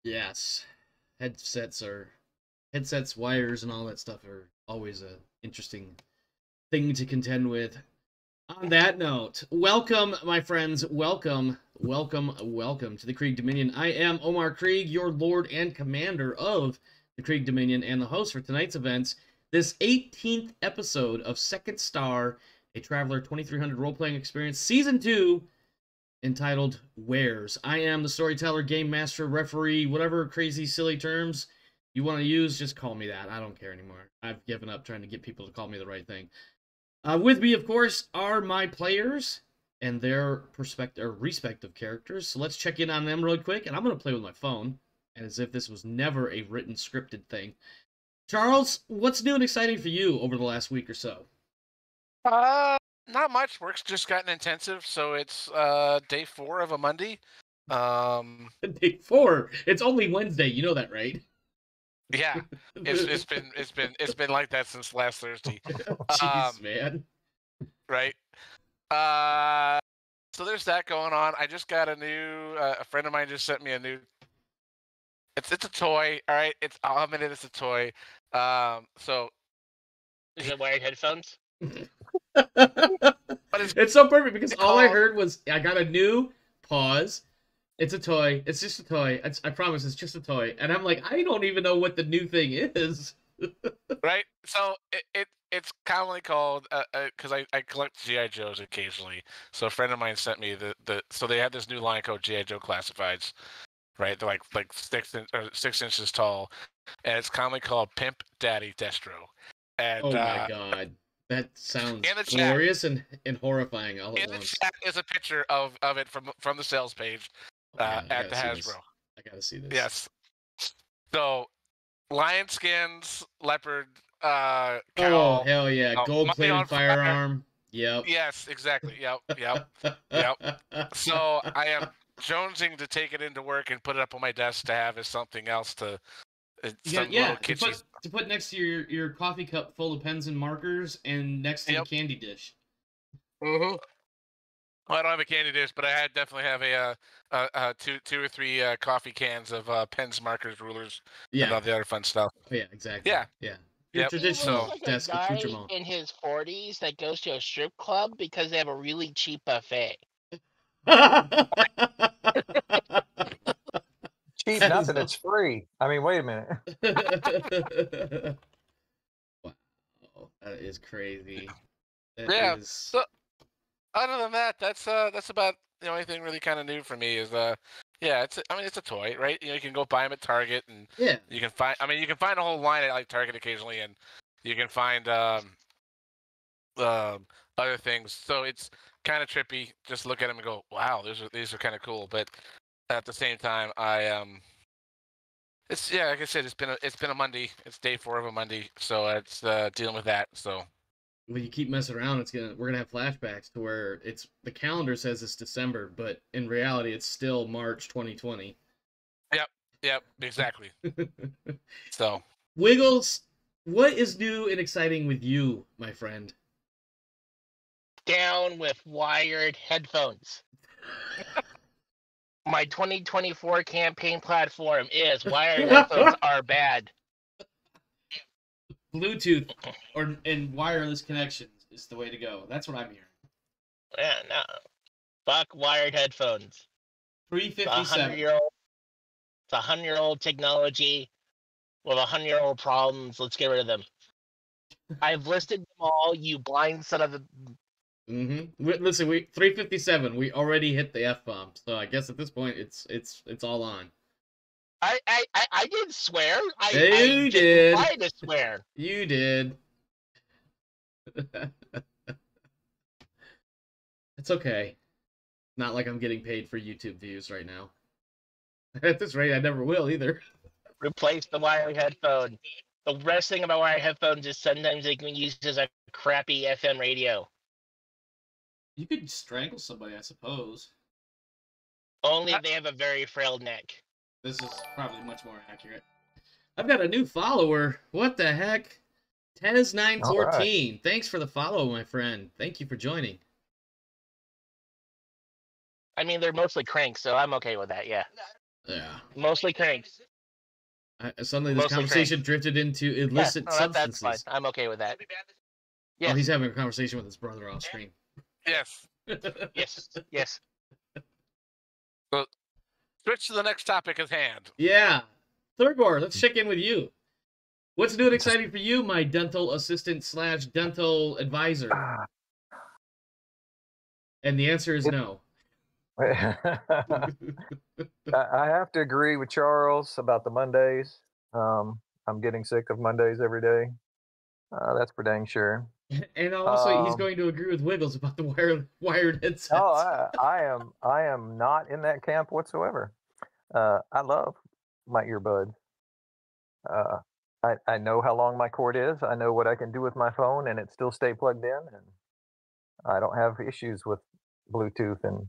Yes. Headsets, wires, and all that stuff are always a interesting thing to contend with. On that note, welcome, my friends. Welcome to the Krieg Dominion. I am Omar Krieg, your Lord and Commander of the Krieg Dominion, and the host for tonight's events. This 18th episode of Second Star, a Traveler 2300 role-playing experience, Season 2, entitled Wares. I am the storyteller, game master, referee, whatever crazy, silly terms you want to use, just call me that. I don't care anymore. I've given up trying to get people to call me the right thing. With me, of course, are my players and their respective characters. So let's check in on them really quick, and I'm going to play with my phone, as if this was never a written, scripted thing. Charles, what's new and exciting for you over the last week or so? Not much. Work's just gotten intensive, so it's day 4 of a Monday. Day 4. It's only Wednesday. You know that, right? Yeah, it's been like that since last Thursday. Jeez, man. Right. So there's that going on. I just got a new. A friend of mine just sent me a new. It's a toy. All right. I'll admit it. It's a toy. So. Is it wired headphones? It's so perfect because all I heard was I got a new pause. It's a toy. It's just a toy. I promise it's just a toy. And I'm like, I don't even know what the new thing is. Right. So it's commonly called because I collect GI Joes occasionally. So a friend of mine sent me so they had this new line called GI Joe Classifieds. Right. They're like 6 inches tall, and it's commonly called Pimp Daddy Destro. And, oh my god. That sounds glorious and horrifying all at once. In the chat is a picture of it from the sales page at the Hasbro. I gotta see this. Yes. So, lion skins, leopard, cow. Oh, hell yeah. Gold-plated firearm. Yep. Yes, exactly. Yep. So, I am jonesing to take it into work and put it up on my desk to have as something else to... To put next to your coffee cup full of pens and markers and next to the candy dish. Mm-hmm. Well, I don't have a candy dish, but I definitely have a two or three coffee cans of pens, markers, rulers, and all the other fun stuff. Oh, yeah, exactly. Yeah. Your traditional like desk a guy accoutrement. in his 40s that goes to a strip club because they have a really cheap buffet. Cheap nothing, it's free. I mean, wait a minute. Wow, that is crazy. So other than that, that's about the only thing really kind of new for me is it's a toy, right? You know, you can go buy them at Target, and you can find a whole line at like Target occasionally, and you can find other things. So it's kind of trippy. Just look at them and go, wow, these are kind of cool. But at the same time, it's like I said, it's been a Monday. It's day 4 of a Monday, so it's dealing with that. So when you keep messing around, we're gonna have flashbacks to where the calendar says it's December, but in reality, it's still March 2020. Yep, exactly. So Wiggles, what is new and exciting with you, my friend? Down with wired headphones. My 2024 campaign platform is wired headphones are bad. Bluetooth and wireless connections is the way to go. That's what I'm hearing. Yeah, no. Fuck wired headphones. 357. It's 100-year-old technology with 100-year-old problems. Let's get rid of them. I've listed them all, you blind son of a... Listen, 357. We already hit the F-bomb, so I guess at this point it's all on. I didn't swear. You did. I tried to swear. You did. It's okay. Not like I'm getting paid for YouTube views right now. At this rate, I never will either. Replace the wired headphone. The worst thing about wired headphones is sometimes they can be used as a crappy FM radio. You could strangle somebody, I suppose. Only if they have a very frail neck. This is probably much more accurate. I've got a new follower. What the heck? Tez914. Right. Thanks for the follow, my friend. Thank you for joining. I mean, they're mostly cranks, so I'm okay with that, yeah. Yeah. Mostly cranks. Suddenly, this Mostly conversation drifted into illicit That's fine. substances. I'm okay with that. Oh, he's having a conversation with his brother off screen. Yes. Yes. So, switch to the next topic at hand. Yeah. Thurgor, let's check in with you. What's new and exciting for you, my dental assistant / dental advisor? And the answer is no. I have to agree with Charles about the Mondays. I'm getting sick of Mondays every day. That's for dang sure. And also, he's going to agree with Wiggles about the wired headsets. Oh, I am not in that camp whatsoever. I love my earbuds. I know how long my cord is. I know what I can do with my phone, and it still stay plugged in. And I don't have issues with Bluetooth and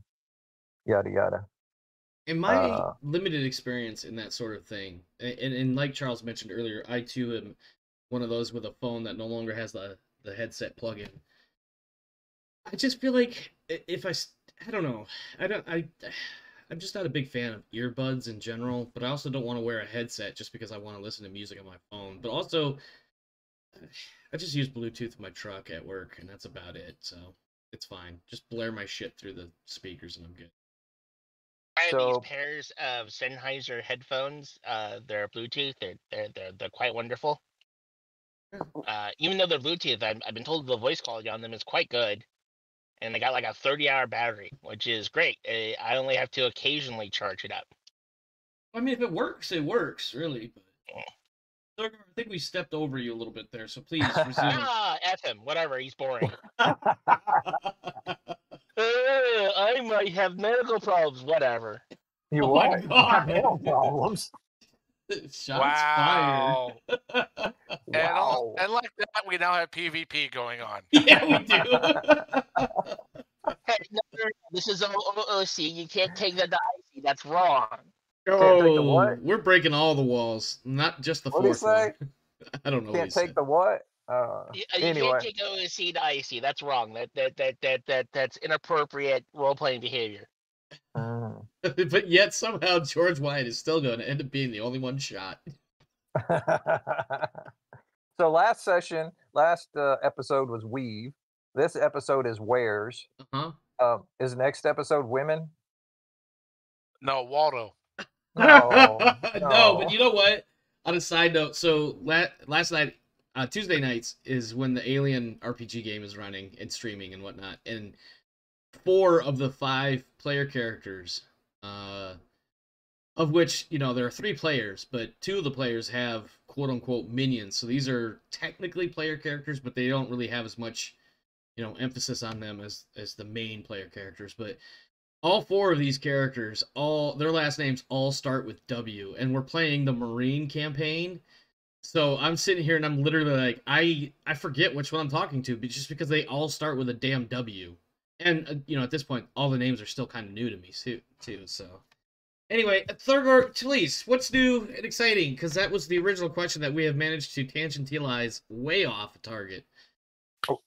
yada yada. In my limited experience in that sort of thing, and like Charles mentioned earlier, I too am one of those with a phone that no longer has the headset plug-in. I just feel like if I don't know, I'm just not a big fan of earbuds in general, but I also don't want to wear a headset just because I want to listen to music on my phone. But also, I just use Bluetooth in my truck at work, and that's about it. So it's fine. Just blare my shit through the speakers, and I'm good. I have these pairs of Sennheiser headphones. They're Bluetooth. They're quite wonderful. Even though they're Bluetooth, I've been told the voice quality on them is quite good, and they got like a 30-hour battery, which is great. I only have to occasionally charge it up. I mean, if it works, really. But I think we stepped over you a little bit there, so please resume. F him. Whatever. He's boring. I might have medical problems. Whatever. You what? Have medical problems. Shots fired. Wow. And like that, we now have PvP going on. Yeah, we do. Hey, no, this is OOC. You can't take the IC. That's wrong. Can't take the what? We're breaking all the walls, not just the What'd he fourth say? one. I don't know. Can't take the what? You Anyway. can't take OOC to IC. That's wrong. That's inappropriate role-playing behavior. But yet somehow George Wyatt is still going to end up being the only one shot. So last episode was weave. This episode is wares. Is next episode women? No, Waldo. No, but you know what? On a side note, so last night, Tuesday nights is when the Alien RPG game is running and streaming and whatnot, and 4 of the 5 player characters, of which, there are 3 players, but 2 of the players have quote-unquote minions, so these are technically player characters, but they don't really have as much, emphasis on them as the main player characters, but all 4 of these characters, their last names all start with W, and we're playing the Marine campaign. So I'm sitting here and I'm literally like, I forget which one I'm talking to, but just because they all start with a damn W. And, at this point, all the names are still kind of new to me, too. So, anyway, Thurgor, please, what's new and exciting? Because that was the original question that we have managed to tangentialize way off target.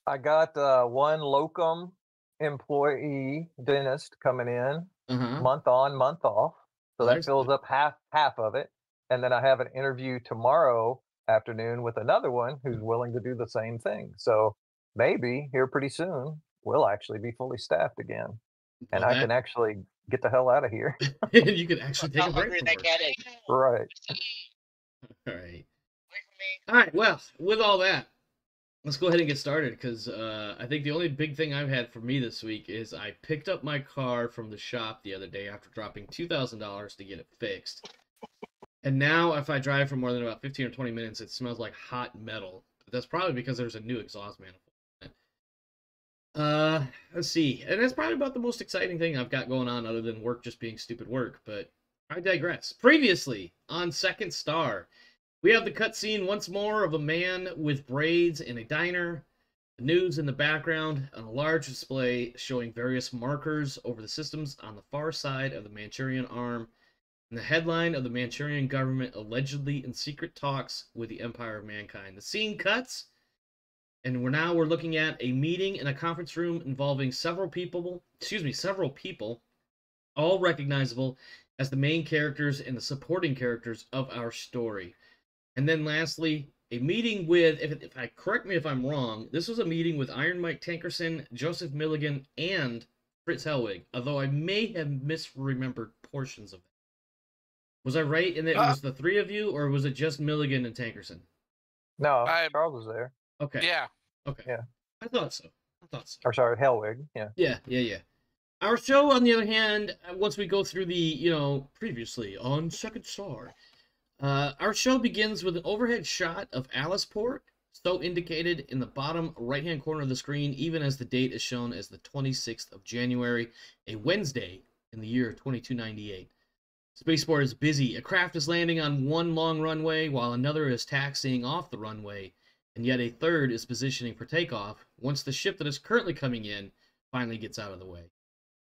I got one locum employee dentist coming in, month on, month off. So that fills up half of it. And then I have an interview tomorrow afternoon with another one who's willing to do the same thing. So maybe here pretty soon we'll actually be fully staffed again, and I can actually get the hell out of here. You can actually take a break from work. Right. All right. All right. Well, with all that, let's go ahead and get started, because I think the only big thing I've had for me this week is I picked up my car from the shop the other day after dropping $2,000 to get it fixed. And now if I drive for more than about 15 or 20 minutes, it smells like hot metal. But that's probably because there's a new exhaust manifold. Let's see. And that's probably about the most exciting thing I've got going on other than work just being stupid work. But I digress. Previously, on Second Star, we have the cutscene once more of a man with braids in a diner. The news in the background on a large display showing various markers over the systems on the far side of the Manchurian arm. And the headline of the Manchurian government allegedly in secret talks with the Empire of Mankind. The scene cuts, and we're looking at a meeting in a conference room involving several people, all recognizable as the main characters and the supporting characters of our story. And then lastly, a meeting with, if I correct me if I'm wrong, this was a meeting with Iron Mike Tankerson, Joseph Milligan, and Fritz Hellwig, although I may have misremembered portions of it. Was I right in that it was the three of you, or was it just Milligan and Tankerson? No, Charles was there. Okay. Yeah. Okay. Yeah. I thought so. Or sorry, Hellwig. Yeah. Yeah. Our show, on the other hand, once we go through the, previously on Second Star, our show begins with an overhead shot of Aliceport, so indicated in the bottom right-hand corner of the screen, even as the date is shown as the 26th of January, a Wednesday in the year 2298. Spaceport is busy. A craft is landing on one long runway, while another is taxiing off the runway, and yet a third is positioning for takeoff once the ship that is currently coming in finally gets out of the way.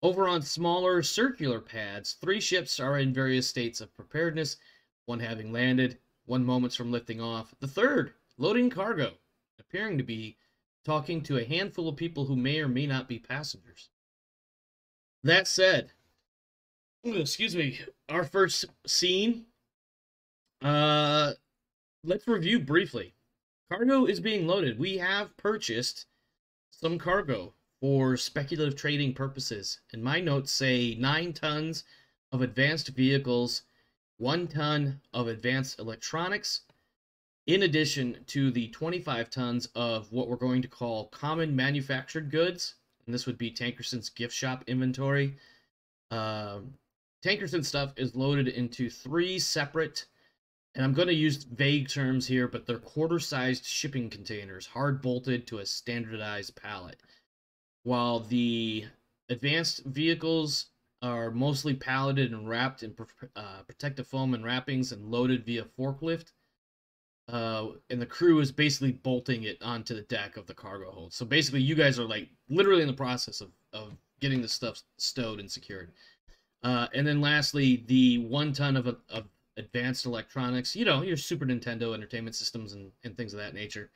Over on smaller circular pads, 3 ships are in various states of preparedness, one having landed, one moments from lifting off, the third loading cargo, appearing to be talking to a handful of people who may or may not be passengers. That said, excuse me, our first scene, let's review briefly. Cargo is being loaded. We have purchased some cargo for speculative trading purposes, and my notes say 9 tons of advanced vehicles, 1 ton of advanced electronics, in addition to the 25 tons of what we're going to call common manufactured goods, and this would be Tankerson's gift shop inventory. Tankerson stuff is loaded into 3 separate, and I'm going to use vague terms here, but they're quarter-sized shipping containers, hard-bolted to a standardized pallet. While the advanced vehicles are mostly palleted and wrapped in protective foam and wrappings and loaded via forklift, and the crew is basically bolting it onto the deck of the cargo hold. So basically, you guys are like literally in the process of getting the stuff stowed and secured. And then lastly, the 1 ton of advanced electronics, your Super Nintendo entertainment systems and things of that nature.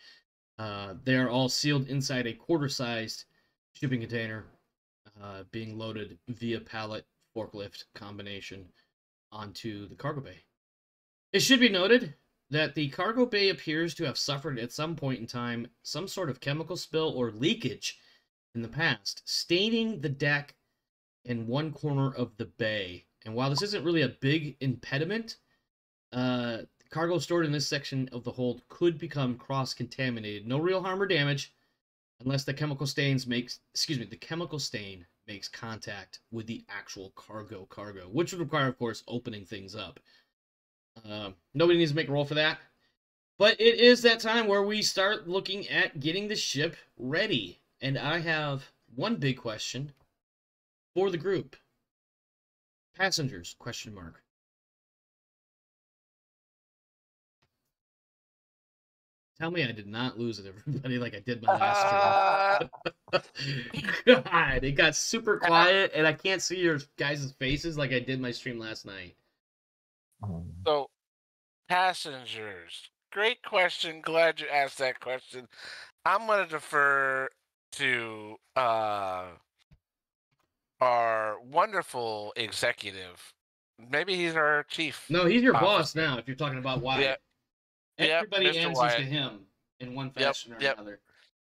They are all sealed inside a quarter-sized shipping container, being loaded via pallet forklift combination onto the cargo bay. It should be noted that the cargo bay appears to have suffered at some point in time some sort of chemical spill or leakage in the past, staining the deck in one corner of the bay. And while this isn't really a big impediment, cargo stored in this section of the hold could become cross-contaminated. No real harm or damage unless the chemical stain makes contact with the actual cargo, which would require, of course, opening things up. Nobody needs to make a roll for that. But it is that time where we start looking at getting the ship ready. And I have one big question for the group. Passengers, ? Tell me I did not lose it, everybody, like I did my last stream. God, it got super quiet, and I can't see your guys' faces like I did my stream last night. So, passengers. Great question. Glad you asked that question. I'm going to defer to our wonderful executive. Maybe he's our chief. No, he's your boss now, if you're talking about Wyatt. Everybody Mr. answers Wyatt to him in one fashion or another.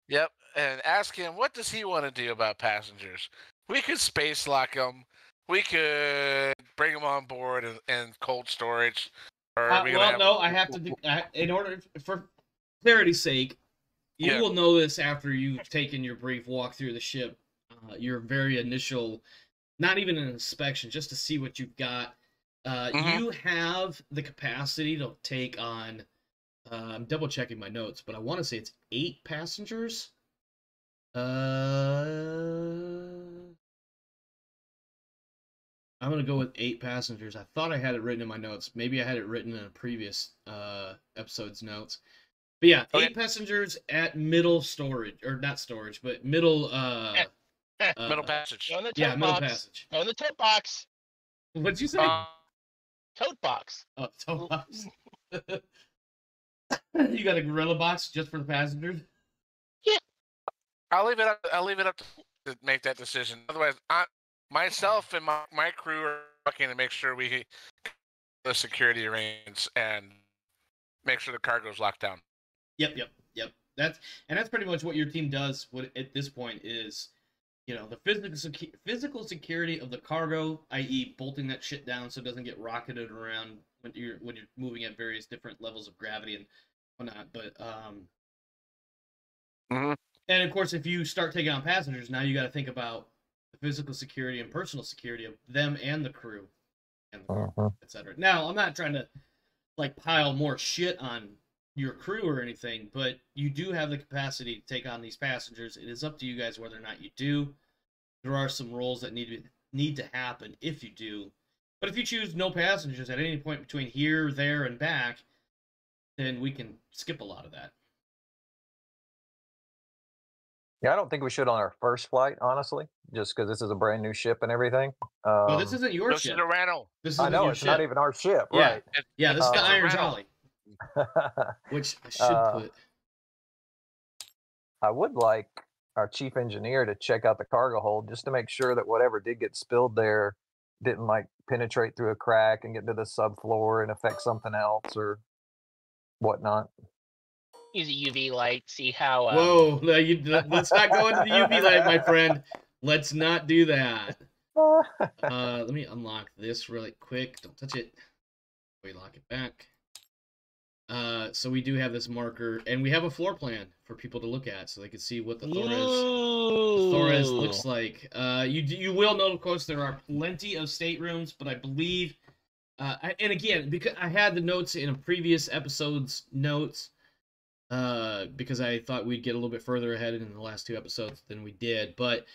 Yep, and ask him, what does he want to do about passengers? We could space lock them. We could bring them on board in cold storage. Or I have to do, in order, for clarity's sake, you will know this after you've taken your brief walk through the ship, your very initial, not even an inspection, just to see what you've got. You have the capacity to take on, I'm double checking my notes, but I want to say it's 8 passengers. I'm going to go with 8 passengers. I thought I had it written in my notes. Maybe I had it written in a previous episode's notes. But yeah, 8 passengers at middle storage, or not storage, but middle middle passage. Middle passage. On the tote box. What'd you say? Tote box. Oh, tote box. You got a gorilla box just for the passengers? Yeah. I'll leave it up to make that decision. Otherwise, myself and my crew are to make sure we the security arrangements and make sure the cargo's locked down. Yep. That's pretty much what your team does. What at this point is, the physical security of the cargo, i.e., bolting that shit down so it doesn't get rocketed around when you're moving at various different levels of gravity and whatnot. But and of course, if you start taking on passengers, now you got to think about the physical security and personal security of them and the crew, and etc. Now, I'm not trying to pile more shit on your crew or anything, but you do have the capacity to take on these passengers. It is up to you guys whether or not you do. There are some roles that need to happen if you do. But if you choose no passengers at any point between here, there, and back, then we can skip a lot of that. Yeah, I don't think we should on our first flight, honestly, just because this is a brand new ship and everything. Well, this isn't your ship. This is a rental. I know, it's not even our ship, right? Yeah, this is the Iron Jolly. Which I should put. I would like our chief engineer to check out the cargo hold just to make sure that whatever did get spilled there didn't penetrate through a crack and get to the subfloor and affect something else or whatnot. Use a UV light, see how. Whoa! Let's not go into the UV light, my friend. Let's not do that. Let me unlock this really quick. Don't touch it. We lock it back. So we do have this marker, and we have a floor plan for people to look at, so they can see what the Thores looks like. You will note, of course, there are plenty of staterooms, but I believe, and again, because I had the notes in a previous episode's notes, because I thought we'd get a little bit further ahead in the last 2 episodes than we did, but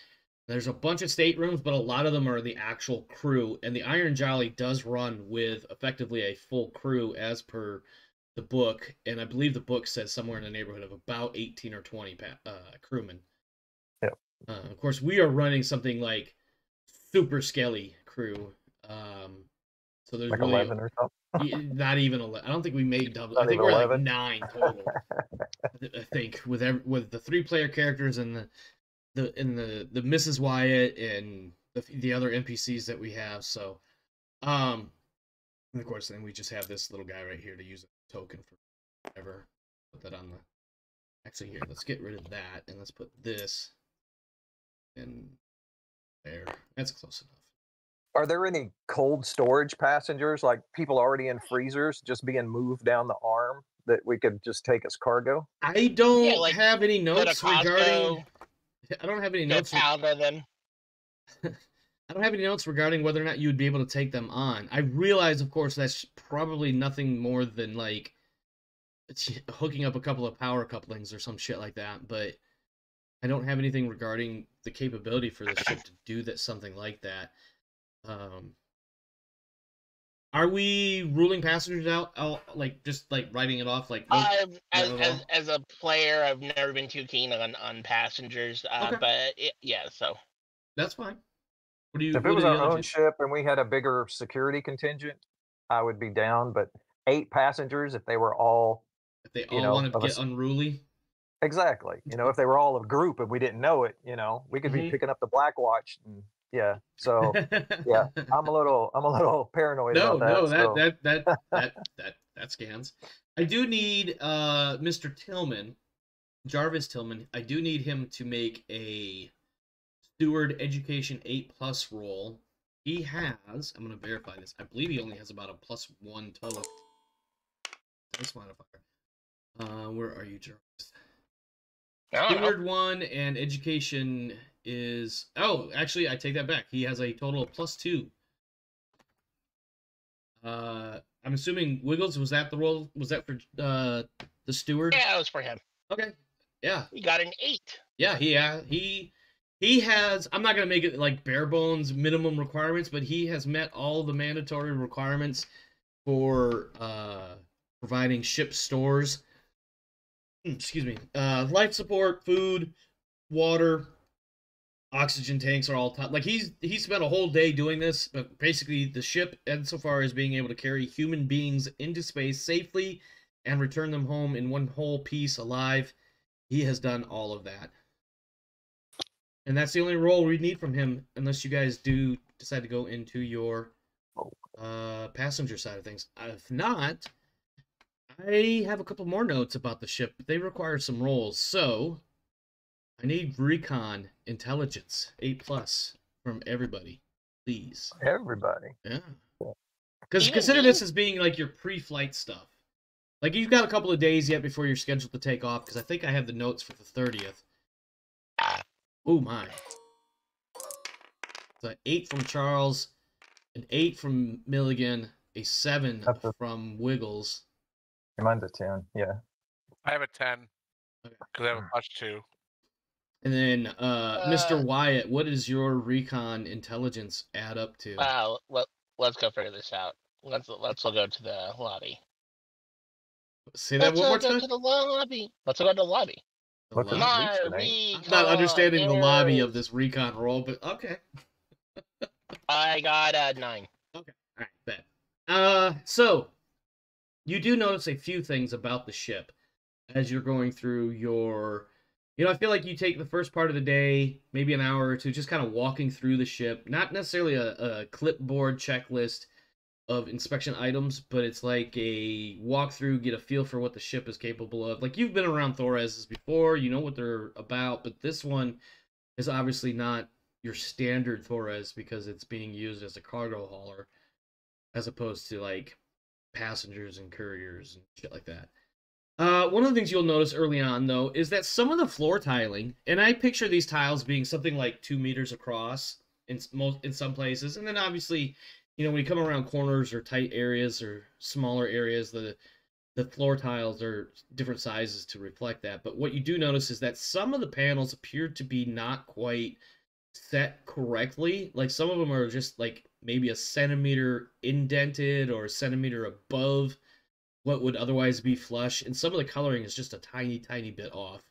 there's a bunch of staterooms, but a lot of them are the actual crew, and the Iron Jolly does run with effectively a full crew as per the book, and I believe the book says somewhere in the neighborhood of about 18 or 20 crewmen. Yep. Of course, we are running something like super skelly crew. So there's really 11 or something. Not even 11. I don't think we made double. I think we're 11. 9 total. I think with the 3-player characters and the Mrs. Wyatt and the other NPCs that we have. So, and of course, then we just have this little guy right here to use a token for whatever. Put that on the. Actually, here, let's get rid of that and let's put this in there. That's close enough. Are there any cold storage passengers, like people already in freezers, just being moved down the arm that we could just take as cargo? I don't have any notes regarding. I don't have any notes. Powder them. I don't have any notes regarding whether or not you would be able to take them on. I realize, of course, that's probably nothing more than hooking up a couple of power couplings or some shit like that. But I don't have anything regarding the capability for the ship to do something like that. Are we ruling passengers out? Just writing it off? As a player, I've never been too keen on passengers. Okay. But so that's fine. If it was our own ship and we had a bigger security contingent, I would be down. But 8 passengers, if they were all, if they all wanted to get unruly, exactly. If they were all a group and we didn't know it, we could be picking up the Black Watch. And, yeah. So yeah, I'm a little paranoid about that. No, that scans. I do need Mr. Tillman, Jarvis Tillman. I do need him to make a Steward Education 8+ roll. He has, I'm going to verify this, I believe he only has about a +1 total. This modifier. Where are you, Jarvis? Steward 1 and Education is... Oh, actually, I take that back. He has a total of +2. I'm assuming Wiggles, was that the role? Was that for the Steward? Yeah, it was for him. Okay. Yeah. He got an 8. Yeah, he has, I'm not going to make it bare bones minimum requirements, but he has met all the mandatory requirements for providing ship stores. Excuse me. Life support, food, water, oxygen tanks are all top. He spent a whole day doing this, but basically the ship, insofar as being able to carry human beings into space safely and return them home in one whole piece alive, he has done all of that. And that's the only role we need from him, unless you guys do decide to go into your passenger side of things. If not, I have a couple more notes about the ship, but they require some rolls. So I need recon intelligence 8+ from everybody, please. Everybody. Yeah. Because consider this as being like your pre-flight stuff. Like you've got a couple of days yet before you're scheduled to take off. Because I think I have the notes for the 30th. Oh my. So 8 from Charles, an 8 from Milligan, a 7 from Wiggles. Mine's a 10. Yeah. I have a 10 because I have a +2. And then, Mr. Wyatt, what does your recon intelligence add up to? Well, let's go figure this out. Let's all go to the lobby. Say that one more time. Let's go to the lobby. Let's go to the lobby. I'm not understanding the lobby of this recon roll, but okay. I got a 9. Okay, all right, bet. So you do notice a few things about the ship as you're going through your. You know, I feel like you take the first part of the day, maybe an hour or two, just kind of walking through the ship. Not necessarily a clipboard checklist of inspection items, but it's like a walkthrough, get a feel for what the ship is capable of. Like, you've been around Thoreses before, you know what they're about, but this one is obviously not your standard Thores because it's being used as a cargo hauler as opposed to, like, passengers and couriers and shit like that. One of the things you'll notice early on, though, is that some of the floor tiling, and I picture these tiles being something like 2 meters across in some places, and then obviously, you know, when you come around corners or tight areas or smaller areas, the floor tiles are different sizes to reflect that. But what you do notice is that some of the panels appear to be not quite set correctly. Like some of them are just like maybe a centimeter indented or a centimeter above what would otherwise be flush, and some of the coloring is just a tiny bit off.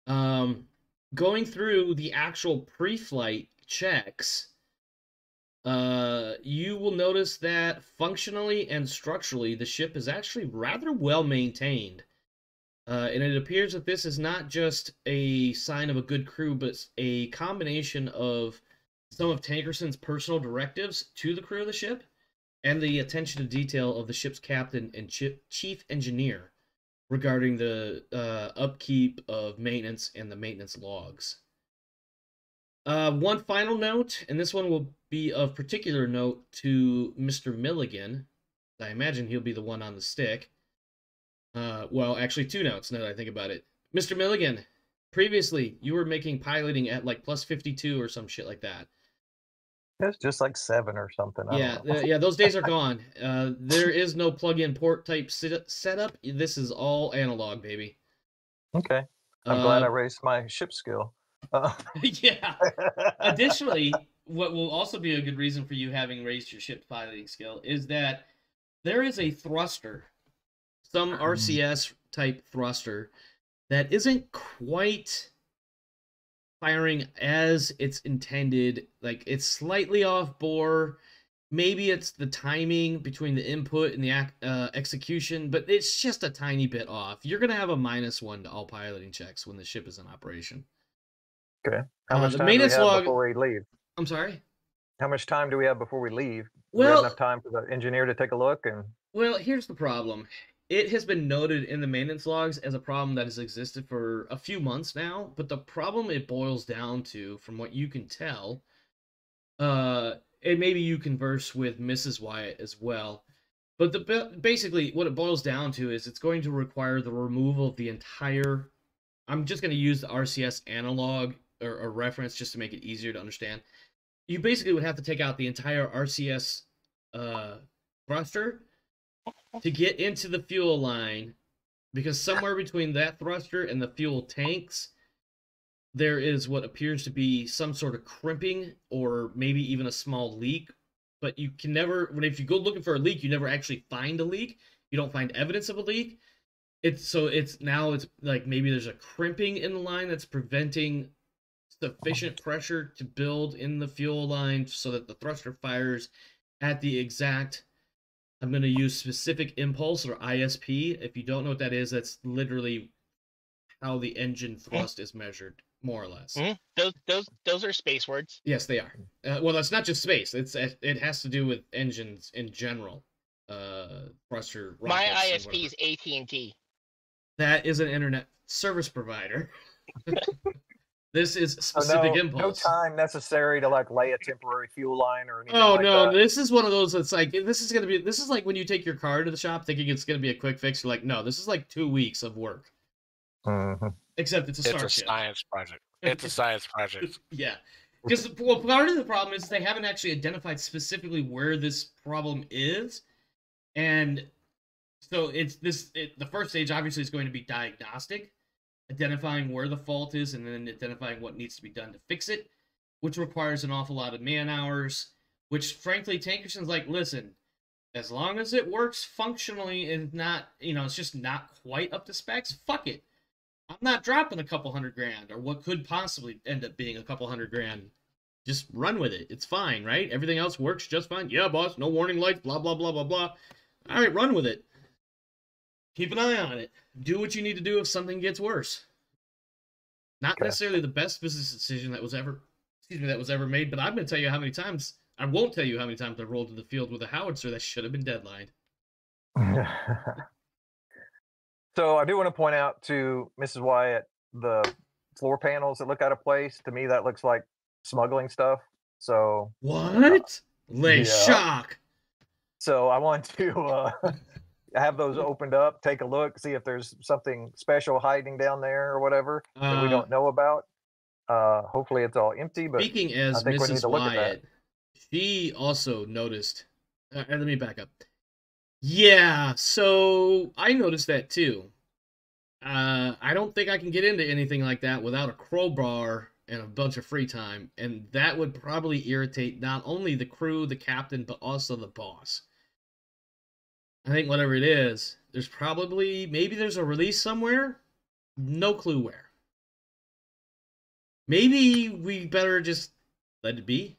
Going through the actual pre-flight checks, you will notice that functionally and structurally the ship is actually rather well maintained, and it appears that this is not just a sign of a good crew, but a combination of some of Tankerson's personal directives to the crew of the ship and the attention to detail of the ship's captain and chief engineer regarding the upkeep of maintenance and the maintenance logs. One final note, and this one will be of particular note to Mr. Milligan. I imagine he'll be the one on the stick. Well, actually 2 notes now that I think about it. Mr. Milligan, previously you were making piloting at like +52 or some shit like that. It's just like 7 or something. Yeah, those days are gone. There is no plug-in port type setup. This is all analog, baby. Okay. I'm glad I raised my ship skill. Yeah. Additionally, what will also be a good reason for you having raised your ship piloting skill is that there is a thruster, some RCS type thruster, that isn't quite firing as it's intended. Like, it's slightly off bore. Maybe it's the timing between the input and the execution, but it's just a tiny bit off. You're going to have a -1 to all piloting checks when the ship is in operation. Okay. How much time do we have before we leave? I'm sorry? How much time do we have before we leave? Well, do we have enough time for the engineer to take a look? Well, here's the problem. It has been noted in the maintenance logs as a problem that has existed for a few months now, but the problem it boils down to, from what you can tell, and maybe you converse with Mrs. Wyatt as well, but basically what it boils down to is it's going to require the removal of the entire, I'm just going to use the RCS analog or reference just to make it easier to understand. You basically would have to take out the entire RCS thruster to get into the fuel line, because somewhere between that thruster and the fuel tanks, there is what appears to be some sort of crimping or maybe even a small leak. But you can never, if you go looking for a leak, you never actually find a leak. You don't find evidence of a leak. It's like maybe there's a crimping in the line that's preventing sufficient pressure to build in the fuel line so that the thruster fires at the exact, I'm going to use specific impulse or ISP. If you don't know what that is, that's literally how the engine thrust is measured. more or less. Those are space words. Yes, they are. Well, that's not just space. It has to do with engines in general. Thruster rockets. My ISP is AT&T. That is an internet service provider. This is specific impulse. No time necessary to like lay a temporary fuel line or anything. Oh like no, that. this is one of those that's like this is like when you take your car to the shop thinking it's gonna be a quick fix. You're like, no, this is like 2 weeks of work. Mm-hmm. Except it's a Starship. It's a science project. It's a science project. Yeah. Because part of the problem is they haven't actually identified specifically where this problem is. And so the first stage obviously is going to be diagnostic, identifying where the fault is and then identifying what needs to be done to fix it, which requires an awful lot of man hours, which frankly Tankerson's like, listen, as long as it works functionally and not, it's just not quite up to specs, fuck it. I'm not dropping a couple $100,000 or what could possibly end up being a couple $100,000. Just run with it. It's fine, right? Everything else works just fine. Yeah, boss, no warning lights, blah, blah, blah, blah, blah. All right, run with it. Keep an eye on it. Do what you need to do if something gets worse. Not necessarily the best business decision that was ever made, but I'm going to tell you how many times, I won't tell you how many times I rolled to the field with a howitzer that should have been deadlined. So I do want to point out to Mrs. Wyatt the floor panels that look out of place. To me, that looks like smuggling stuff. So what? Shock. So I want to have those opened up, take a look, see if there's something special hiding down there or whatever that we don't know about. Hopefully it's all empty. But speaking as Mrs. Wyatt, she also noticed. Let me back up. Yeah, so I noticed that too. I don't think I can get into anything like that without a crowbar and a bunch of free time, and that would probably irritate not only the crew, the captain, but also the boss. I think whatever it is, maybe there's a release somewhere, no clue where. Maybe we better just let it be.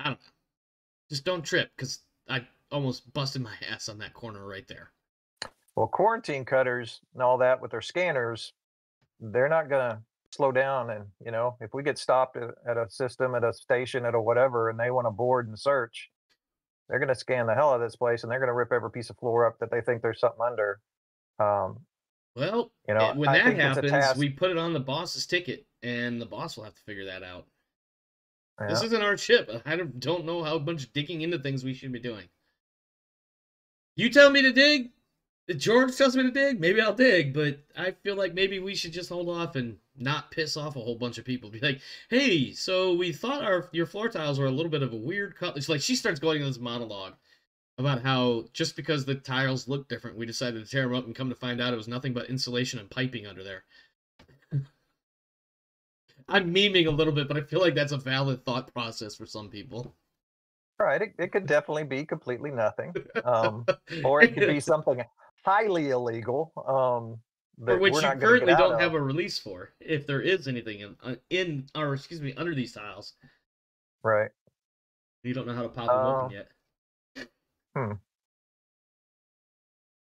I don't know. Just don't trip, because I almost busted my ass on that corner right there. Well, quarantine cutters and all that with their scanners, they're not going to slow down. And, if we get stopped at a system, at a station, at a whatever, and they want to board and search, they're going to scan the hell out of this place and they're going to rip every piece of floor up that they think there's something under. Well, when that happens, we put it on the boss's ticket and the boss will have to figure that out. Yeah. This isn't our ship. I don't know how much digging into things we should be doing. You tell me to dig. If George tells me to dig, maybe I'll dig, but I feel like maybe we should just hold off and not piss off a whole bunch of people. Be like, hey, so we thought your floor tiles were a little bit of a weird color. It's like she starts going into this monologue about how just because the tiles look different, we decided to tear them up and come to find out it was nothing but insulation and piping under there. I'm memeing a little bit, but I feel like that's a valid thought process for some people. Right, it could definitely be completely nothing, or it could be something highly illegal, for which you currently don't have a release for, if there is anything under these tiles. Right. You don't know how to pop them open yet.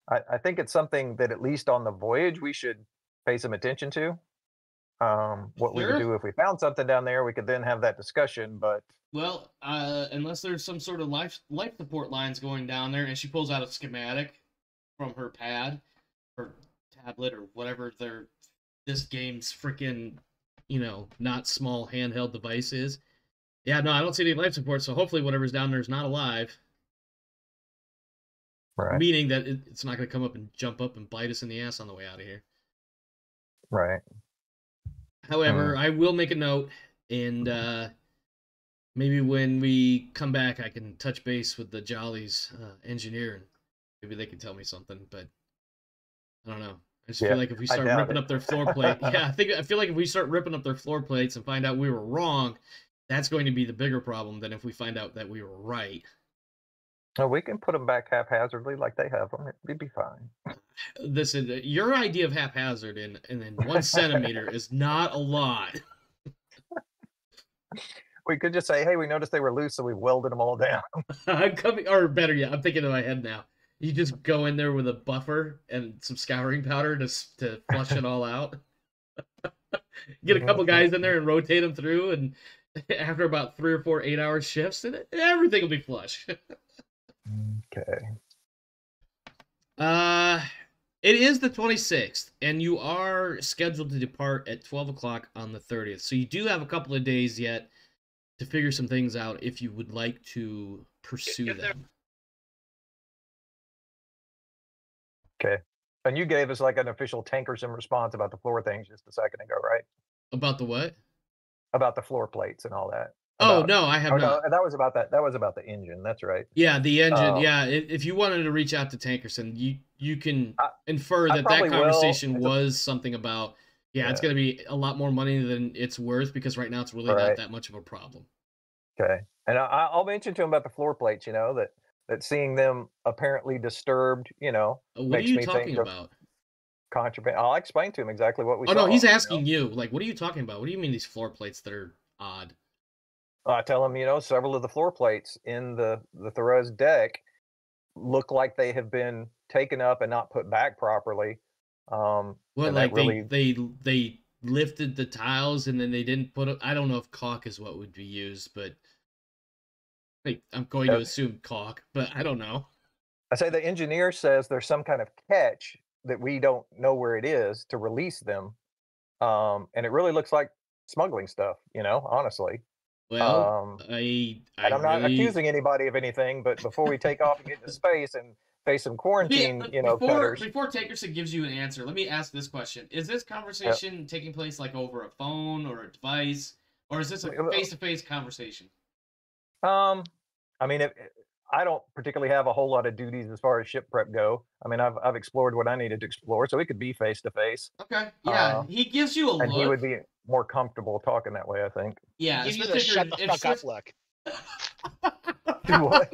I think it's something that at least on the voyage we should pay some attention to. What we would do if we found something down there, we could then have that discussion, but... Well, unless there's some sort of life support lines going down there, and she pulls out a schematic from her pad, or tablet, or whatever this game's freaking, not small handheld device is. Yeah, no, I don't see any life support, so hopefully whatever's down there is not alive. Right. Meaning that it's not going to come up and jump up and bite us in the ass on the way out of here. Right. However, I will make a note, and maybe when we come back, I can touch base with the Jolly's engineer, and maybe they can tell me something, but I don't know. I just feel like if we start ripping up their floor plate, I feel like if we start ripping up their floor plates and find out we were wrong, that's going to be the bigger problem than if we find out that we were right. Oh, we can put them back haphazardly like they have them. It'd be fine. Listen, your idea of haphazard in 1 centimeter is not a lot. We could just say, hey, we noticed they were loose, so we welded them all down. Or better yet, I'm thinking in my head now. You just go in there with a buffer and some scouring powder to flush it all out. Get a couple guys in there and rotate them through, and after about 3 or 4 8-hour shifts, and everything will be flush. Okay. It is the 26th, and you are scheduled to depart at 12 o'clock on the 30th. So you do have a couple of days yet to figure some things out if you would like to pursue them. Okay. And you gave us like an official Tankerson response about the floor things just a second ago, right? About the what? About the floor plates and all that. Oh, no, I have not. No, that was about that. That was about the engine. That's right. Yeah, the engine. Yeah, if you wanted to reach out to Tankerson, you can infer that conversation was something about, it's going to be a lot more money than it's worth, because right now it's really not that much of a problem. Okay. And I'll mention to him about the floor plates, that seeing them apparently disturbed, what are you talking about? Contraband. I'll explain to him exactly what we saw. Oh, no, he's asking you. Like, what are you talking about? What do you mean these floor plates that are odd? I tell him, several of the floor plates in the Therese deck look like they have been taken up and not put back properly. What, like they lifted the tiles and then they didn't put it? I don't know if caulk is what would be used, but I'm going to assume caulk, but I don't know. I say the engineer says there's some kind of catch that we don't know where it is to release them. And it really looks like smuggling stuff, honestly. Well, and I'm not accusing anybody of anything, but before we take off and get into space and face some quarantine, before Tankerson gives you an answer, let me ask this question. Is this conversation taking place like over a phone or a device, or is this a face-to-face conversation? I mean, I don't particularly have a whole lot of duties as far as ship prep go. I mean, I've explored what I needed to explore, so it could be face-to-face. Okay, yeah, he gives you a look. And he would be more comfortable talking that way, I think. Yeah, he gives you the shut the fuck up look. Do what?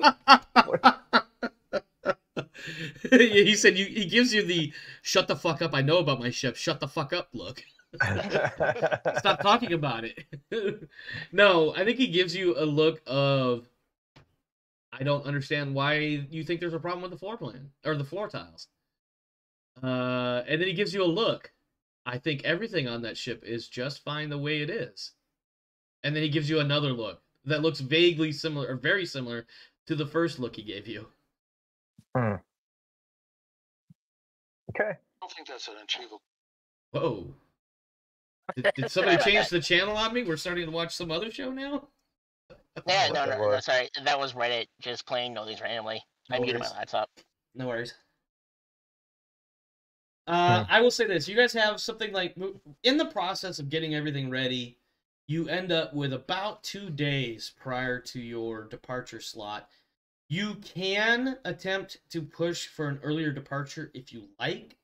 He said he gives you the shut the fuck up, I know about my ship, shut the fuck up look. Stop talking about it. No, I think he gives you a look of, I don't understand why you think there's a problem with the floor plan or the floor tiles. And then he gives you a look. I think everything on that ship is just fine the way it is. And then he gives you another look that looks vaguely similar or very similar to the first look he gave you. Okay. I don't think that's unachievable. Whoa. Did somebody change the channel on me? We're starting to watch some other show now? Yeah, no, sorry. That was Reddit just playing all these randomly. I muted my laptop. No worries. I will say this. You guys have something like, in the process of getting everything ready, you end up with about 2 days prior to your departure slot. You can attempt to push for an earlier departure if you like.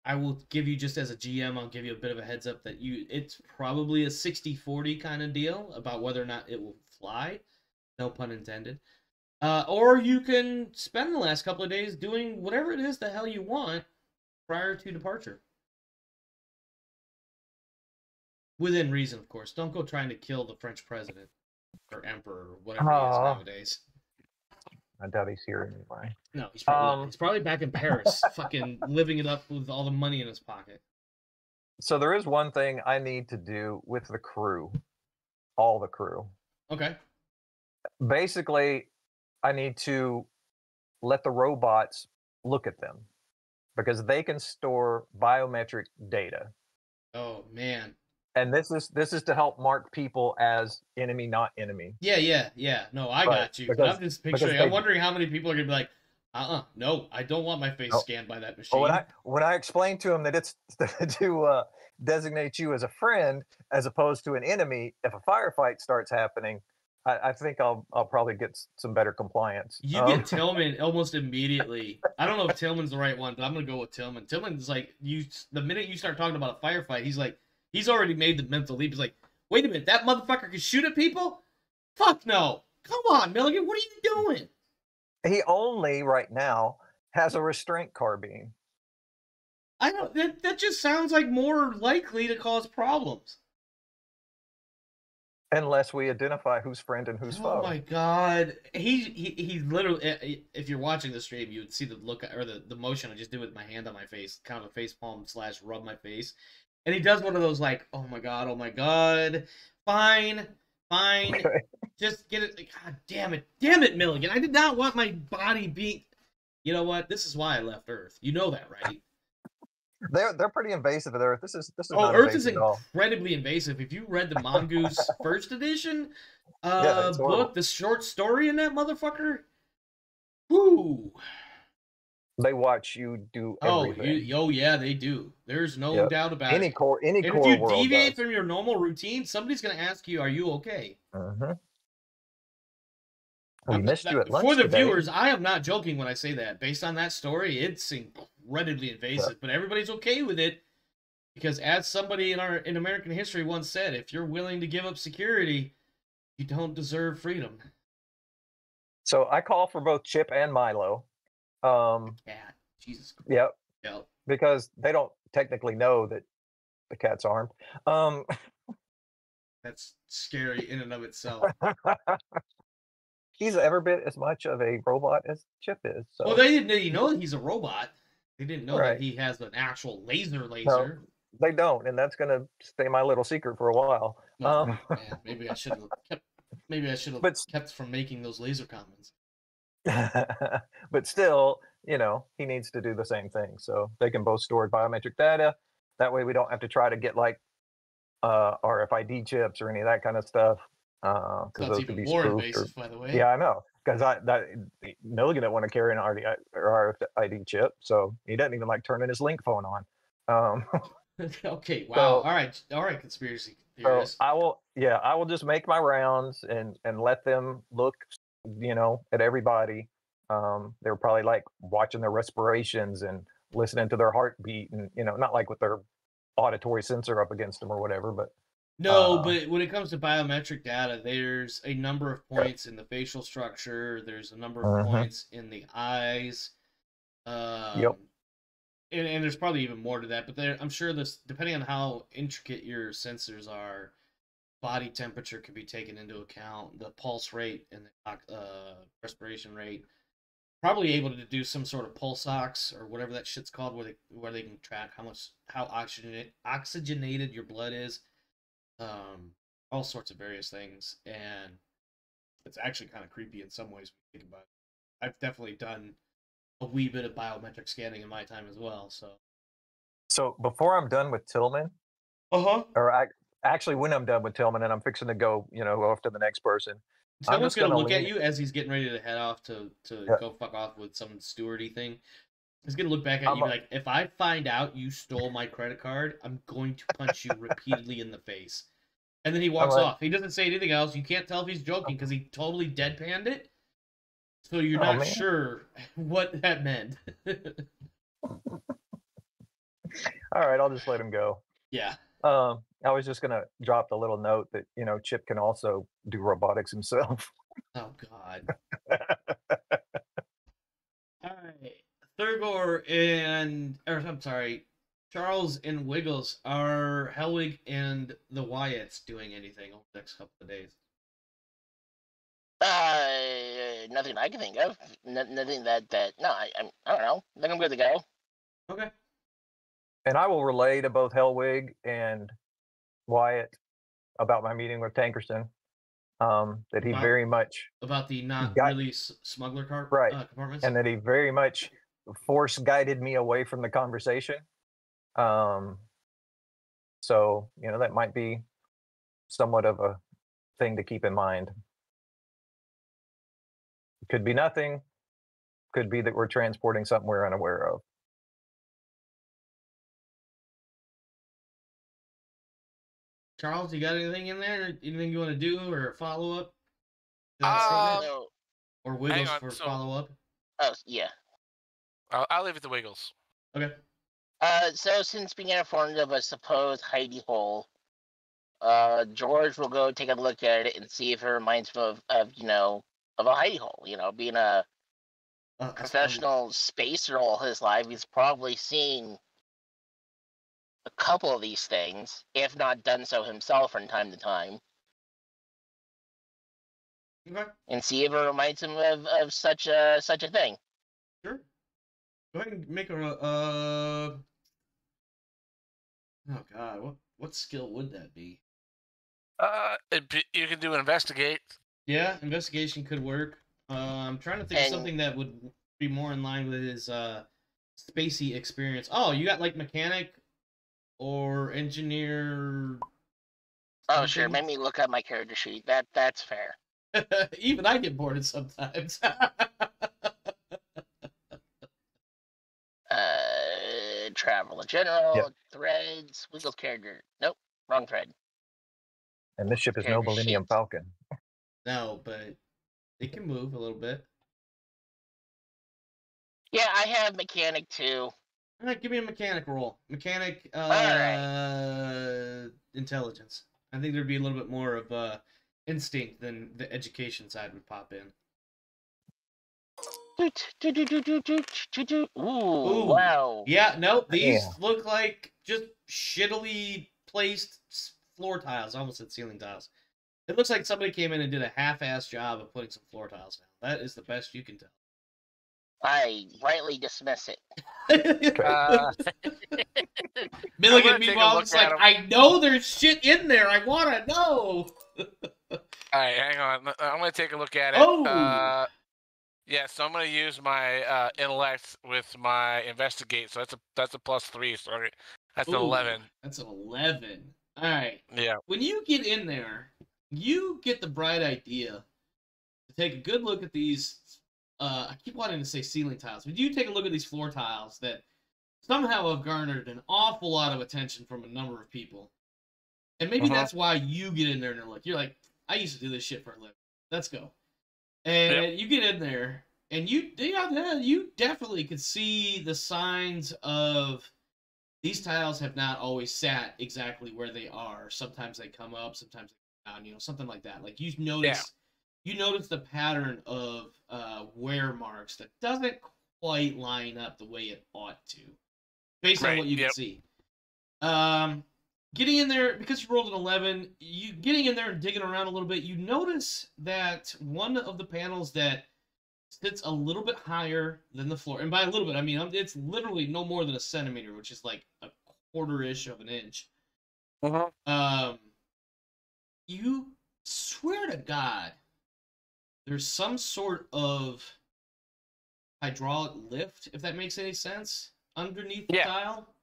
I will give you, just as a GM, I'll give you a bit of a heads up that it's probably a 60-40 kind of deal about whether or not it will fly. No pun intended. Or you can spend the last couple of days doing whatever it is the hell you want prior to departure. Within reason, of course. Don't go trying to kill the French president or emperor or whatever he is nowadays. I doubt he's here anyway. No, he's probably back in Paris, fucking living it up with all the money in his pocket. So there is one thing I need to do with the crew, all the crew. Okay. Basically, I need to let the robots look at them because they can store biometric data. Oh man. And this is to help mark people as enemy, not enemy. Yeah. No, I got you. But I'm just picturing. I'm wondering how many people are gonna be like, no, I don't want my face scanned by that machine. Well, when I explain to them that it's to designate you as a friend as opposed to an enemy, if a firefight starts happening, I think I'll probably get some better compliance. You get Tillman almost immediately. I don't know if Tillman's the right one, but I'm gonna go with Tillman. Tillman's like, the minute you start talking about a firefight, he's already made the mental leap. He's like, wait a minute, that motherfucker can shoot at people? Fuck no. Come on, Milligan, what are you doing? He only, right now, has a restraint carbine. I don't. That just sounds like more likely to cause problems. Unless we identify who's friend and who's foe. Oh my god. He literally, if you're watching the stream, you would see the look, or the motion I just did with my hand on my face, kind of a face palm / rub my face. And he does one of those like, oh my god, fine, Okay. just get it. God damn it, Milligan. I did not want my body being. You know what? This is why I left Earth. You know that, right? They're pretty invasive of Earth. This is not Earth is invasive at all. incredibly invasive. If you read the Mongoose first edition Yeah, it's book, the short story in that motherfucker, whoo. They watch you do everything. Yeah, they do. There's no doubt about any it. core And if core you world deviate does. from your normal routine, somebody's going to ask you, "Are you okay?" We missed you at lunch For the today. viewers, I am not joking when I say that. Based on that story, it's incredibly invasive, but everybody's okay with it because, as somebody in American history once said, if you're willing to give up security, you don't deserve freedom. So I call for both Chip and Milo. Cat, Jesus Christ. Yep. Because they don't technically know that the cat's armed. That's scary in and of itself. He's every bit as much of a robot as Chip is. So. Well, they didn't know that he's a robot. They didn't know that he has an actual laser. No, they don't, and that's going to stay my little secret for a while. Man, maybe I should have kept. Maybe I should have kept from making those laser comments. But still, he needs to do the same thing. So they can both store biometric data. That way we don't have to try to get like RFID chips or any of that kind of stuff. Because those could be more invasive, by the way. Yeah, I know. Because Milligan didn't want to carry an RFID chip, so he doesn't even like turning his link phone on. Okay, wow. So, all right, conspiracy theorists. So I will just make my rounds and let them look, at everybody. They're probably like watching their respirations and listening to their heartbeat, and not like with their auditory sensor up against them or whatever, but but when it comes to biometric data, there's a number of points in the facial structure. There's a number of points in the eyes. And there's probably even more to that, but I'm sure this, depending on how intricate your sensors are, body temperature can be taken into account, the pulse rate and the respiration rate. Probably able to do some sort of pulse ox or whatever that shit's called, where they can track how oxygenated your blood is. All sorts of various things, and it's actually kind of creepy in some ways when you think about it. I've definitely done a wee bit of biometric scanning in my time as well. So before I'm done with Tillman, or actually when I'm done with Tillman and I'm fixing to go, off to the next person, Tillman's gonna look at you as he's getting ready to head off to go fuck off with some stewardy thing. He's gonna look back at you like, if I find out you stole my credit card, I'm going to punch you repeatedly in the face. And then he walks off. He doesn't say anything else. You can't tell if he's joking because he totally deadpanned it. So you're not sure what that meant. All right, I'll just let him go. Yeah. I was just gonna drop the little note that Chip can also do robotics himself. Oh God. All right, Thurgor Charles and Wiggles, are Hellwig and the Wyatts doing anything over the next couple of days? Nothing I can think of. Nothing that no, I don't know. I think I'm good to go. Okay. And I will relay to both Hellwig and Wyatt about my meeting with Tankerson. That he very much about the really smuggler compartments, and that he very much force guided me away from the conversation. So that might be somewhat of a thing to keep in mind. Could be nothing. Could be that we're transporting something we're unaware of. Charles, you got anything in there? Anything you want to do or follow up? Or Wiggles for follow up? Oh, yeah. I'll leave it to Wiggles. Okay. So since being informed of a supposed hidey hole, George will go take a look at it and see if it reminds him of a hidey hole. Being a professional spacer all his life, he's probably seen a couple of these things, if not done so himself from time to time. Okay. And see if it reminds him of such a thing. Sure. Go ahead and make a Oh God, what skill would that be? You can do investigate. Yeah, investigation could work. I'm trying to think of something that would be more in line with his spacey experience. Oh, you got like mechanic or engineer. Oh, sure. Make me look up my character sheet. That's fair. Even I get bored sometimes. Travel in general, threads, Wiggles character. Nope, wrong thread. And this ship is no Millennium Falcon. No, but it can move a little bit. Yeah, I have mechanic too. All right, give me a mechanic roll. Mechanic intelligence. I think there'd be a little bit more of instinct than the education side would pop in. Ooh, wow. Yeah, no, these look like just shittily placed floor tiles. I almost said ceiling tiles. It looks like somebody came in and did a half-ass job of putting some floor tiles down. That is the best you can tell. I rightly dismiss it. Milligan, meanwhile, it's like, I know there's shit in there. I want to know. All right, hang on. I'm going to take a look at it. Oh. Yeah, so I'm going to use my intellect with my investigate. So that's a +3. Sorry, that's an 11. That's an 11. All right. Yeah. When you get in there, you get the bright idea to take a good look at these. I keep wanting to say ceiling tiles, but you take a look at these floor tiles that somehow have garnered an awful lot of attention from a number of people. And maybe that's why you get in there and look. You're like, I used to do this shit for a living. Let's go. And you get in there, and you definitely could see the signs of these tiles have not always sat exactly where they are. Sometimes they come up, sometimes they come down, something like that. Like you notice the pattern of wear marks that doesn't quite line up the way it ought to, based on what you can see. Getting in there, because you rolled an 11, getting in there and digging around a little bit, you notice that one of the panels that sits a little bit higher than the floor, and by a little bit, I mean it's literally no more than a centimeter, which is like a quarter-ish of an inch. You swear to God, there's some sort of hydraulic lift, if that makes any sense, underneath the tile.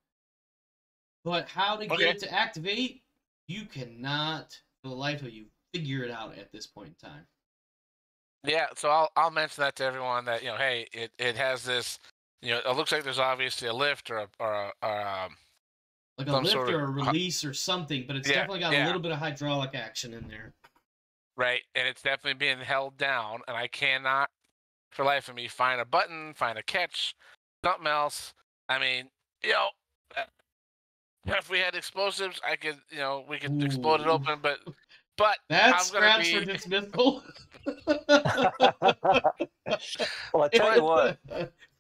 But how to get it to activate, you cannot, for the life of you, figure it out at this point in time. Yeah, so I'll mention that to everyone that, hey, it has this, it looks like there's obviously a lift or a like a lift or a release or something, but it's definitely got a little bit of hydraulic action in there. Right, and it's definitely being held down, and I cannot, for life of me, find a button, find a catch, something else. I mean, if we had explosives, I could, we could explode it open, but that's scraps for dismissal. Well, I tell you what,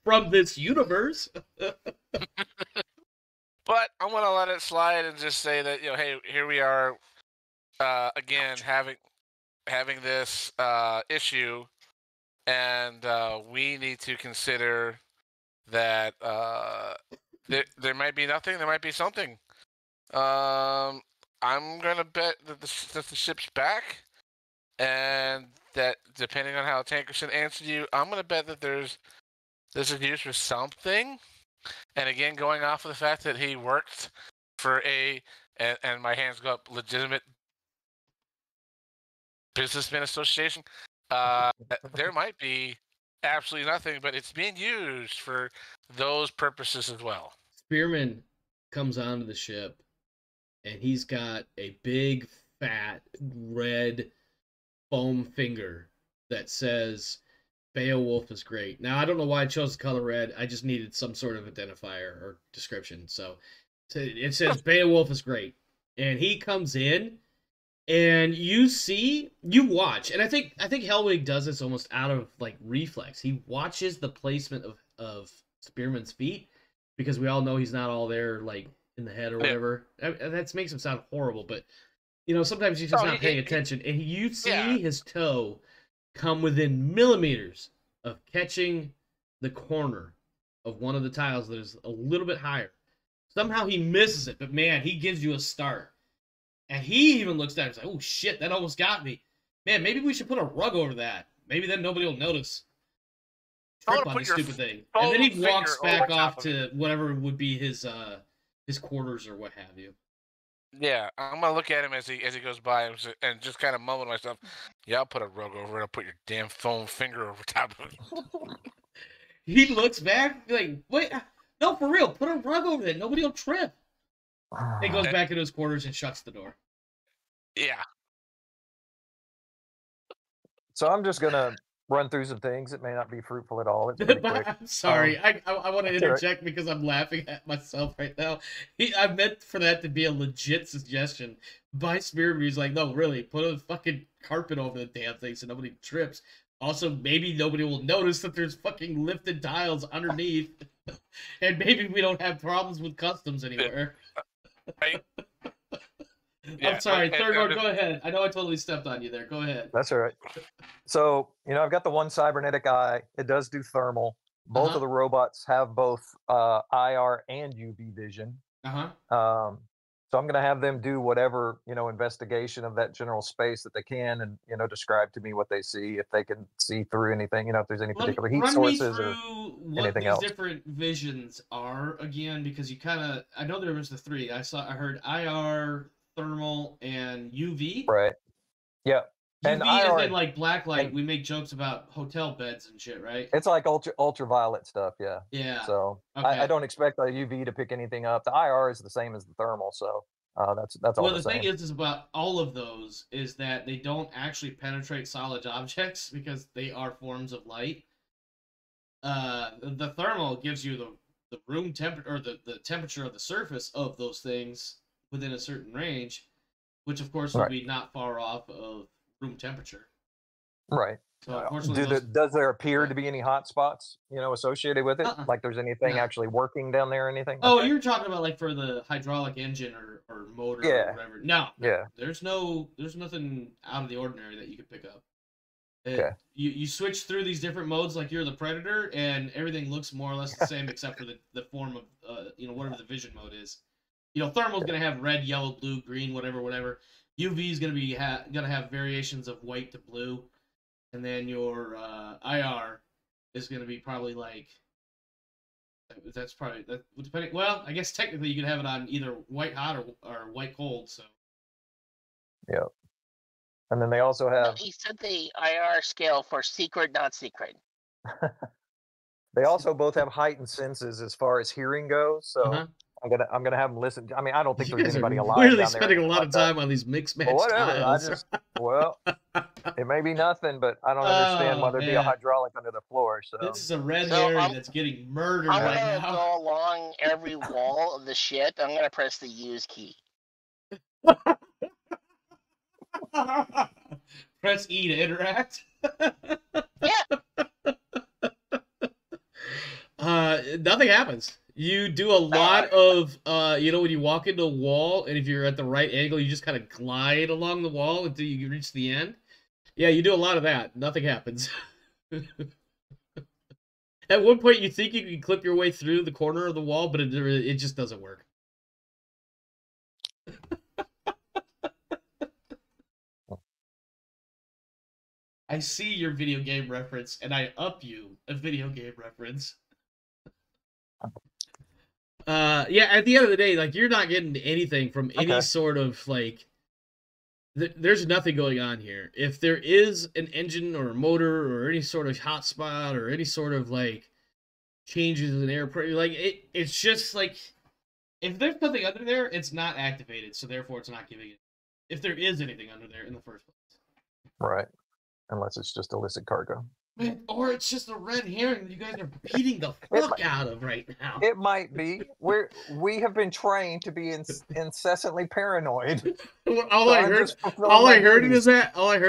from this universe. But I'm gonna let it slide and just say that hey, here we are, again having this issue, and we need to consider that there might be nothing, there might be something. I'm gonna bet that the ship's back, and that depending on how Tankerson answered you, I'm gonna bet that there's a use for something. And again, going off of the fact that he worked for and my hands go up, legitimate businessman association, there might be absolutely nothing, but it's being used for those purposes as well. Spearman comes onto the ship, and he's got a big, fat, red foam finger that says, Beowulf is great. Now, I don't know why I chose the color red. I just needed some sort of identifier or description. So it says, Beowulf is great. And he comes in, and you watch. And I think Hellwig does this almost out of, like, reflex. He watches the placement of Spearman's feet, because we all know he's not all there, like, in the head or whatever. That makes him sound horrible, but sometimes he's just not paying attention, and you see his toe come within millimeters of catching the corner of one of the tiles that is a little bit higher. Somehow he misses it, but man, he gives you a start. And he even looks down and is like, oh shit, that almost got me. Man, maybe we should put a rug over that. Maybe then nobody will notice. Trip on this stupid thing. And then he walks back off to whatever would be his quarters or what have you. Yeah, I'm gonna look at him as he goes by and just kind of mumble to myself, "Yeah, I'll put a rug over it. I'll put your damn foam finger over top of it." He looks back like, "Wait, no, for real, put a rug over it. Nobody will trip." He goes back into his quarters and shuts the door. Yeah. So I'm just gonna run through some things. It may not be fruitful at all. It's pretty quick. I'm sorry. I want to interject because I'm laughing at myself right now. I meant for that to be a legit suggestion. By Spirit Review's like, no, really, put a fucking carpet over the damn thing so nobody trips. Also, maybe nobody will notice that there's fucking lifted tiles underneath. And maybe we don't have problems with customs anywhere. Right. I'm sorry, Third Lord, go ahead. I know I totally stepped on you there. Go ahead. That's all right. So, I've got the one cybernetic eye. It does do thermal. Both of the robots have both IR and UV vision. So I'm going to have them do whatever, investigation of that general space that they can and, describe to me what they see, if they can see through anything, if there's any particular heat sources or anything else. What these different visions are, again, because you kind of, I know there was the three. I heard IR, thermal, and UV. Right. Yeah. UV and IR, is in like black light. We make jokes about hotel beds and shit, right? It's like ultraviolet stuff, yeah. Yeah. So I don't expect the UV to pick anything up. The IR is the same as the thermal, so that's all. Well, the thing is about all of those is that they don't actually penetrate solid objects because they are forms of light. The thermal gives you the room temperature or the temperature of the surface of those things within a certain range, which of course would be not far off of room temperature. Right. So unfortunately, does there appear to be any hot spots, associated with it? Like there's anything actually working down there or anything? Oh, you're talking about like for the hydraulic engine or motor or whatever. No. Yeah. There's nothing out of the ordinary that you could pick up. Okay. You switch through these different modes like you're the Predator, and everything looks more or less the same except for the form of whatever the vision mode is. Thermal's gonna have red, yellow, blue, green, whatever. UV is gonna be gonna have variations of white to blue, and then your IR is gonna be probably like depending. Well, I guess technically you could have it on either white hot or white cold. So. Yeah. And then they also have. He said the IR scale for secret, not secret. They also both have heightened senses as far as hearing goes. So I'm gonna have them listen. I mean, I don't think there's anybody alive. Really down spending a lot of time on these mixed match tiles. It may be nothing, but I don't understand why there'd be a hydraulic under the floor. So this is a red herring that's getting murdered right now. I'm gonna go along every wall of the shit. I'm gonna press the use key. Press E to interact. Yeah. Nothing happens. You do a lot of, when you walk into a wall, and if you're at the right angle, you just kind of glide along the wall until you reach the end. Yeah, you do a lot of that. Nothing happens. At one point, you think you can clip your way through the corner of the wall, but it just doesn't work. I see your video game reference, and I up you a video game reference. Yeah, at the end of the day, like, you're not getting anything from any sort of, like... There's nothing going on here. If there is an engine or a motor or any sort of hotspot or any sort of, like, changes in air pressure, like, it's just, like... If there's something under there, it's not activated, so therefore it's not giving it... If there is anything under there in the first place. Right. Unless it's just illicit cargo. Or it's just a red herring that you guys are beating the fuck out of right now. It might be. We have been trained to be incessantly paranoid. All I heard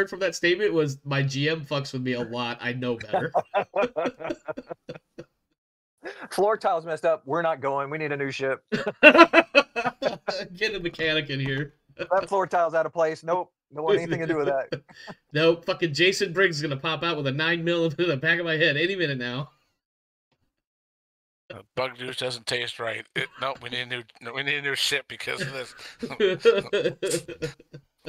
from that statement was my GM fucks with me a lot. I know better. Floor tile's messed up. We're not going. We need a new ship. Get a mechanic in here. That floor tile's out of place. Nope. Don't want anything to do with that. Nope. Fucking Jason Briggs is gonna pop out with a 9mm in the back of my head any minute now. Bug juice doesn't taste right. Nope, we need a new ship because of this.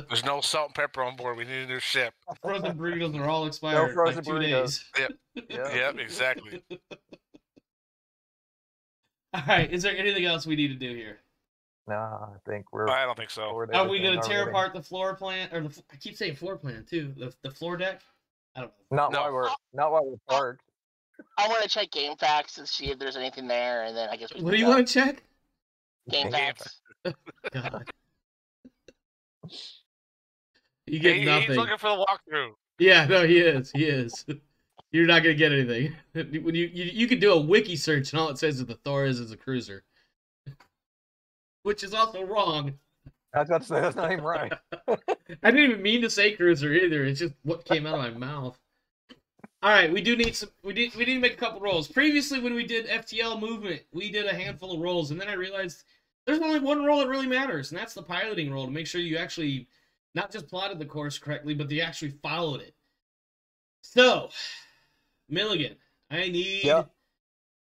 There's no salt and pepper on board. We need a new ship. Frozen burritos are all expired. frozen like 2 burritos. days. Yep. Yep, exactly. All right. Is there anything else we need to do here? No, I think we're. I don't think so. Are we going to tear apart the floor plan, or I keep saying floor plan too? The floor deck. I don't know. Not while we're parked. I want to check game facts and see if there's anything there, and then I guess we. What do you want to check? Game facts. God. You get nothing. He's looking for the walkthrough. Yeah, no, he is. He is. You're not gonna get anything. When you can do a wiki search and all it says is the Thor is a cruiser, which is also wrong. I was about to say that's not even right. I didn't even mean to say cruiser either. It's just what came out of my mouth. All right, we do need some. We need to make a couple rolls. Previously, when we did FTL movement, we did a handful of rolls, and then I realized there's only one roll that really matters, and that's the piloting roll to make sure you actually not just plotted the course correctly, but you actually followed it. So, Milligan, I need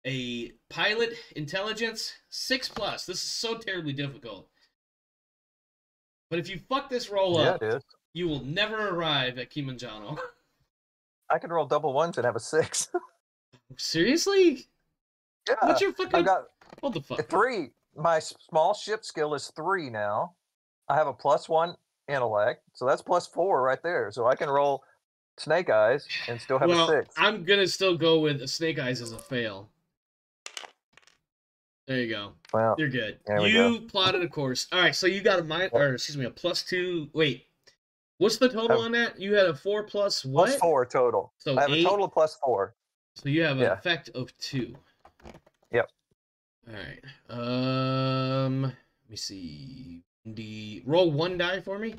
a pilot intelligence 6+. This is so terribly difficult. But if you fuck this roll up, you will never arrive at Kilimanjaro. I can roll double ones and have a 6. Seriously? Yeah. What's your fucking... I got what the fuck? 3. My small ship skill is 3 now. I have a +1 intellect, so that's +4 right there. So I can roll Snake Eyes and still have a 6. I'm gonna still go with Snake Eyes as a fail. There you go. Well, you're good. You plotted a course. All right, so you got a +2. Wait, what's the total on that? You had a 4 plus what? +4 total. So I have a total of +4. So you have an effect of 2. Yep. All right. Let me see. Roll 1 die for me.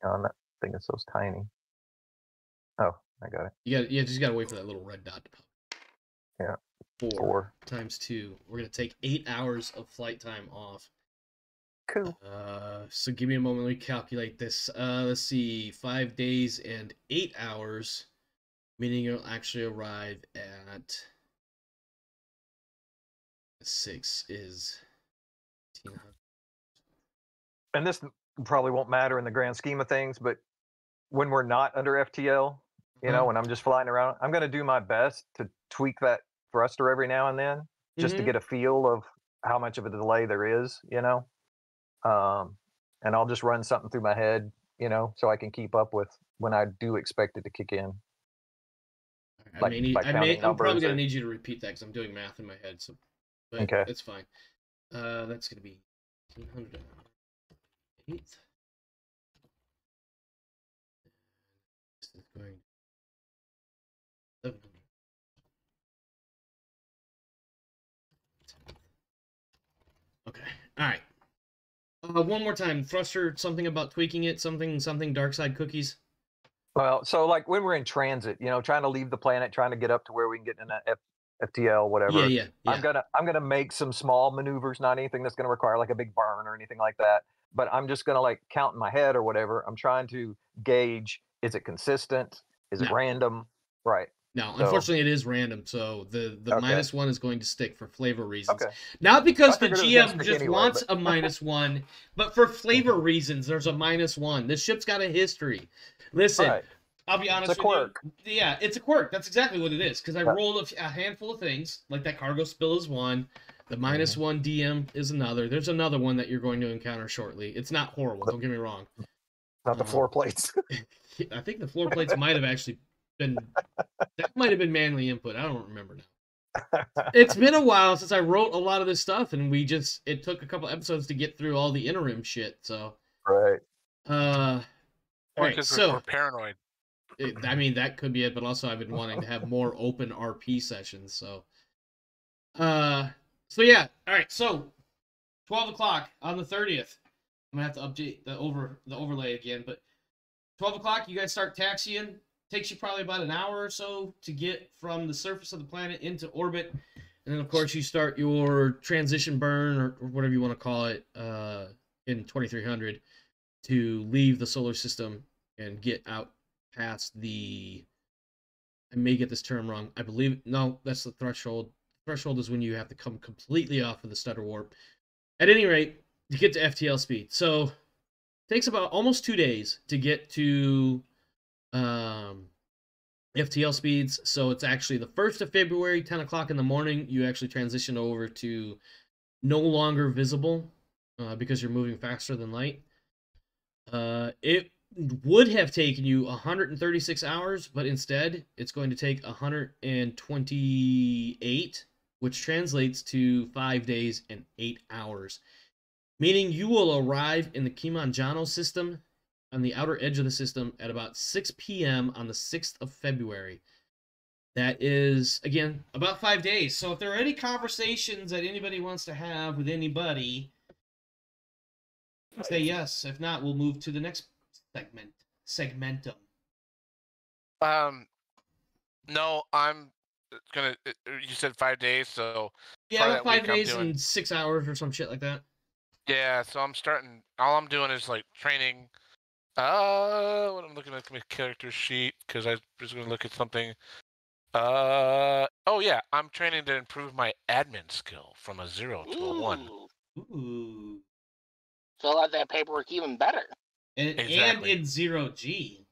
On that thing is so tiny. Oh, I got it. You just gotta wait for that little red dot to pop. Yeah. 4 times 2. We're gonna take 8 hours of flight time off. Cool. So give me a moment. Let me calculate this. Let's see. 5 days and 8 hours, meaning you'll actually arrive at 6 is 1,800. And this probably won't matter in the grand scheme of things, but when we're not under FTL, you know, when I'm just flying around, I'm going to do my best to tweak that thruster every now and then, just to get a feel of how much of a delay there is, you know. And I'll just run something through my head, you know, so I can keep up with when I do expect it to kick in. I'm probably going to need you to repeat that because I'm doing math in my head. So, but okay, it's fine. That's going to be 1,800. This is going 700. Okay. All right. One more time. Thruster, something about tweaking it, something dark side cookies. Well, so like when we're in transit, you know, trying to leave the planet, trying to get up to where we can get in that FTL, whatever. Yeah. I'm gonna make some small maneuvers, not anything that's gonna require like a big burn or anything like that. But I'm just gonna like count in my head or whatever. I'm trying to gauge: is it consistent? Is it random? Right. No, unfortunately, it is random. So the -1 is going to stick for flavor reasons. Not because the GM just wants a -1, but for flavor reasons. There's a -1. This ship's got a history. Listen, I'll be honest with you. Yeah, it's a quirk. That's exactly what it is. Because I rolled a handful of things, like that cargo spill is one. The -1 DM is another. There's another one that you're going to encounter shortly. It's not horrible. Don't get me wrong. Not the floor plates. I think the floor plates might have actually been. That might have been manually input. I don't remember now. It's been a while since I wrote a lot of this stuff, and it took a couple episodes to get through all the interim shit. So. Right. All right. So we're paranoid. I mean, that could be it, but also I've been wanting to have more open RP sessions. So. So yeah, all right. So, 12 o'clock on the 30th. I'm gonna have to update the overlay again, but 12 o'clock, you guys start taxiing. Takes you probably about an hour or so to get from the surface of the planet into orbit, and then of course you start your transition burn or whatever you want to call it in 2300 to leave the solar system and get out past the I may get this term wrong. I believe, no, that's the threshold. Threshold is when you have to come completely off of the stutter warp. At any rate, to get to FTL speed. So it takes about almost 2 days to get to FTL speeds. So it's actually the 1st of February, 10 o'clock in the morning, you actually transition over to no longer visible because you're moving faster than light. It would have taken you 136 hours, but instead it's going to take 128, which translates to 5 days and 8 hours. Meaning you will arrive in the Kilimanjaro system on the outer edge of the system at about 6 p.m. on the 6th of February. That is, again, about 5 days. So if there are any conversations that anybody wants to have with anybody, say yes. If not, we'll move to the next segmentum. No, I'm gonna. You said 5 days, so yeah, about 5 days and 6 hours or some shit like that. Yeah, so I'm starting. All I'm doing is like training. What I'm looking at my character sheet because I was gonna look at something. Oh yeah, I'm training to improve my admin skill from a 0 to a 1. Ooh. Fill out that paperwork even better. And in 0G.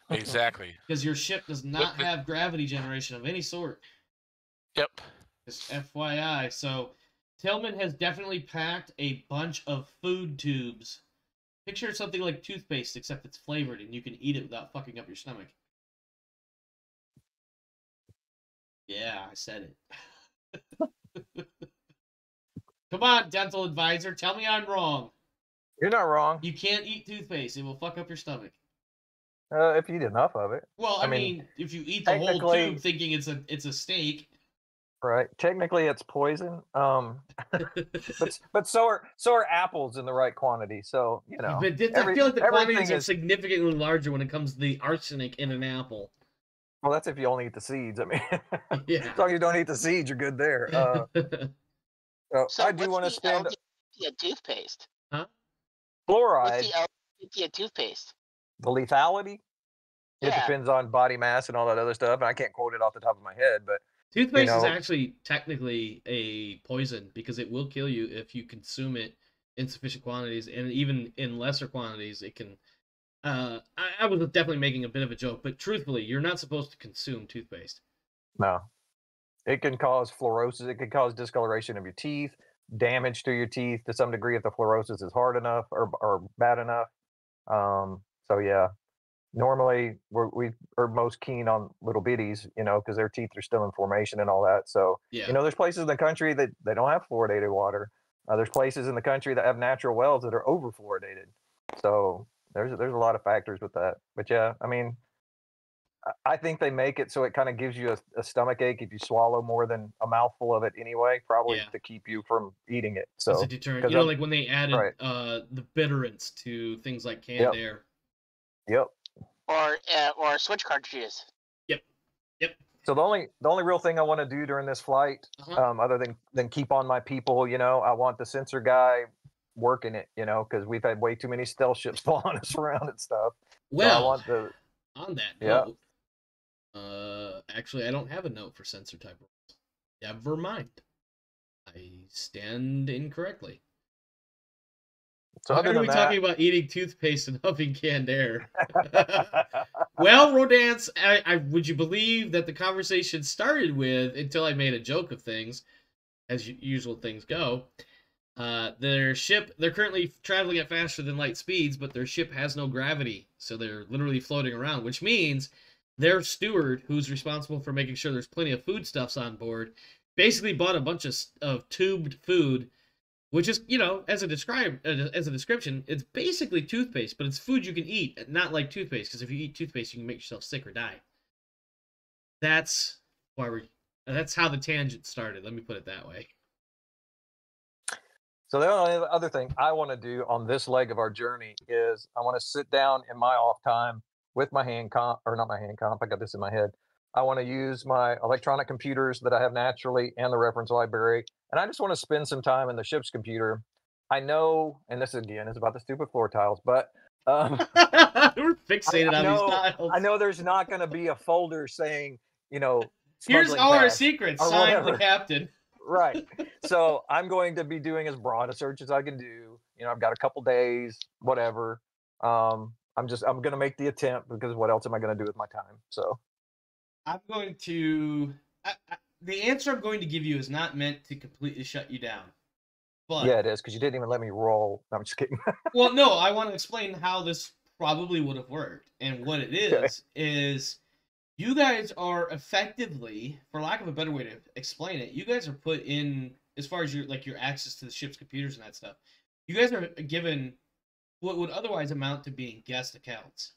Exactly. Because your ship does not have gravity generation of any sort. Yep. Just FYI. So Tillman has definitely packed a bunch of food tubes. Picture something like toothpaste, except it's flavored and you can eat it without fucking up your stomach. Yeah, I said it. Come on, dental advisor. Tell me I'm wrong. You're not wrong. You can't eat toothpaste. It will fuck up your stomach. If you eat enough of it. Well, I mean, if you eat the whole tube thinking it's a steak. Right. Technically, it's poison. But so are apples in the right quantity. So, you know. But I feel like the quantities are significantly larger when it comes to the arsenic in an apple. Well, that's if you only eat the seeds. I mean, yeah. As long as you don't eat the seeds, you're good there. So I do want to spend. Toothpaste. Huh? Fluoride. What's the toothpaste? The lethality. It depends on body mass and all that other stuff. And I can't quote it off the top of my head, but toothpaste is actually technically a poison because it will kill you if you consume it in sufficient quantities, and even in lesser quantities, it can. I was definitely making a bit of a joke, but truthfully, you're not supposed to consume toothpaste. No. It can cause fluorosis. It can cause discoloration of your teeth, damage to your teeth to some degree if the fluorosis is hard enough or bad enough. So yeah, normally we are most keen on little bitties, you know, because their teeth are still in formation and all that. So, you know, there's places in the country that they don't have fluoridated water. There's places in the country that have natural wells that are over fluoridated. So there's a lot of factors with that. But yeah, I mean, I think they make it so it kind of gives you a stomach ache if you swallow more than a mouthful of it anyway, probably to keep you from eating it. So it's a deterrent. You know, like when they added the bitterants to things like canned air. Yep. Or switch cartridges. Yep. So the only real thing I want to do during this flight, other than keep on my people, you know, I want the sensor guy working it, you know, because we've had way too many stealth ships following us around and stuff. Well, so I want the on that note, actually, I don't have a note for sensor type rules. Never mind. I stand incorrectly. So why are we talking about eating toothpaste and huffing canned air? Well, Rodance, would you believe that the conversation started with, until I made a joke of things, as usual things go, their ship, they're currently traveling at faster than light speeds, but their ship has no gravity, so they're literally floating around, which means their steward, who's responsible for making sure there's plenty of foodstuffs on board, basically bought a bunch of tubed food, which is, you know, as a description, it's basically toothpaste, but it's food you can eat, not like toothpaste, because if you eat toothpaste, you can make yourself sick or die. That's that's how the tangent started. Let me put it that way. So the only other thing I want to do on this leg of our journey is I want to sit down in my off time with my hand comp, or not my hand comp, I got this in my head. I want to use my electronic computers that I have naturally and the reference library. And I just want to spend some time in the ship's computer. I know, and this again is about the stupid floor tiles, but We're fixated on these tiles. I know there's not going to be a folder saying, here's all our cash secrets, or signed whatever. the captain. Right. So I'm going to be doing as broad a search as I can do. I've got a couple days, whatever. I'm going to make the attempt, because what else am I going to do with my time? So I'm going to. The answer I'm going to give you is not meant to completely shut you down. But, yeah, it is, because you didn't even let me roll. No, I'm just kidding. Well, no, I want to explain how this probably would have worked. And what it is you guys are effectively, for lack of a better way to explain it, you guys are put in, as far as your access to the ship's computers and that stuff, you guys are given what would otherwise amount to being guest accounts.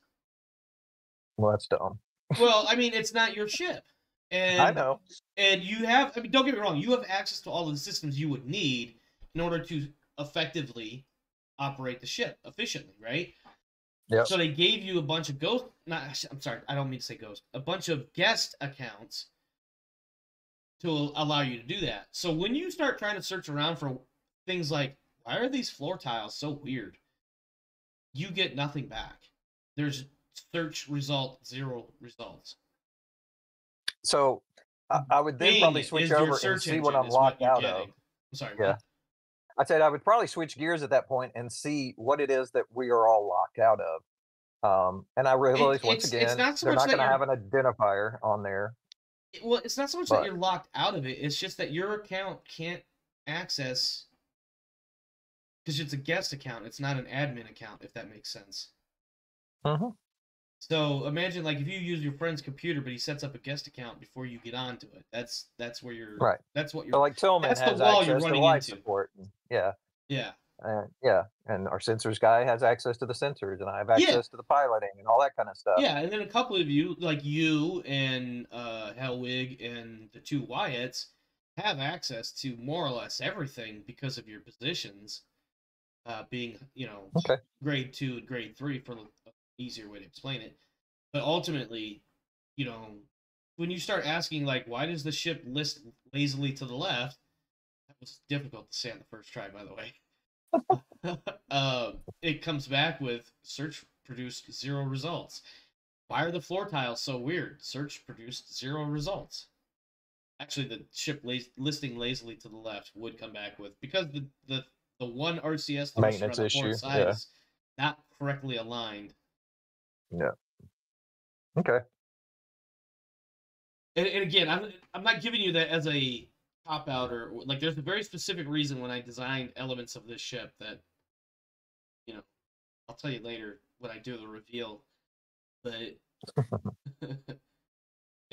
Well, that's dumb. Well, I mean, it's not your ship. And I know. And you have, don't get me wrong, you have access to all of the systems you would need in order to effectively operate the ship efficiently, right? Yeah. So they gave you a bunch of I don't mean to say ghost, a bunch of guest accounts to allow you to do that. So when you start trying to search around for things like, why are these floor tiles so weird? You get nothing back. There's search result, 0 results. So I would then probably switch over and see what I'm locked out of. I'm sorry. Yeah. I said I would probably switch gears at that point and see what it is that we are all locked out of. And I realize once again, they're not going to have an identifier on there. Well, it's not so much that you're locked out of it. It's just that your account can't access, because it's a guest account. It's not an admin account, if that makes sense. Mm-hmm. So imagine, like, if you use your friend's computer, but he sets up a guest account before you get onto it. That's where you're. Right. That's what you're. So like Tillman has access to life support. Yeah. Yeah. Yeah, and our sensors guy has access to the sensors, and I have access to the piloting and all that kind of stuff. Yeah, and then a couple of you, like you and Hellwig and the 2 Wyatts, have access to more or less everything because of your positions, being, grade 2 and grade 3 for an easier way to explain it. But ultimately, when you start asking, like, why does the ship list lazily to the left? That was difficult to say on the first try, by the way. It comes back with search produced 0 results. Why are the floor tiles so weird? Search produced 0 results. Actually, the ship listing lazily to the left would come back with, because the one RCS maintenance on the issue side is not correctly aligned. Yeah. Okay. And again, I'm not giving you that as a cop out, or like, there's a very specific reason when I designed elements of this ship that, I'll tell you later when I do the reveal, but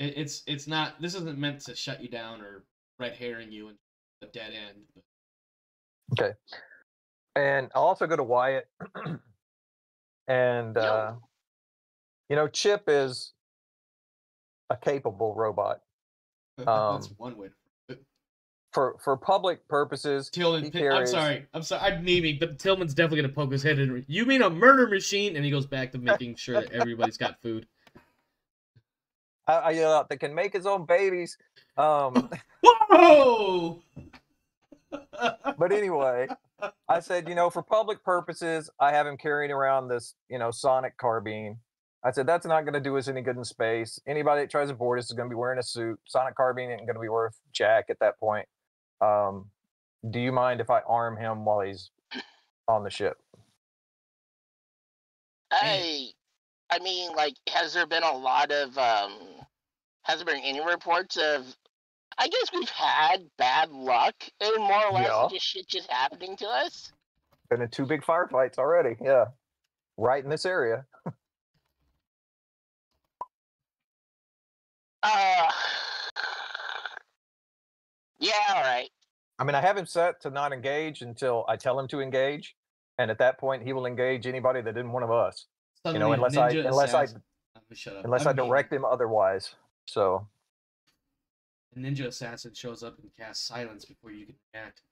it's not, this isn't meant to shut you down or red herring you in a dead end. But. Okay. And I'll also go to Wyatt. And Chip is a capable robot. That's one way. For public purposes, Tillman, I'm sorry, I'm memeing, but Tillman's definitely gonna poke his head in. You mean a murder machine? And he goes back to making sure that everybody's got food. I yell out, "They can make his own babies." Whoa! But anyway, I said, for public purposes, I have him carrying around this, sonic carbine. I said, that's not going to do us any good in space. Anybody that tries to board us is going to be wearing a suit. Sonic carbine isn't going to be worth jack at that point. Do you mind if I arm him while he's on the ship? I mean, like, has there been any reports of, I guess we've had bad luck and more or less just shit just happening to us? Been in 2 big firefights already, yeah. Right in this area. Yeah, all right. I mean, I have him set to not engage until I tell him to engage, and at that point, he will engage anybody that isn't one of us. Suddenly unless I direct him otherwise. So, a ninja assassin shows up and casts silence before you can react.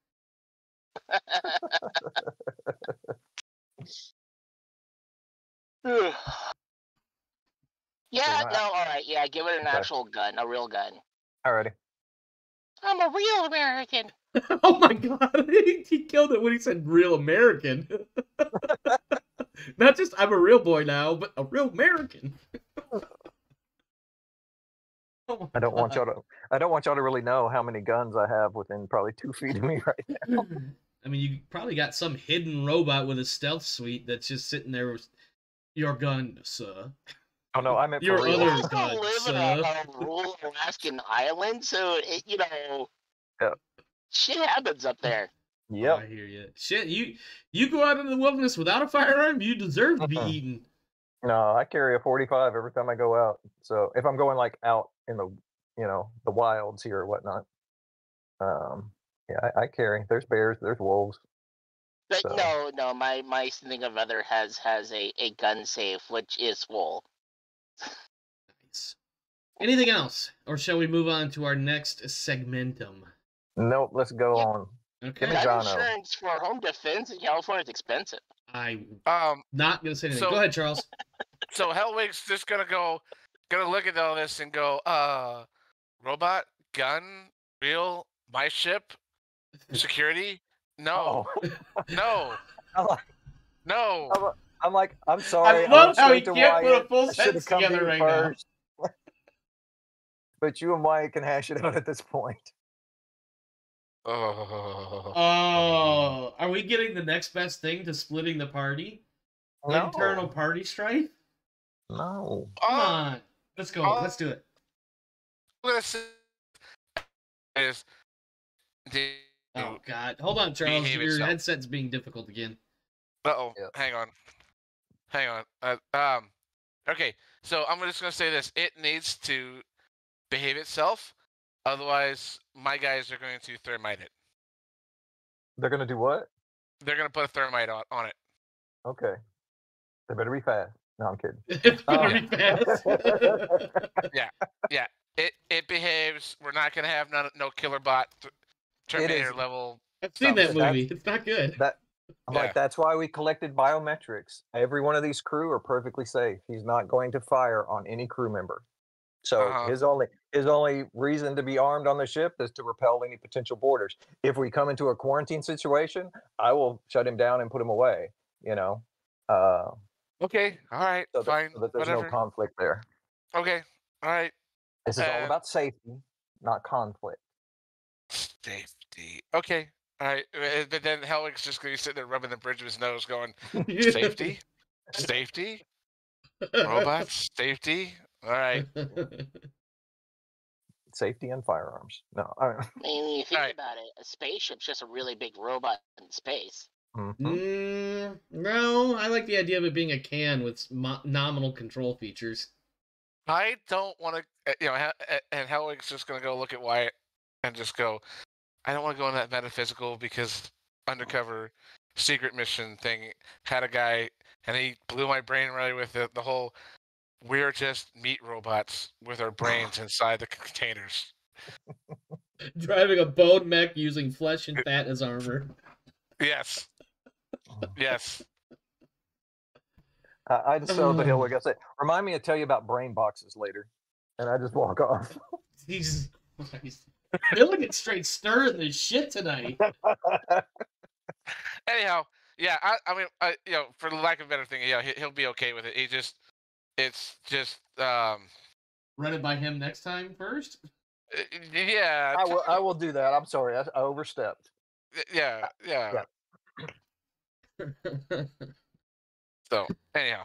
Yeah, no, all right. Yeah, give it an actual gun, a real gun. Alrighty. I'm a real American. Oh my god, he killed it when he said real American. Not just I'm a real boy now, but a real American. Oh I don't want y'all to really know how many guns I have within probably 2 feet of me right now. I mean, you probably got some hidden robot with a stealth suite that's just sitting there with your gun, sir. Oh no, I meant your for real. other gun, live in a rural Alaskan island, so shit happens up there. Yeah, I hear you. Shit, you go out into the wilderness without a firearm, you deserve to be eaten. No, I carry a 45 every time I go out. So if I'm going like out in the the wilds here or whatnot, yeah, I carry. There's bears, there's wolves. But so. No, my significant other has a gun safe, which is full. Nice. Anything else, or shall we move on to our next segmentum? Nope, let's go on. Okay. Gun insurance for home defense in California is expensive. Not gonna say anything. Go ahead, Charles. So Hellwig's just gonna look at all this and go, robot, gun, real, my ship, security. No, no, no. I'm like, I'm sorry. I love how he can't put a full sentence together right now. But you and Wyatt can hash it out at this point. Oh, are we getting the next best thing to splitting the party? No. Internal party strife? No. Come on. Let's go. Let's do it. Oh, God. Hold on, Charles. Your headset's being difficult again. Uh-oh. Yep. Hang on. Okay, so I'm just going to say this. It needs to behave itself. Otherwise, my guys are going to thermite it. They're going to do what? They're going to put a thermite on it. Okay. They better be fast. No, I'm kidding. It better be fast. Yeah. It behaves. We're not going to have no killer bot Terminator level. I've seen that movie. It's not good. Like, that's why we collected biometrics. Every one of these crew are perfectly safe. He's not going to fire on any crew member. So his only reason to be armed on the ship is to repel any potential boarders. If we come into a quarantine situation, I will shut him down and put him away. Okay. All right. So fine. So that there's no conflict there. Okay. All right. This is all about safety, not conflict. Safety. Okay. All right. But then Hellwig's just going to be sitting there rubbing the bridge of his nose going, safety? Safety? Robots? Safety? All right. Safety and firearms. No. I mean, when you think about it, a spaceship's just a really big robot in space. Mm-hmm. No, I like the idea of it being a can with nominal control features. I don't want to, and Hellwig's just going to go look at Wyatt and just go, I don't want to go on that metaphysical because undercover secret mission thing had a guy and he blew my brain right with the whole, we're just meat robots with our brains inside the containers. Driving a bone mech using flesh and fat as armor. Yes. Yes. I just tell the Hellwig, I say, remind me to tell you about brain boxes later. And I just walk off. Jesus Christ. Billy gets straight stirring this shit tonight. Anyhow, yeah, I mean, for the lack of a better thing, he'll be okay with it. It's just run it by him next time first. Yeah, I will do that. I'm sorry, I overstepped. Yeah. So anyhow,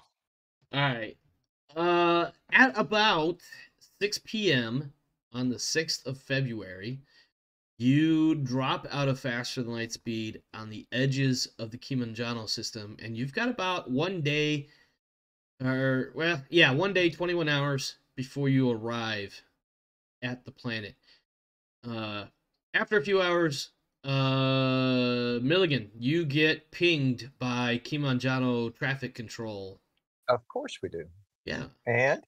all right. At about 6 p.m. on the 6th of February, you drop out of faster than light speed on the edges of the Kilimanjaro system, and you've got about 1 day, 1 day, 21 hours before you arrive at the planet. After a few hours, Milligan, you get pinged by Kilimanjaro traffic control. Of course we do. Yeah. And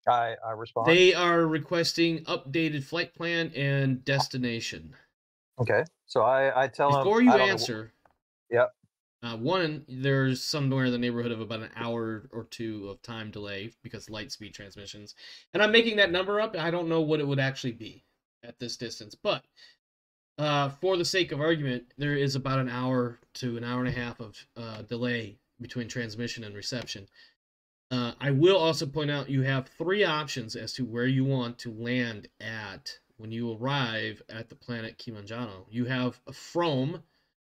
I respond. They are requesting updated flight plan and destination. Okay. So I tell them. Before you answer. Yep. One, there's somewhere in the neighborhood of about an hour or two of time delay because light speed transmissions. And I'm making that number up. I don't know what it would actually be at this distance. But for the sake of argument, there is about an hour to an hour and a half of delay between transmission and reception. I will also point out you have 3 options as to where you want to land at when you arrive at the planet Kilimanjaro. You have Frome,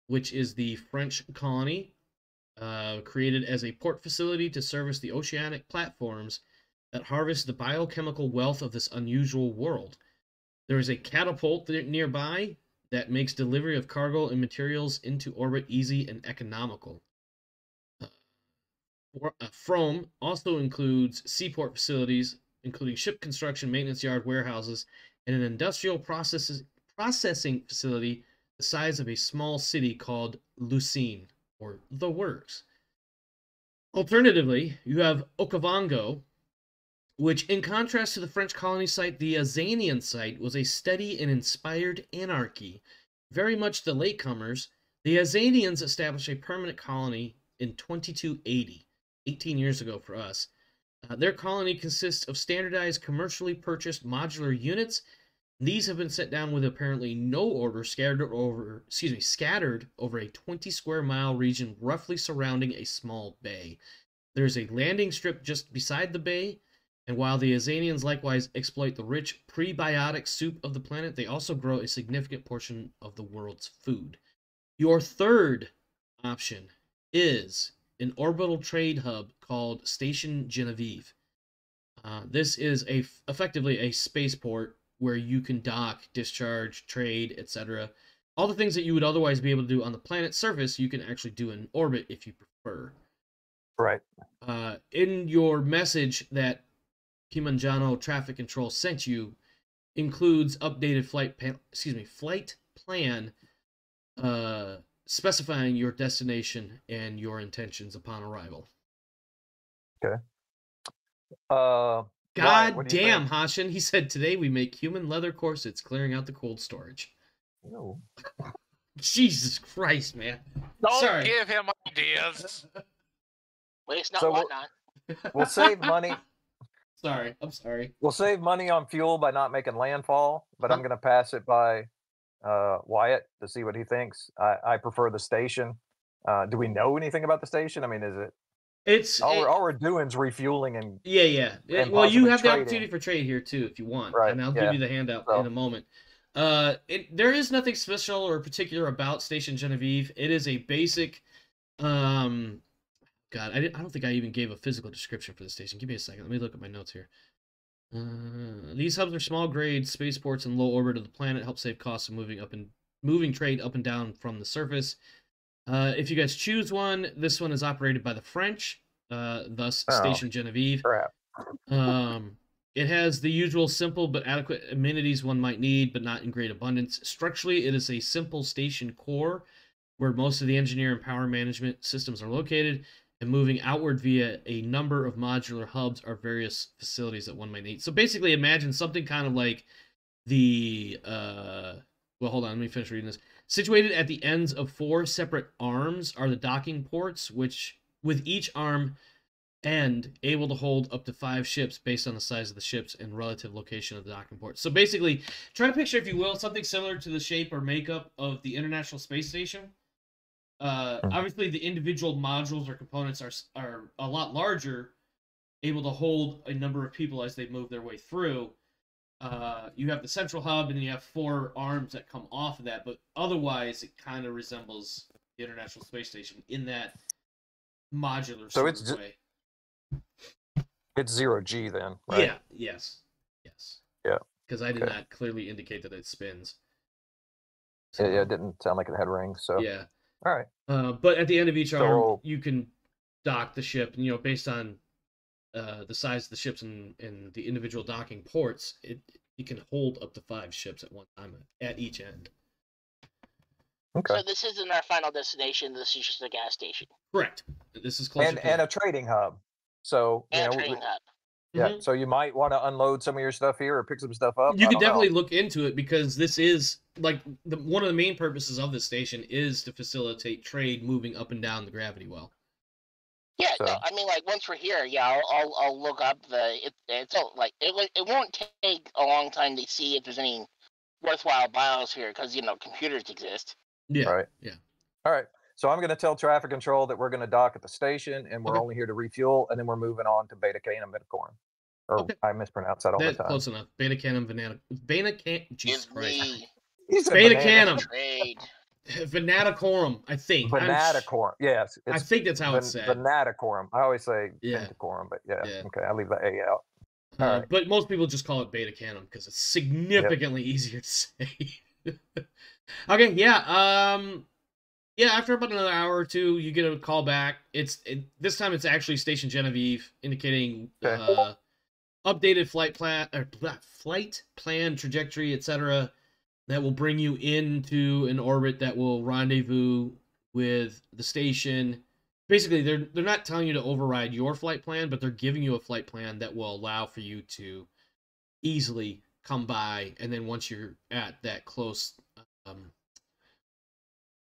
which is the French colony, created as a port facility to service the oceanic platforms that harvest the biochemical wealth of this unusual world. There is a catapult nearby that makes delivery of cargo and materials into orbit easy and economical. Frome also includes seaport facilities, including ship construction, maintenance yard, warehouses, and an industrial processing facility the size of a small city called Lucine, or The Works. Alternatively, you have Okavango, which, in contrast to the French colony site, the Azanian site was a steady and inspired anarchy. Very much the latecomers, the Azanians established a permanent colony in 2280. 18 years ago for us. Their colony consists of standardized, commercially purchased modular units. These have been set down with apparently no order, scattered over a 20 square mile region roughly surrounding a small bay. There's a landing strip just beside the bay, and while the Azanians likewise exploit the rich prebiotic soup of the planet, they also grow a significant portion of the world's food. Your third option is an orbital trade hub called Station Genevieve. This is effectively a spaceport where you can dock, discharge, trade, etc. All the things that you would otherwise be able to do on the planet's surface, you can actually do in orbit if you prefer. Right. In your message that Kilimanjaro Traffic Control sent you includes updated flight plan specifying your destination and your intentions upon arrival. Okay. God damn, Hashin. He said, today we make human leather corsets, clearing out the cold storage. No. Jesus Christ, man. Don't give him ideas. Waste not, want not. We'll save money. I'm sorry. We'll save money on fuel by not making landfall, but I'm going to pass it by Wyatt to see what he thinks. I prefer the station. Do we know anything about the station? I mean, is it? All we're doing is refueling and well, you have the opportunity for trade here too if you want, right? And I'll give you the handout in a moment. There is nothing special or particular about Station Genevieve. It is a basic. God, I don't think I even gave a physical description for the station. Give me a second. Let me look at my notes here. These hubs are small grade spaceports in low orbit of the planet, help save costs of moving trade up and down from the surface. If you guys choose one, this one is operated by the French, thus Station Genevieve. It has the usual simple but adequate amenities one might need, but not in great abundance. Structurally, it is a simple station core where most of the engineer and power management systems are located, and moving outward via a number of modular hubs are various facilities that one might need. So basically, imagine something kind of like the, well, hold on, let me finish reading this. Situated at the ends of 4 separate arms are the docking ports, which, with each arm end, able to hold up to 5 ships based on the size of the ships and relative location of the docking ports. So basically, try to picture, if you will, something similar to the shape or makeup of the International Space Station. Obviously, the individual modules or components are a lot larger, able to hold a number of people as they move their way through. You have the central hub, and then you have 4 arms that come off of that, but otherwise, it kind of resembles the International Space Station in that modular sort of way. It's 0G then, right? Yeah, yes. Yeah. Because I did not clearly indicate that it spins. So, yeah, it didn't sound like it had rings, so. Yeah. All right. But at the end of each arm, you can dock the ship, and based on the size of the ships and the individual docking ports, it can hold up to 5 ships at one time at each end. Okay. So this isn't our final destination. This is just a gas station. Correct. This is closer and a trading hub. So trading hub. Yeah. So you might want to unload some of your stuff here or pick some stuff up. You could definitely look into it, because this is like one of the main purposes of this station is to facilitate trade moving up and down the gravity well. Yeah, so. No, I mean, like, once we're here, yeah, I'll look up it won't take a long time to see if there's any worthwhile bios here, because computers exist. Yeah. Right. Yeah. All right. So I'm going to tell traffic control that we're going to dock at the station, and we're only here to refuel, and then we're moving on to Beta Canum Vinacorum. Or I mispronounce that all the time. Close enough. Beta Canum Jesus Christ. Beta Canum. Venaticorum, I think. Venaticorum, yes. I think that's how it's said. Venaticorum. I always say Ventacorum, but okay, I leave the A out. Right. But most people just call it Beta Canum because it's significantly easier to say. Okay, yeah. After about another hour or two, you get a call back. This time it's actually Station Genevieve, indicating updated flight plan trajectory, etc. That will bring you into an orbit that will rendezvous with the station. Basically, they're not telling you to override your flight plan, but they're giving you a flight plan that will allow for you to easily come by, and then once you're at that close,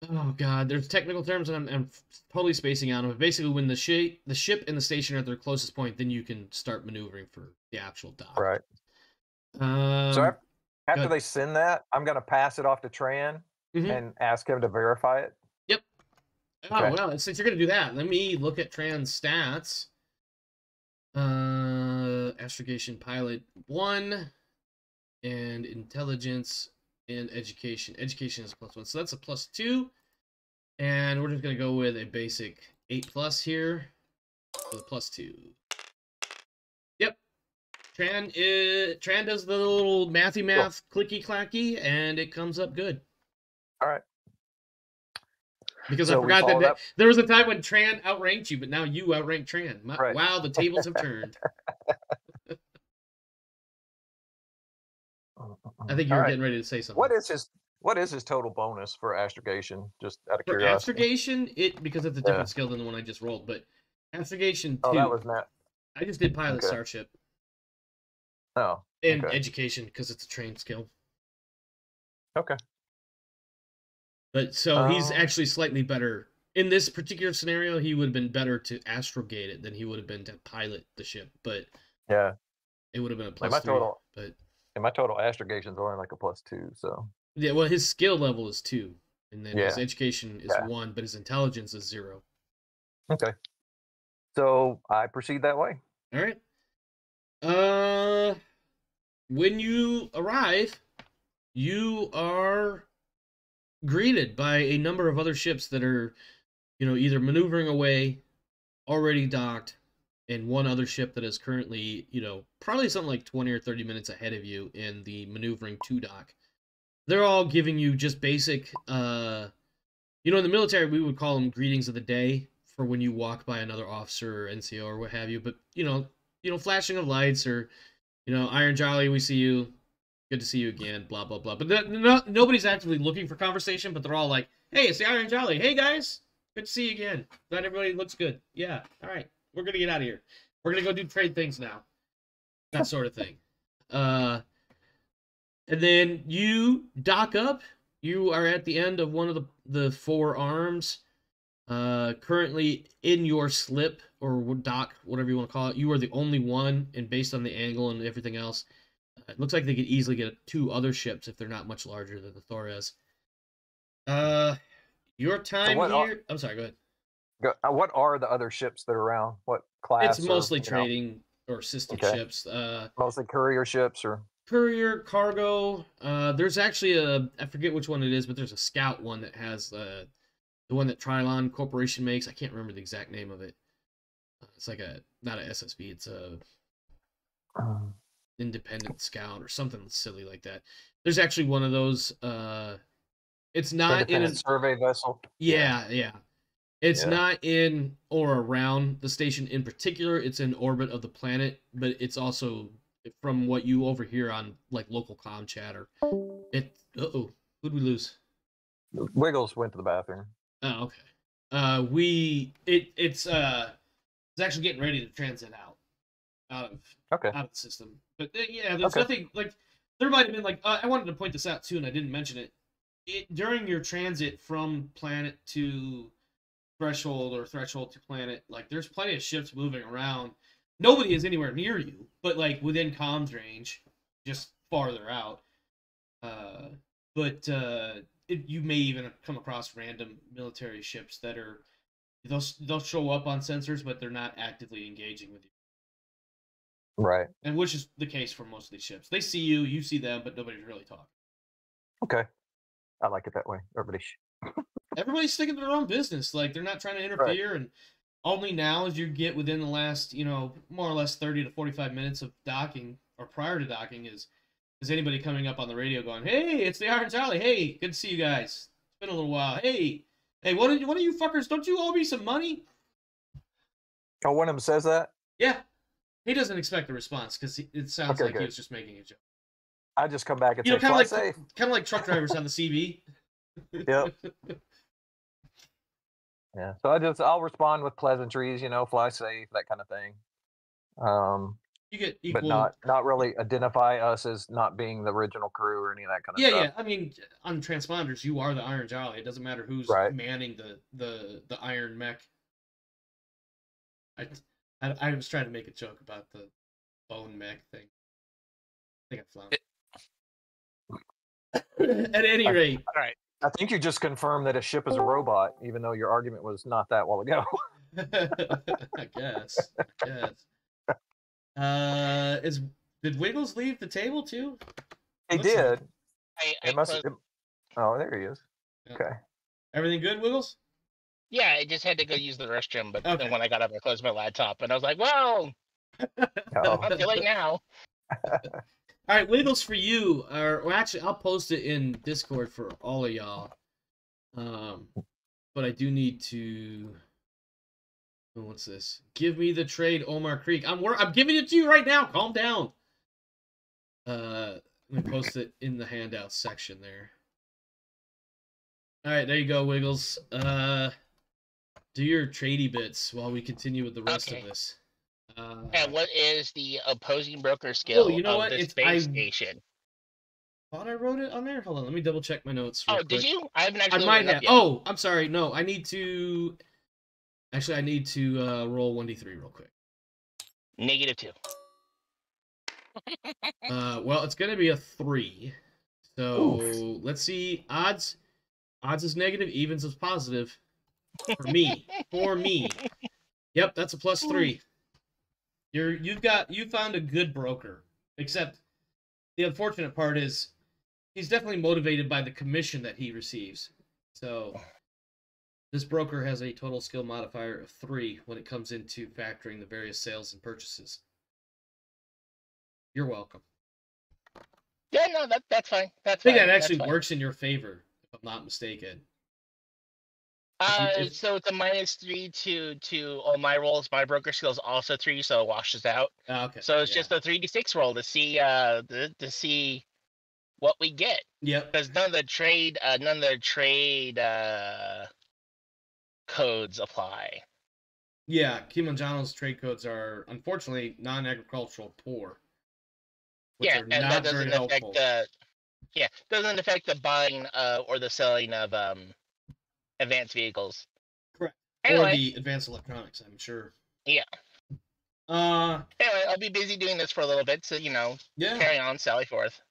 oh god, there's technical terms, and I'm totally spacing out. But basically, when the ship and the station are at their closest point, then you can start maneuvering for the actual dock. Right. So after they send that, I'm going to pass it off to Tran and ask him to verify it. Yep. Oh, well, since you're going to do that, let me look at Tran's stats. Astrogation Pilot 1, and Intelligence and Education. Education is a +1, so that's a +2. And we're just going to go with a basic 8+ here for the +2. Yep. Tran does the little mathy math clicky clacky, and it comes up good. All right. Because I forgot that there was a time when Tran outranked you, but now you outrank Tran. Wow, the tables have turned. I think you were getting ready to say something. What is his total bonus for astrogation? Just out of curiosity. For astrogation, because it's a different skill than the one I just rolled, but astrogation 2. Oh, that was not. I just did pilot starship. Oh. And education because it's a trained skill. Okay. But so he's actually slightly better. In this particular scenario, he would have been better to astrogate it than he would have been to pilot the ship. But it would have been a +3. And my total astrogation is only like a +2. So yeah, well, his skill level is 2, and then his education is 1, but his intelligence is 0. Okay. So I proceed that way. All right. When you arrive, you are greeted by a number of other ships that are, either maneuvering away, already docked, and one other ship that is currently, probably something like 20 or 30 minutes ahead of you in the maneuvering to dock. They're all giving you just basic, in the military, we would call them greetings of the day for when you walk by another officer or NCO or what have you. But, flashing of lights or, Iron Jolly, we see you. Good to see you again, blah, blah, blah. But nobody's actively looking for conversation, but they're all like, hey, it's the Iron Jolly. Hey, guys. Good to see you again. Glad everybody looks good. Yeah. All right. We're going to get out of here. We're going to go do trade things now. That sort of thing. And then you dock up. You are at the end of one of the 4 arms. Currently in your slip or dock, whatever you want to call it, you are the only one, and based on the angle and everything else, it looks like they could easily get 2 other ships if they're not much larger than the Torres. Your time here... I'm sorry, go ahead. What are the other ships that are around? What class? It's mostly trading or system ships. Mostly courier ships or... Courier, cargo. There's actually I forget which one it is, but there's a scout one that has the one that Trilon Corporation makes. I can't remember the exact name of it. It's like not a SSB. It's a independent scout or something silly like that. There's actually one of those. It's not in a survey vessel. Yeah. It's not in or around the station in particular. It's in orbit of the planet, but it's also from what you overhear on like local comm chatter. Who'd we lose? Wiggles went to the bathroom. Oh, okay. It's actually getting ready to transit out of the system. But there's nothing like there might have been like I wanted to point this out too, and I didn't mention it. During your transit from planet to threshold or threshold to planet, like there's plenty of ships moving around. Nobody is anywhere near you, but like within comms range, just farther out. But you may even come across random military ships that are they'll show up on sensors, but they're not actively engaging with you. Right. And which is the case for most of these ships. They see you, you see them, but nobody's really talking. Okay. I like it that way. Everybody's sticking to their own business. Like, they're not trying to interfere, right. And only now as you get within the last, more or less 30 to 45 minutes of docking, or prior to docking, is anybody coming up on the radio going, "Hey, it's the Iron Jolly. Hey, good to see you guys. It's been a little while. Hey, one of you fuckers, don't you owe me some money?" Oh, one of them says that? Yeah. He doesn't expect a response because it sounds like he was just making a joke. I just come back and say, fly safe. Kind of like truck drivers on the CB. Yep. Yeah. So I'll respond with pleasantries, fly safe, that kind of thing. You get equal, but not really identify us as not being the original crew or any of that kind of stuff. Yeah. I mean, on transponders, you are the Iron Jolly. It doesn't matter who's manning the Iron Mech. I was trying to make a joke about the bone mech thing. I think I floundered. At any rate. All right. I think you just confirmed that a ship is a robot, even though your argument was not that while ago. I guess. Did Wiggles leave the table too? He did. Like oh, there he is. Yeah. Okay. Everything good, Wiggles? Yeah, I just had to go use the restroom, but then when I got up, I closed my laptop, and I was like, "Whoa, I'm too late now." All right, Wiggles for you. Actually, I'll post it in Discord for all of y'all. But I do need to. Oh, what's this? Give me the trade, Omar Creek. I'm giving it to you right now. Calm down. Let me post it in the handouts section there. All right, there you go, Wiggles. Do your tradey bits while we continue with the rest of this. And what is the opposing broker skill of this base station? I thought I wrote it on there. Hold on, let me double check my notes. Did you? I haven't actually. I might have. Oh, I'm sorry. No, I need to. Actually, I need to roll 1d3 real quick. -2. Well, it's gonna be a 3. So let's see. Odds is negative. Evens is positive. For me. Yep, that's a +3. You found a good broker. Except the unfortunate part is he's definitely motivated by the commission that he receives. So this broker has a total skill modifier of 3 when it comes into factoring the various sales and purchases. You're welcome. Yeah, no, that's fine. I think that actually works in your favor, if I'm not mistaken. So it's a -3 to all my rolls. My broker skill is also 3, so it washes out. Okay. So it's just a 3d6 roll to see what we get. Yep. Because none of the trade codes apply. Yeah, Kilimanjaro's trade codes are unfortunately non-agricultural poor. Yeah, and that doesn't affect doesn't affect the buying or the selling of advanced vehicles. Correct. Anyway. Or the advanced electronics, I'm sure. Yeah. Anyway, I'll be busy doing this for a little bit, so carry on, sally forth.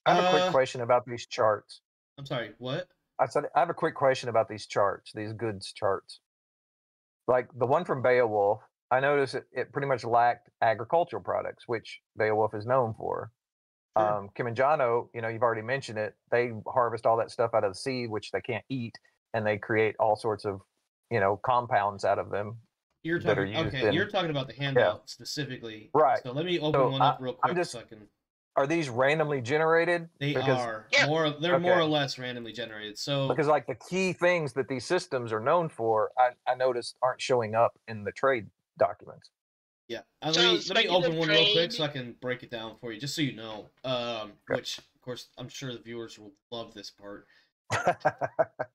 I have a quick question about these charts. I'm sorry, what? I have a quick question about these charts, these goods charts. Like the one from Beowulf, I noticed it pretty much lacked agricultural products, which Beowulf is known for. Sure. Kilimanjaro, you've already mentioned it. They harvest all that stuff out of the sea, which they can't eat, and they create all sorts of, compounds out of them. You're talking about the handout specifically, right? So let me open one up real quick so I can. Are these randomly generated? They are. Yeah. They're more or less randomly generated. So because like the key things that these systems are known for, I noticed aren't showing up in the trade documents. Yeah. Let me open one real quick so I can break it down for you, just so you know. Which of course I'm sure the viewers will love this part.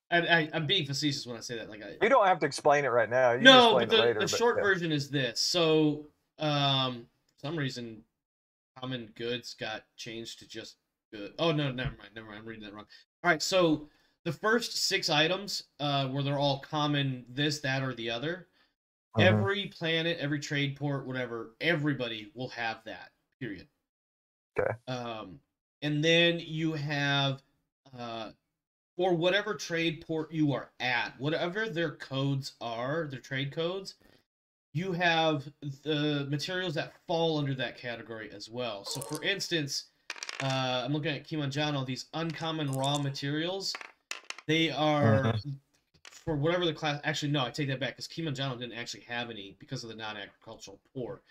And I'm being facetious when I say that. You don't have to explain it right now. No, but the short version is this. So for some reason common goods got changed to just good. Oh no, never mind. I'm reading that wrong. All right, so the first 6 items, where they're all common, this, that, or the other. Every planet, every trade port, whatever, everybody will have that. Period. Okay. And then you have for whatever trade port you are at, whatever their codes are, their trade codes, you have the materials that fall under that category as well. So, for instance, I'm looking at Kimanjano, these uncommon raw materials, they are, for whatever the class, actually, no, I take that back, because Kimanjano didn't actually have any because of the non-agricultural port.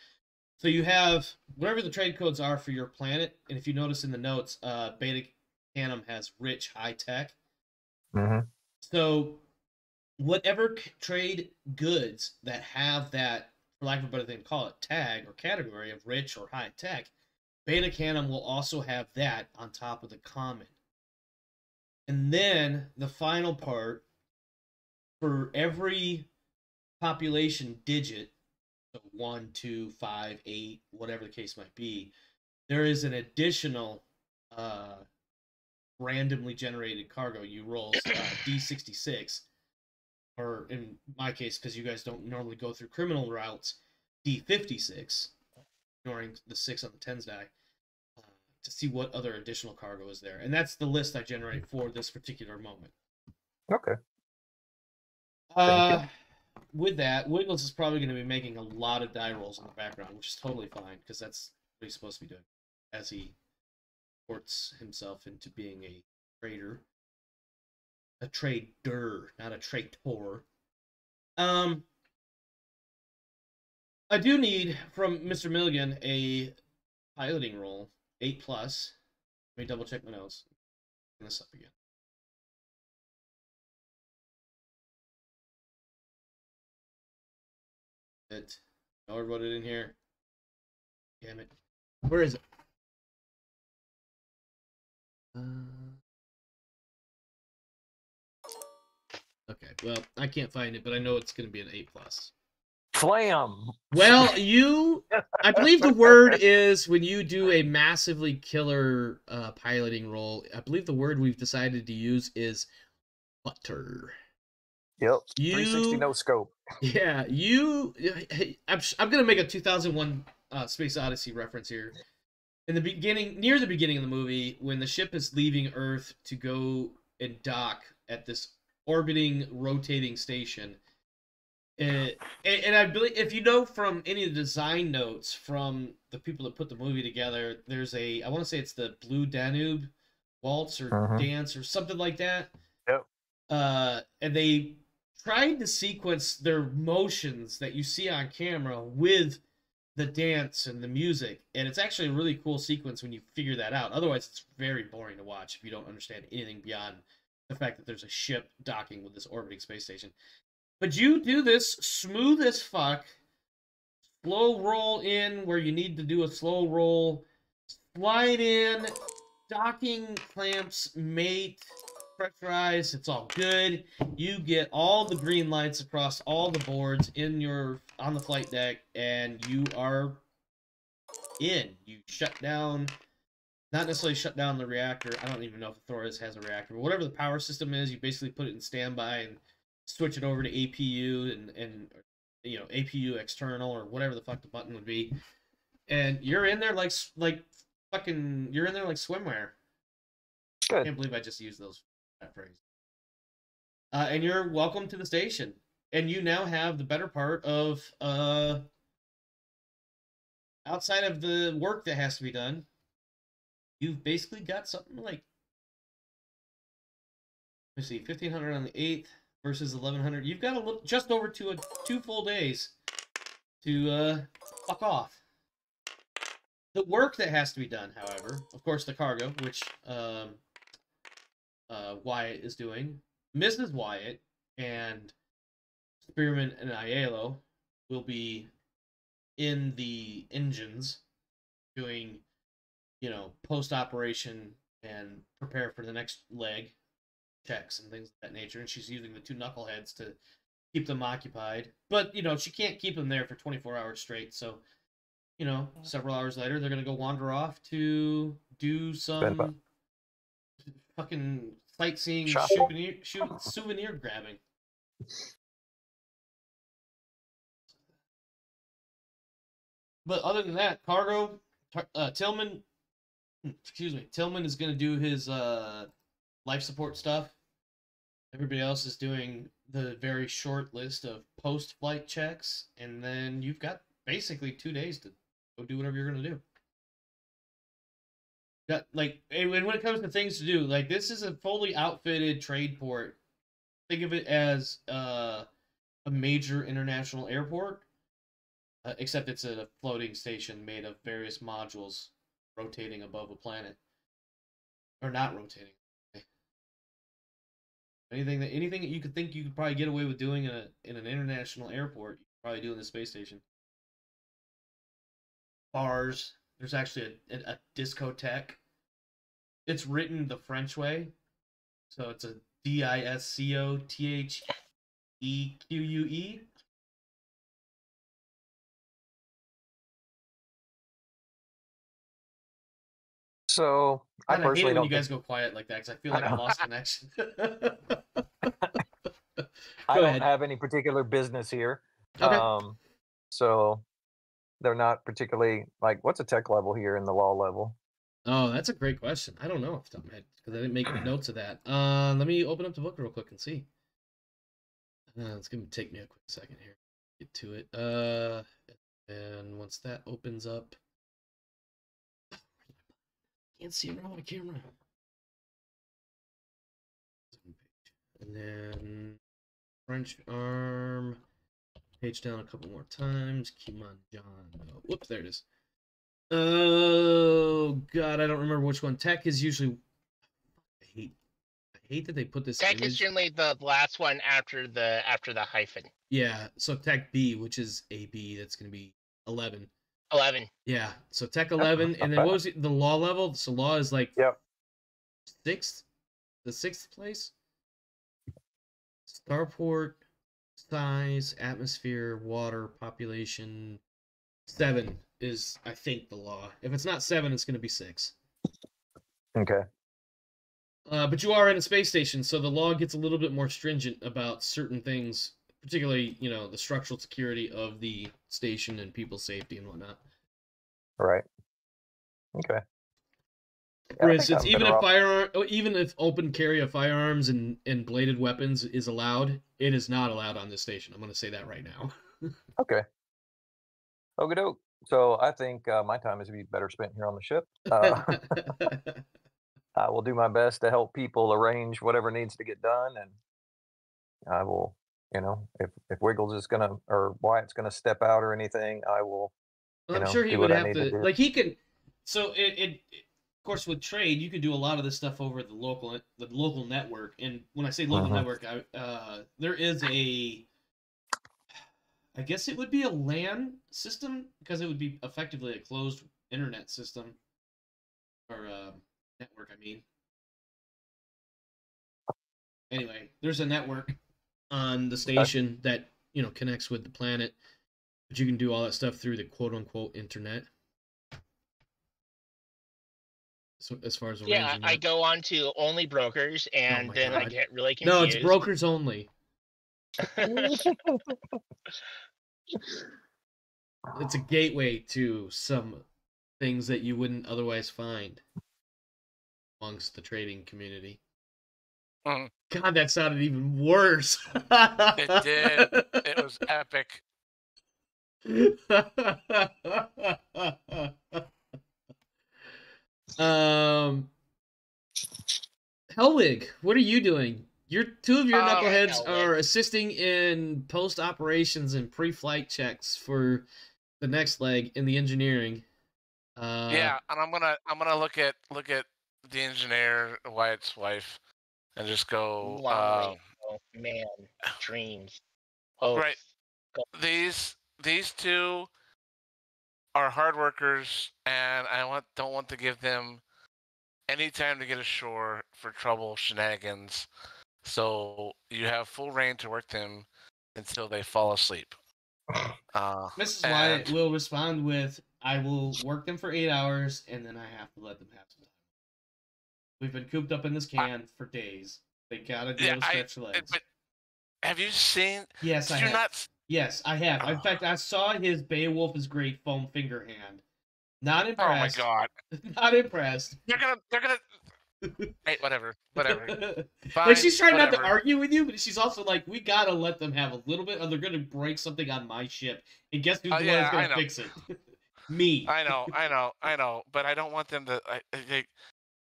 So you have whatever the trade codes are for your planet, and if you notice in the notes, Beta Canum has rich high tech. So whatever trade goods that have that, for lack of a better thing to call it, tag or category of rich or high tech, Beta Canum will also have that on top of the common. And then the final part, for every population digit, so 1, 2, 5, 8, whatever the case might be, there is an additional randomly generated cargo. You roll D66, or in my case, because you guys don't normally go through criminal routes, D56, ignoring the 6 on the 10s die, to see what other additional cargo is there. And that's the list I generate for this particular moment. Okay. With that, Wiggles is probably going to be making a lot of die rolls in the background, which is totally fine, because that's what he's supposed to be doing as he ports himself into being a trader. A trader, not a traitor. I do need, from Mr. Milligan, a piloting roll, 8+. Let me double check my notes. Bring this up again. I wrote it in here. Damn it. Where is it? Okay, well, I can't find it, but I know it's going to be an 8+. Slam! Well, I believe the word is, when you do a massively killer piloting roll, I believe the word we've decided to use is butter. Yep. 360 no scope. Yeah, I'm gonna make a 2001 Space Odyssey reference here. In the beginning, near the beginning of the movie, when the ship is leaving Earth to go and dock at this orbiting, rotating station, and I believe, if you know from any of the design notes from the people that put the movie together, there's I want to say it's the Blue Danube waltz or dance or something like that. Yep. And they tried to sequence their motions that you see on camera with the dance and the music, and it's actually a really cool sequence when you figure that out. Otherwise, it's very boring to watch if you don't understand anything beyond the fact that there's a ship docking with this orbiting space station. But you do this smooth as fuck, slow roll in where you need to do a slow roll, slide in, docking clamps, mate, pressurize, it's all good. You get all the green lights across all the boards on the flight deck, and you are in. You shut down, not necessarily shut down the reactor. I don't even know if Thoris has a reactor, but whatever the power system is, you basically put it in standby and switch it over to APU and APU external or whatever the fuck the button would be, and you're in there like fucking, you're in there like swimwear. Good. I can't believe I just used that phrase. And you're welcome to the station, and you now have the better part of outside of the work that has to be done. You've basically got something like, let's see, 1,500 on the 8th versus 1,100. You've got just over two full days to fuck off. The work that has to be done, however, of course, the cargo, which Wyatt is doing. Mrs. Wyatt and Spearman and Aiello will be in the engines doing, post-operation and prepare for the next leg checks and things of that nature. And she's using the 2 knuckleheads to keep them occupied. But, she can't keep them there for 24 hours straight. So, several hours later, they're going to go wander off to do some fucking sightseeing, souvenir grabbing. But other than that, cargo, Tillman is going to do his life support stuff Everybody else is doing the very short list of post-flight checks, and then you've got basically 2 days to go do whatever you're going to do. Got, like, and when it comes to things to do, like, this is a fully outfitted trade port. Think of it as a major international airport, except it's a floating station made of various modules rotating above a planet. Or not rotating. Anything that you could think you could probably get away with doing in an international airport, you could probably do in the space station. Bars. There's actually a discotheque. It's written the French way, so it's a DISCOTHEQUE. So I hate it when you guys go quiet like that because I feel like I lost connection. I don't have any particular business here. Okay. So they're not particularly, like, what's a tech level here in the law level? Oh, that's a great question. I don't know off the top of my head because I didn't make notes of that. Let me open up the book real quick and see. It's going to take me a quick second here. Get to it. And once that opens up, can't see it on my camera. And then French arm. Page down a couple more times. Kimon John. Oh, whoops, there it is. Oh God, I don't remember which one. Tech is usually. I hate that they put this. Tech is generally the last one after the hyphen. Yeah, so Tech B, which is AB, that's going to be 11. 11. Yeah, so Tech 11, and then what was it, the law level? So law is like sixth, the sixth place. Starport, size, atmosphere, water, population. 7 is, I think, the law. If it's not 7, it's going to be 6. Okay. But you are in a space station, so the law gets a little bit more stringent about certain things, particularly, you know, the structural security of the station and people's safety and whatnot. Right. Okay. For instance, even if open carry of firearms and bladed weapons is allowed, it is not allowed on this station. I'm going to say that right now. Okay. Okie doke. So I think my time is to be better spent here on the ship. I will do my best to help people arrange whatever needs to get done, and I will, you know, if Wiggles is gonna or Wyatt's gonna step out or anything, I will. Well, I'm sure he would have to. Like he can. So of course, with trade, you can do a lot of this stuff over the local network. And when I say local network, there is a. I guess it would be a LAN system because it would be effectively a closed internet system or network. I mean, anyway, there's a network on the station that connects with the planet, but you can do all that stuff through the quote unquote internet. So as far as I go on to only brokers, and then I get really confused. No, it's brokers only. It's a gateway to some things that you wouldn't otherwise find amongst the trading community. God, that sounded even worse. It did. It was epic. Hellwig, what are you doing? Two of your knuckleheads are assisting in post operations and pre-flight checks for the next leg in the engineering. Yeah, and I'm gonna look at the engineer Wyatt's wife and just go. Oh man, dreams. Right. These two are hard workers, and I don't want to give them any time to get ashore for trouble shenanigans. So you have full reign to work them until they fall asleep. Mrs. Wyatt will respond with, "I will work them for 8 hours, and then I have to let them have some time. We've been cooped up in this can for days. They gotta be able to stretch their legs." But have you seen? Yes, I have. Yes, I have. In fact, I saw his Beowulf is great foam finger hand. Not impressed. Oh my god! Not impressed. They're gonna Hey, whatever. Fine, like she's trying whatever. not to argue with you, but she's also like, we gotta let them have a little bit, or they're gonna break something on my ship. And guess who's the one that's gonna fix it? Me. I know, but I don't want them to.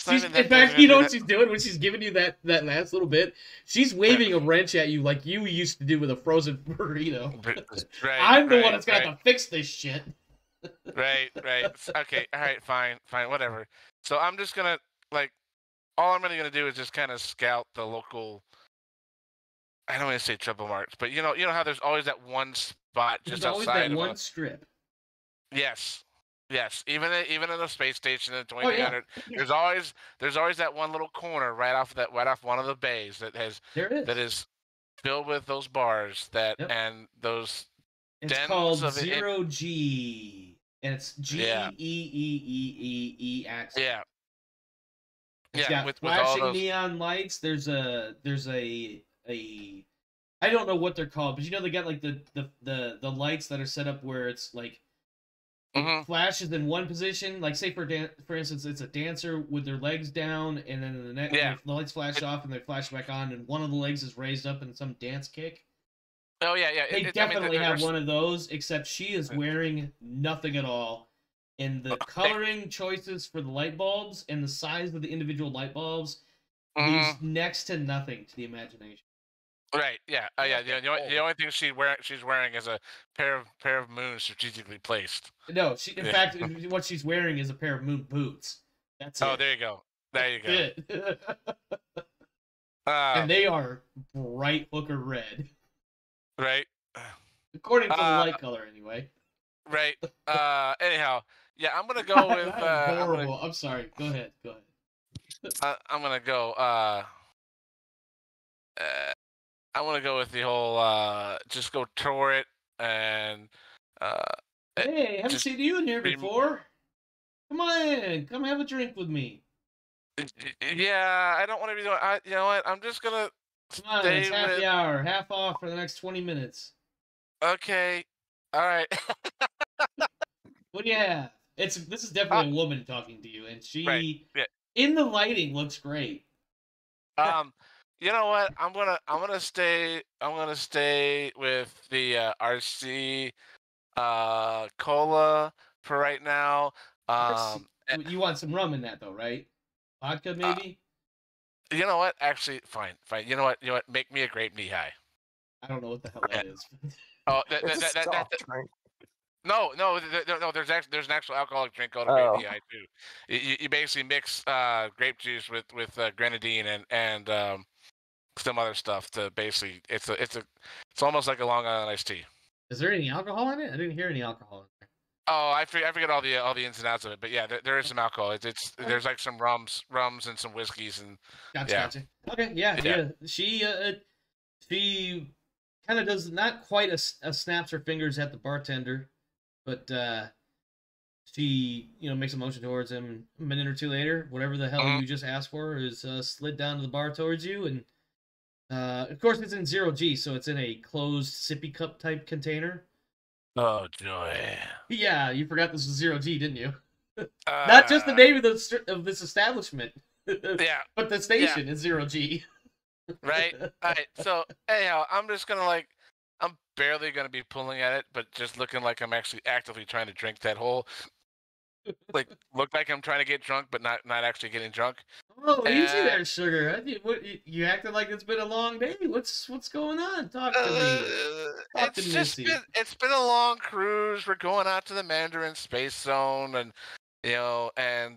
In fact, you know what she's doing when she's giving you that last little bit? She's waving a wrench at you like you used to do with a frozen burrito. I'm the one that's got to fix this shit. Right. Okay, all right, fine, whatever. So I'm just gonna all I'm really gonna do is just kind of scout the local. I don't want to say triple marks, but you know how there's always that one spot just outside always that of one strip. Yes. Even in the space station at 2300, there's always that one little corner right off one of the bays that is filled with those bars and those. It's called 0G, and it's GEEEEE accent. Yeah. It's got flashing neon lights. There's a I don't know what they're called, but they got like the lights that are set up where it's like it flashes in one position. Like say for instance, it's a dancer with their legs down, and then the next the lights flash off and they flash back on, and one of the legs is raised up in some dance kick. Oh yeah. They definitely have one of those, except she is wearing nothing at all. And the coloring choices for the light bulbs and the size of the individual light bulbs leaves next to nothing to the imagination. Right. Yeah. The only thing she's wearing is a pair of moons strategically placed. No, in fact, what she's wearing is a pair of moon boots. That's it. Oh, there you go. And they are bright hooker red. Right. According to the light color, anyway. Right. Anyhow, yeah, I'm gonna go with. Horrible. I'm sorry. Go ahead. I'm gonna go. I want to go with the whole just go tour it and. Hey, haven't seen you in here before. Come on, come have a drink with me. Yeah, I don't want to be doing. You know what? I'm just gonna. Come on, it's happy hour, half off for the next 20 minutes. Okay, all right. What do you have? This is definitely a woman talking to you, and she in the lighting looks great. You know what? I'm gonna stay with the RC cola for right now. You want some rum in that though, right? Vodka maybe? You know what? Actually, fine. You know what? Make me a grape knee-high. I don't know what the hell that is. Oh, No. There's an actual alcoholic drink called a grape knee-high too. You basically mix grape juice with grenadine and some other stuff to basically it's almost like a Long Island iced tea. Is there any alcohol in it? I didn't hear any alcohol in there. Oh, I forget all the ins and outs of it, but yeah, there is some alcohol. There's like some rums and some whiskeys and. Gotcha. Okay, yeah. She kind of does not quite a snaps her fingers at the bartender, but she makes a motion towards him. A minute or two later, whatever the hell you just asked for is slid down to the bar towards you, and of course it's in 0G, so it's in a closed sippy cup type container. Oh joy! Yeah, you forgot this was 0G, didn't you? Not just the name of this establishment. Yeah, but the station is 0G. Right. All right. So anyhow, I'm just gonna I'm barely gonna be pulling at it, but just looking like I'm actually actively trying to drink that whole. Look like I'm trying to get drunk, but not actually getting drunk. Oh, easy there, sugar. You acting like it's been a long day. What's going on? Talk to me. It's been a long cruise. We're going out to the Mandarin Space Zone, and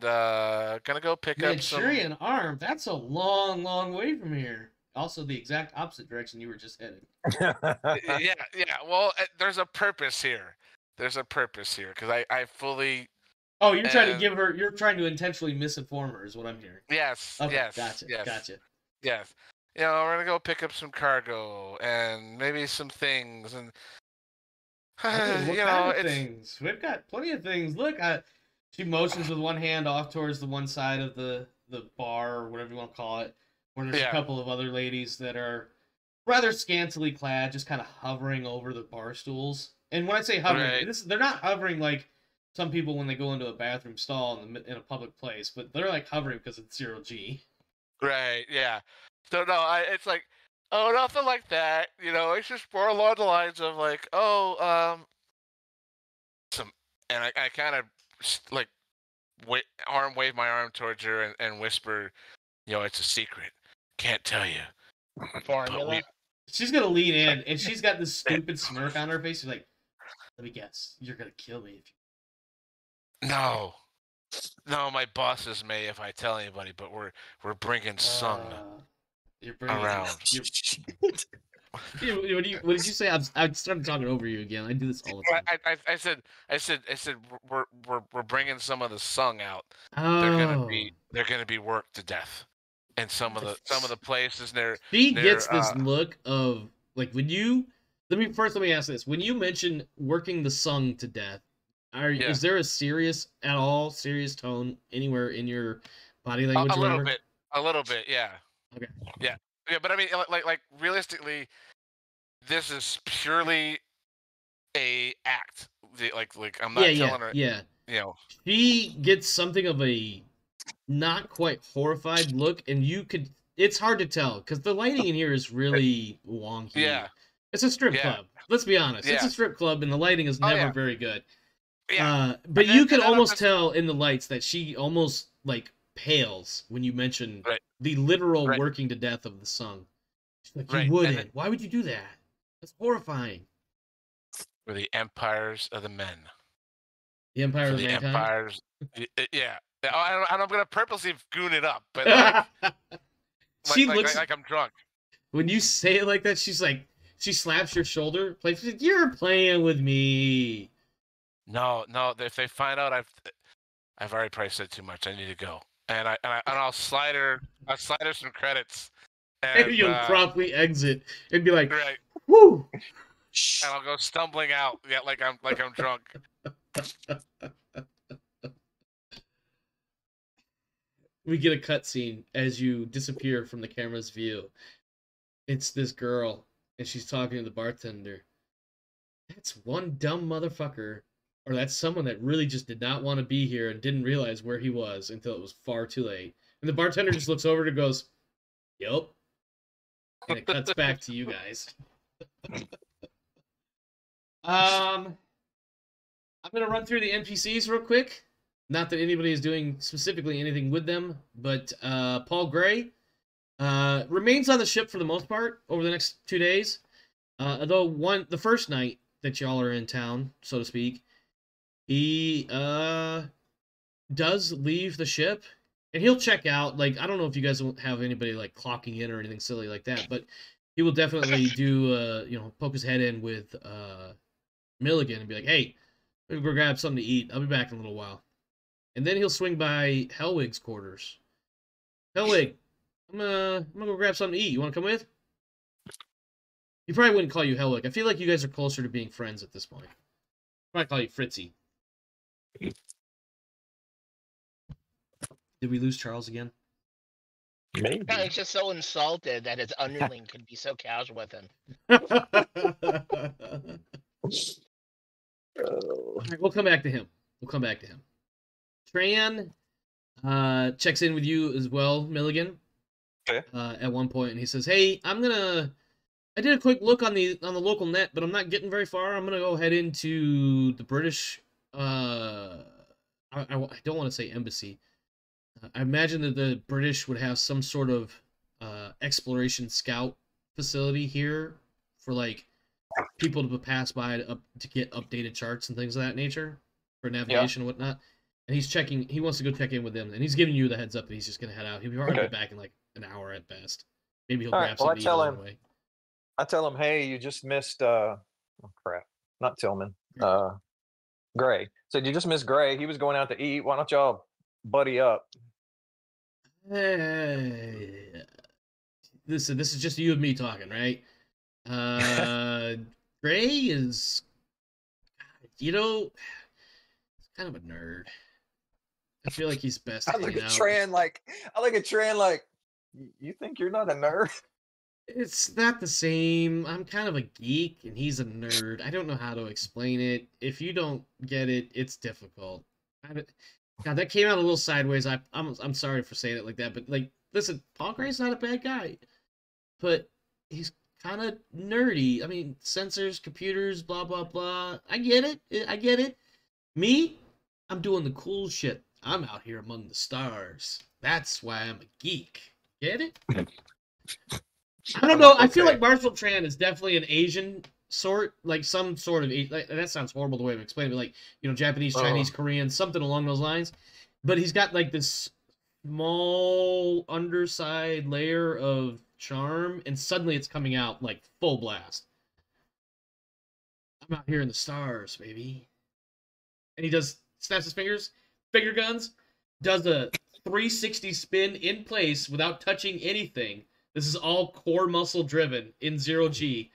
gonna go pick up some Manchurian Arm. That's a long, long way from here. Also, the exact opposite direction you were just heading. Yeah. Well, there's a purpose here. Because I fully. Oh, you're trying to intentionally misinform her, is what I'm hearing. Yes. Okay, yes. Gotcha. Yes. We're gonna go pick up some cargo and maybe some things and. What kind of things? We've got plenty of things. Look, she motions with one hand off towards the one side of the bar or whatever you want to call it, where there's a couple of other ladies that are rather scantily clad, just kind of hovering over the bar stools. And when I say hovering, they're not hovering like some people when they go into a bathroom stall in a public place, but they're like hovering because it's 0G. Right. Yeah. So no, it's like, oh, nothing like that. It's just more along the lines of like, oh, and I kind of like wave my arm towards her and whisper, it's a secret. Can't tell you. Formula. She's gonna lean in, and she's got this stupid smirk on her face. She's like, "Let me guess, you're gonna kill me if you." No, my bosses may if I tell anybody, but we're bringing Sung around. What did you say? I started talking over you again. I do this all the time. I said we're bringing some of the Sung out. Oh. They're gonna be worked to death. And some of the places she gets this look of like when you let me ask this. When you mention working the Sung to death, is there a serious tone anywhere in your body language? A little bit, yeah. Okay. Yeah, but I mean, like realistically, this is purely a act. Like I'm not telling her. Yeah. She gets something of a not quite horrified look, and it's hard to tell because the lighting in here is really wonky. Yeah. It's a strip club. Let's be honest. Yeah. It's a strip club, and the lighting is never very good. Yeah. But you can almost tell in the lights that she almost like pales when you mention the literal working to death of the Sung. She's like, you wouldn't. Why would you do that? That's horrifying. We're the empires of the men. The empire of the mankind? Empires. Yeah. I'm going to purposely goon it up, but like, she looks like I'm drunk. When you say it like that, she's like, she slaps your shoulder. She's like, you're playing with me. No. If they find out I've already probably said too much. I need to go, and I'll slide her some credits, and you'll promptly exit and be like, right, woo, and I'll go stumbling out, like I'm drunk. We get a cutscene as you disappear from the camera's view. It's this girl, and she's talking to the bartender. That's one dumb motherfucker. Or that's someone that really just did not want to be here and didn't realize where he was until it was far too late. And the bartender just looks over and goes, "Yep." And it cuts back to you guys. I'm going to run through the NPCs real quick. Not that anybody is doing specifically anything with them, but Paul Gray remains on the ship for the most part over the next 2 days. Although the first night that y'all are in town, so to speak, he does leave the ship, and he'll check out. Like, I don't know if you guys will have anybody like clocking in or anything silly like that, but he will definitely do poke his head in with Milligan and be like, "Hey, let me go grab something to eat. I'll be back in a little while." And then he'll swing by Hellwig's quarters. Hellwig, I'm gonna go grab something to eat. You want to come with? He probably wouldn't call you Hellwig. I feel like you guys are closer to being friends at this point. I'd probably call you Fritzy. Did we lose Charles again? Maybe. No, he's just so insulted that his underling could be so casual with him. We'll come back to him. Tran checks in with you as well, Milligan. Okay. At one point, and he says, "Hey, I did a quick look on the local net, but I'm not getting very far. I'm gonna go head into the British. I don't want to say embassy. I imagine that the British would have some sort of exploration scout facility here for like people to pass by to get updated charts and things of that nature for navigation and whatnot. And he wants to go check in with them, and he's giving you the heads up that he's just gonna head out. He'll probably be back in like an hour at best. Maybe he'll grab something to eat along the way. I tell him, hey, you just missed not Tillman. Gray. Said you just missed Gray. He was going out to eat. Why don't y'all buddy up? Hey. Listen, this is just you and me talking, right? Gray is kind of a nerd. I feel like he's best. I look at Tran like, you think you're not a nerd? It's not the same. I'm kind of a geek, and he's a nerd. I don't know how to explain it. If you don't get it, it's difficult. God, that came out a little sideways. I'm sorry for saying it like that, but like listen, Paul Gray's not a bad guy, but he's kind of nerdy. I mean, sensors, computers, blah, blah, blah. I get it. Me, I'm doing the cool shit. I'm out here among the stars. That's why I'm a geek. Get it? I don't know. I feel like Marshall Tran is definitely an Asian sort, like some sort of, like, that sounds horrible the way I'm explaining it, like, you know, Japanese, Chinese, Korean, something along those lines. But he's got like this small underside layer of charm, and suddenly it's coming out like full blast. I'm out here in the stars, baby. And he snaps his fingers, finger guns, does a 360 spin in place without touching anything. This is all core muscle driven in 0G.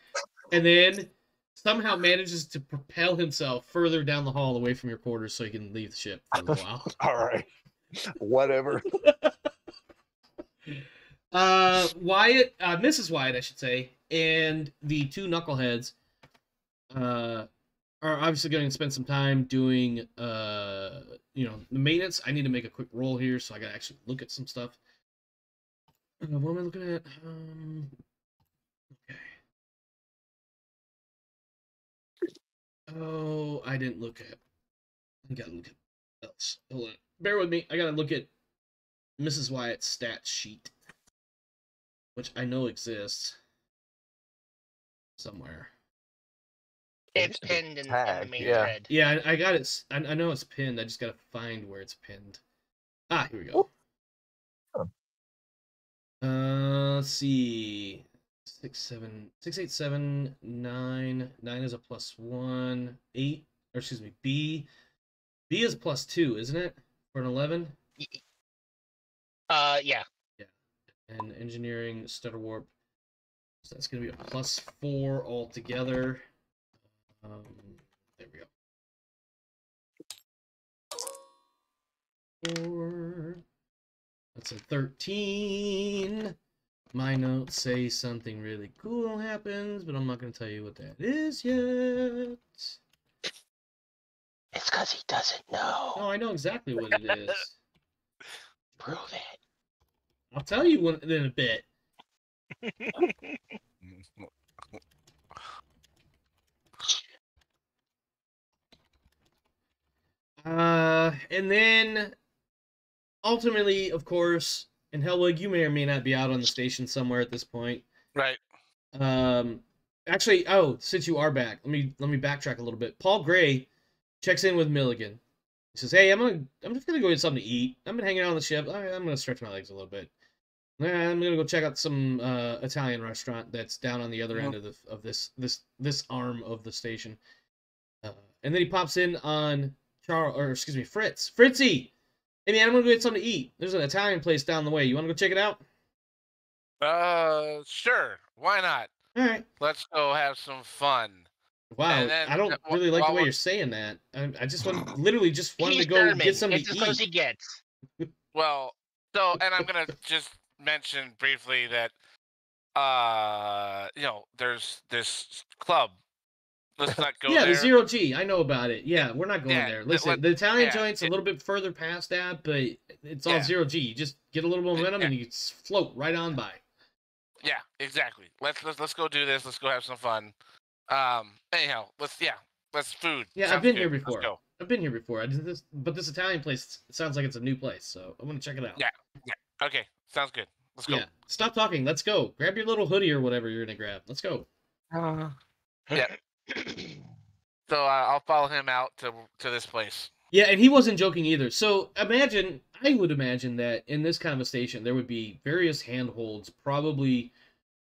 And then somehow manages to propel himself further down the hall away from your quarters so he can leave the ship for a little while. All right. Whatever. Wyatt, Mrs. Wyatt, I should say, and the two knuckleheads are obviously going to spend some time doing, you know, the maintenance. I need to make a quick roll here, so I got to actually look at some stuff. What am I looking at? Okay. Oh, I didn't look at. I got to look at else. Hold on. Bear with me. I got to look at Mrs. Wyatt's stats sheet, which I know exists somewhere. It's pinned in the main thread. Yeah, I got it. I know it's pinned. I just got to find where it's pinned. Ah, here we go. Let's see. 6, 7, 6, 8, 7, 9. 9 is a +1. 8, or excuse me, B. B is +2, isn't it? For an 11? Yeah. Yeah. And engineering, stutter warp. So that's going to be a +4 altogether. There we go. 4. That's a 13. My notes say something really cool happens, but I'm not going to tell you what that is yet. It's because he doesn't know. No, I know exactly what it is. Prove it. I'll tell you in a bit. And then ultimately, of course, in Hellwig, you may or may not be out on the station somewhere at this point. Right. Actually, since you are back, let me backtrack a little bit. Paul Gray checks in with Milligan. He says, "Hey, I'm just gonna go get something to eat. I've been hanging out on the ship. I'm gonna stretch my legs a little bit. I'm gonna go check out some Italian restaurant that's down on the other end of this arm of the station." And then he pops in on Fritz. Fritzy, hey man, I'm gonna go get something to eat. There's an Italian place down the way. You wanna go check it out? Sure. Why not? All right. Let's go have some fun. Wow, then, I don't really like the way you're saying that. I just wanted to go get something to eat. It's as close he gets. Well, and I'm gonna just mention briefly that, you know, there's this club. Let's not go there. The 0G. I know about it. Yeah, we're not going there. Listen, the Italian joint's a little bit further past that, but it's all 0G. You just get a little momentum and you float right on by. Yeah, exactly. Let's go do this. Let's go have some fun. Anyhow, let's food. Yeah, Sounds I've been good. here before. Let's go. I've been here before. But this Italian place sounds like it's a new place, so I'm gonna check it out. Yeah. Okay, sounds good. Let's go. Yeah. Stop talking. Let's go. Grab your little hoodie or whatever you're gonna grab. Let's go. Yeah. So I'll follow him out to this place. Yeah, and he wasn't joking either. So I would imagine that in this kind of a station, there would be various handholds, probably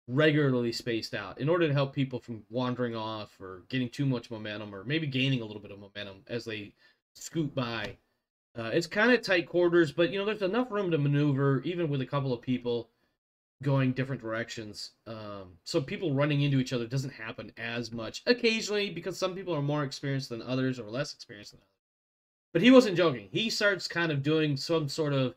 regularly spaced out, in order to help people from wandering off or getting too much momentum, or maybe gaining a little bit of momentum as they scoot by. It's kind of tight quarters, but you know there's enough room to maneuver, even with a couple of people going different directions. So people running into each other doesn't happen as much. Occasionally, because some people are more experienced than others or less experienced than others. But he wasn't joking. He starts kind of doing some sort of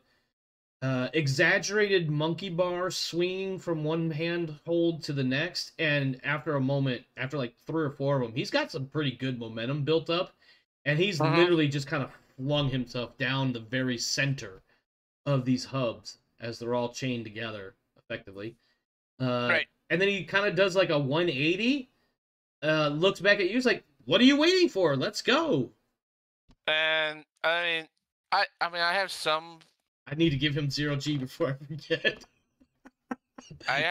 exaggerated monkey bar, swinging from one handhold to the next. And after a moment, after like 3 or 4 of them, he's got some pretty good momentum built up. And he's literally just kind of flung himself down the very center of these hubs. as they're all chained together, effectively. Right. And then he kind of does like a 180, looks back at you, he's like, what are you waiting for? Let's go. And I mean, I have some. I need to give him 0G before I forget.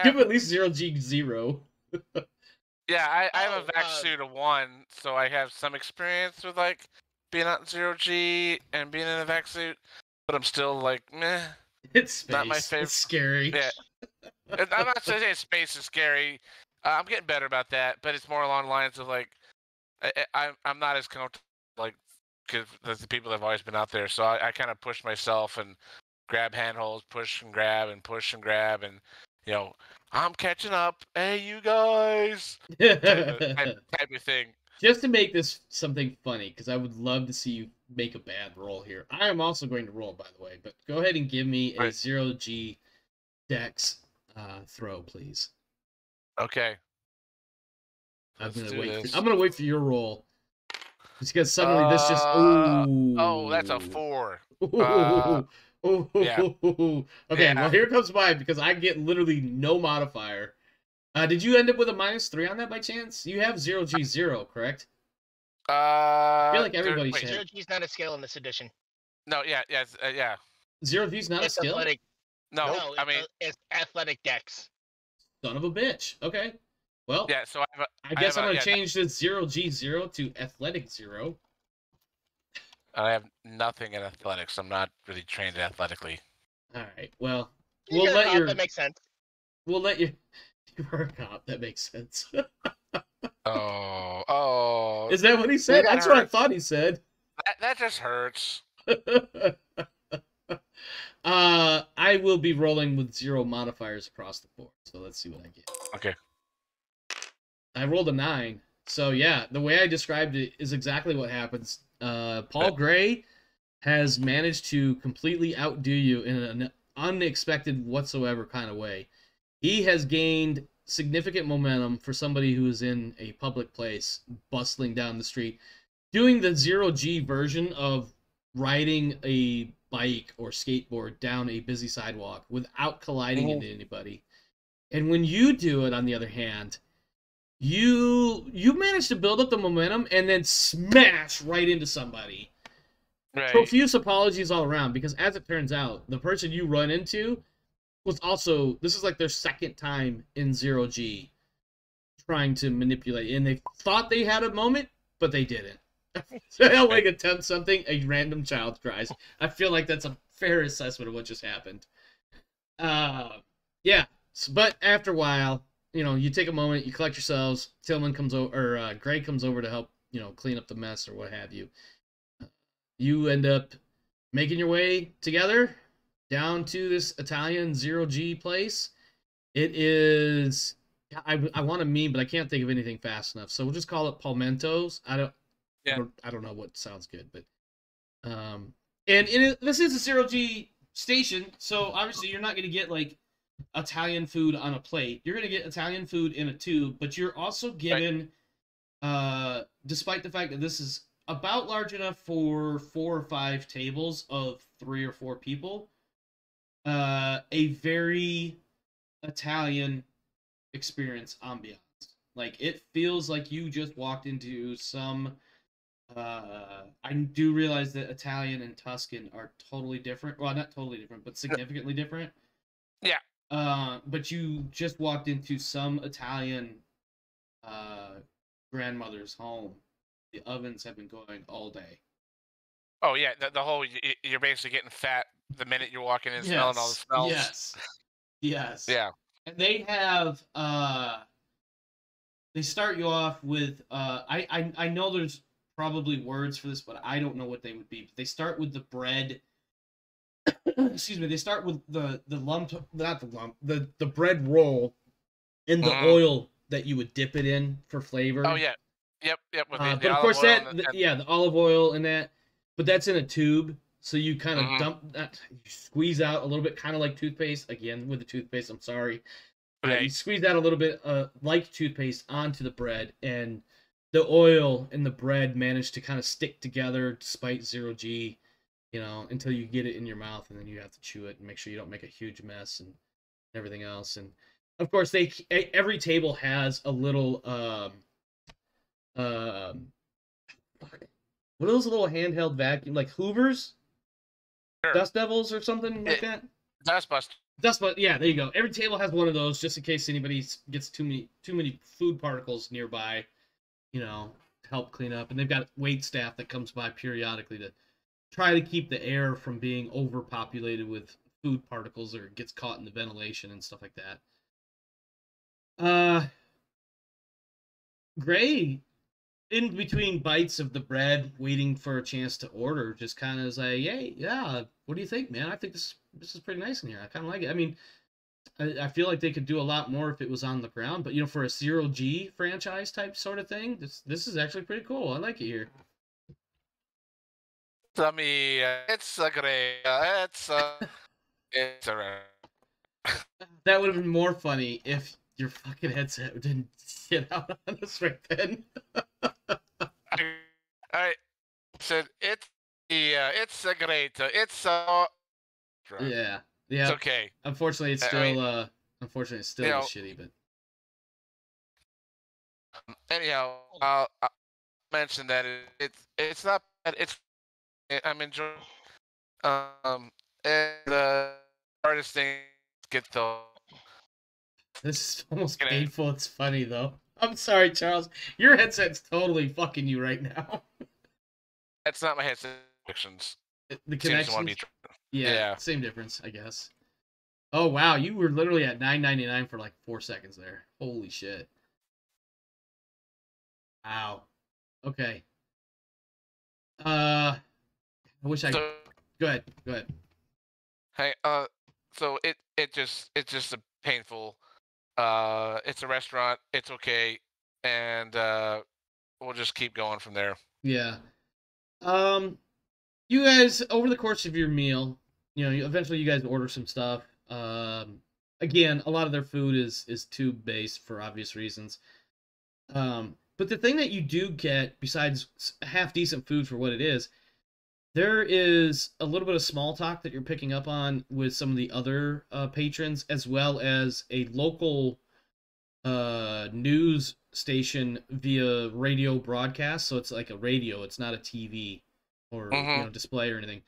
Give him at least 0G 0. Yeah, I have a vac suit of 1, so I have some experience with like being on 0G and being in a vac suit, but I'm still like, meh. It's space. Not my favorite. It's scary. Yeah. I'm not saying space is scary. I'm getting better about that, but it's more along the lines of like, I'm not as comfortable like because the people that have always been out there. So I kind of push myself and grab handholds, push and grab, and you know, I'm catching up. Hey, you guys. type of thing. Just to make this something funny, because I would love to see you make a bad roll here. I am also going to roll, by the way, but go ahead and give me a 0G Dex throw, please. Okay. I'm gonna wait for your roll. Because suddenly this just oh, that's a 4. Yeah. Okay, well here comes mine because I get literally no modifier. Did you end up with a -3 on that by chance? You have 0G 0, correct? I feel like everybody should. 0G is not a skill in this edition. No, yeah. 0G is not a skill? Athletic. No, I mean it's athletic dex. Son of a bitch. Okay. Well, yeah. So I guess I'm gonna change this 0G 0 to athletic 0. I have nothing in athletics. I'm not really trained athletically. All right. Well, That makes sense. We'll let you. You are a cop. That makes sense. Oh. Is that what he said? That's what I thought he said. That just hurts. I will be rolling with 0 modifiers across the board. So let's see what I get. Okay. I rolled a 9. So yeah, the way I described it is exactly what happens. Paul Gray has managed to completely outdo you in an unexpected whatsoever kind of way. He has gained significant momentum for somebody who is in a public place, bustling down the street, doing the 0G version of riding a bike or skateboard down a busy sidewalk without colliding into anybody. And when you do it, on the other hand, you manage to build up the momentum and then smash right into somebody. Right. Profuse apologies all around, because as it turns out, the person you run into was also, this is like their second time in 0G trying to manipulate, and they thought they had a moment, but they didn't. So they'll like attempt something, a random child cries. I feel like that's a fair assessment of what just happened. Yeah, but after a while, you know, you take a moment, you collect yourselves. Tillman comes over, or Greg comes over to help, you know, clean up the mess or what have you. You end up making your way together down to this Italian 0G place. It is, I want to meme, but I can't think of anything fast enough, so we'll just call it Palmentos. I don't know what sounds good, but this is a 0G station, so obviously you're not going to get like Italian food on a plate. You're going to get Italian food in a tube, but you're also given, despite the fact that this is about large enough for 4 or 5 tables of 3 or 4 people, a very Italian experience ambiance. Like, it feels like you just walked into some, I do realize that Italian and Tuscan are totally different. Well, not totally different, but significantly different. Yeah. But you just walked into some Italian grandmother's home. The ovens have been going all day. Oh yeah, the whole, you're basically getting fat the minute you're walking in, smelling all the smells. Yes. Yeah. And they have they start you off with I know there's probably words for this, but I don't know what they would be. But they start with the bread. Excuse me. They start with the bread roll in the oil that you would dip it in for flavor. Oh yeah. Yep. With but of course the olive oil and that, but that's in a tube, so you kind of dump that, you squeeze out a little bit, kind of like toothpaste. Again, with the toothpaste, I'm sorry. Right. You squeeze out a little bit like toothpaste onto the bread, and the oil and the bread manage to kind of stick together despite 0G. you know, until you get it in your mouth, and then you have to chew it and make sure you don't make a huge mess and everything else. And of course, every table has a little what are those little handheld vacuum, like Hoovers, Sure. Dust Devils, or something like that? Dustbuster. Yeah, there you go. Every table has one of those, just in case anybody gets too many food particles nearby, you know, to help clean up. And they've got wait staff that comes by periodically to try to keep the air from being overpopulated with food particles, or gets caught in the ventilation and stuff like that. Gray, in between bites of the bread, waiting for a chance to order, just kind of is like, hey, yeah, what do you think, man? I think this is pretty nice in here. I kind of like it. I mean, I feel like they could do a lot more if it was on the ground, but, you know, for a 0G franchise type sort of thing, this is actually pretty cool. I like it here. I mean, it's a great, it's a That would have been more funny if your fucking headset didn't get out on us right then. I said it's a great, yeah, it's okay. Unfortunately, it's still shitty, but anyhow, I'll mention that it's not bad. I'm enjoying. And the hardest thing get the. This is almost painful. It's funny though. I'm sorry, Charles. Your headset's totally fucking you right now. That's not my headset connections. The connections? Yeah, same difference, I guess. Oh wow, you were literally at $9.99 for like 4 seconds there. Holy shit. Wow. Okay. I wish I. Go ahead. Hey, so it's just a painful. It's a restaurant. It's okay, and we'll just keep going from there. Yeah. You guys, over the course of your meal, you know, eventually you guys order some stuff. Again, a lot of their food is tube based for obvious reasons. But the thing that you do get, besides half decent food for what it is, there is a little bit of small talk that you're picking up on with some of the other patrons, as well as a local news station via radio broadcast. So it's like a radio, it's not a TV or you know, display or anything.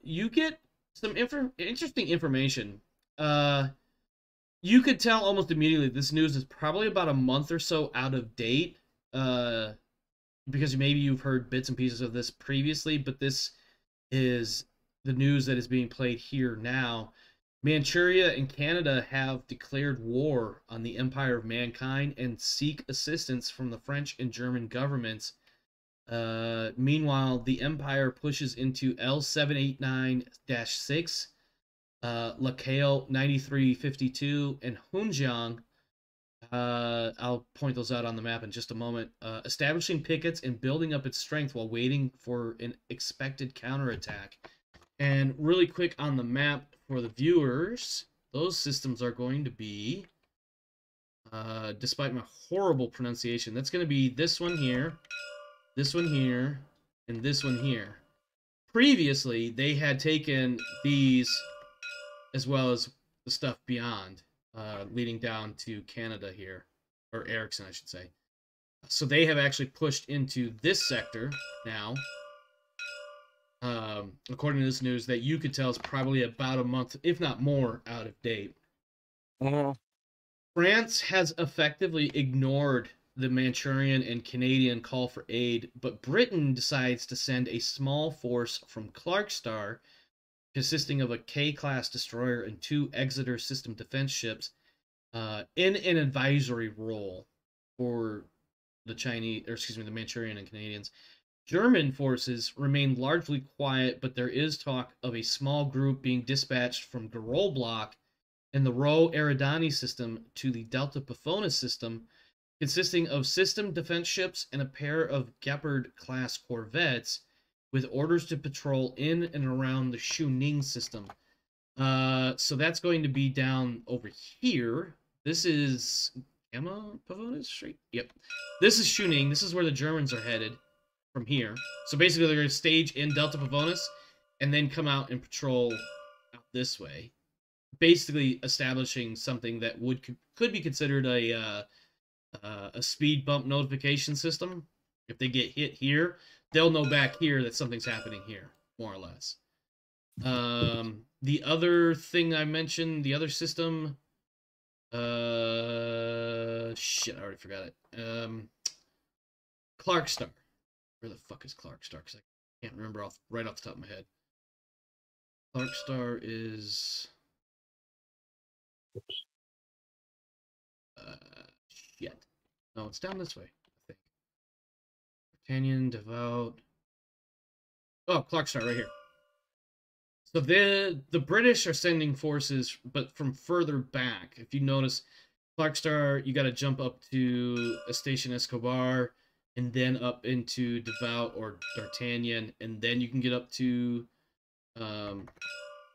You get some interesting information. You could tell almost immediately this news is probably about a month or so out of date. Because maybe you've heard bits and pieces of this previously, but this is the news that is being played here now. Manchuria and Canada have declared war on the Empire of Mankind and seek assistance from the French and German governments. Meanwhile, the Empire pushes into L789-6, Lakale 9352, and Hunjiang. I'll point those out on the map in just a moment. Establishing pickets and building up its strength while waiting for an expected counterattack. And really quick on the map for the viewers, those systems are going to be, despite my horrible pronunciation, that's going to be this one here, and this one here. Previously, they had taken these as well as the stuff beyond. Leading down to Canada here, or Ericsson, I should say. So they have actually pushed into this sector now. According to this news, that you could tell is probably about a month, if not more, out of date. France has effectively ignored the Manchurian and Canadian call for aid, but Britain decides to send a small force from Clarkstar, consisting of a K-class destroyer and 2 Exeter system defense ships, in an advisory role for the the Manchurian and Canadians. German forces remain largely quiet, but there is talk of a small group being dispatched from Garol Block and the Ro Eridani system to the Delta Pafonis system, consisting of system defense ships and a pair of Gepard-class corvettes, with orders to patrol in and around the Shuning system. So that's going to be down over here. This is Gamma Pavonis Street? Yep. This is Shuning. This is where the Germans are headed from here. So basically they're going to stage in Delta Pavonis and then come out and patrol out this way, basically establishing something that could be considered a speed bump notification system. If they get hit here, they'll know back here that something's happening here, more or less. The other thing I mentioned, the other system, shit, I already forgot it. Clarkstar. Where the fuck is Clarkstar? Because I can't remember right off the top of my head. Clarkstar is... shit. No, it's down this way, I think. Britannian, Devout... Oh, Clarkstar, right here. So the British are sending forces, but from further back. If you notice, Clarkstar, you got to jump up to a Station Escobar, and then up into Devout or D'Artagnan, and then you can get up to, Delta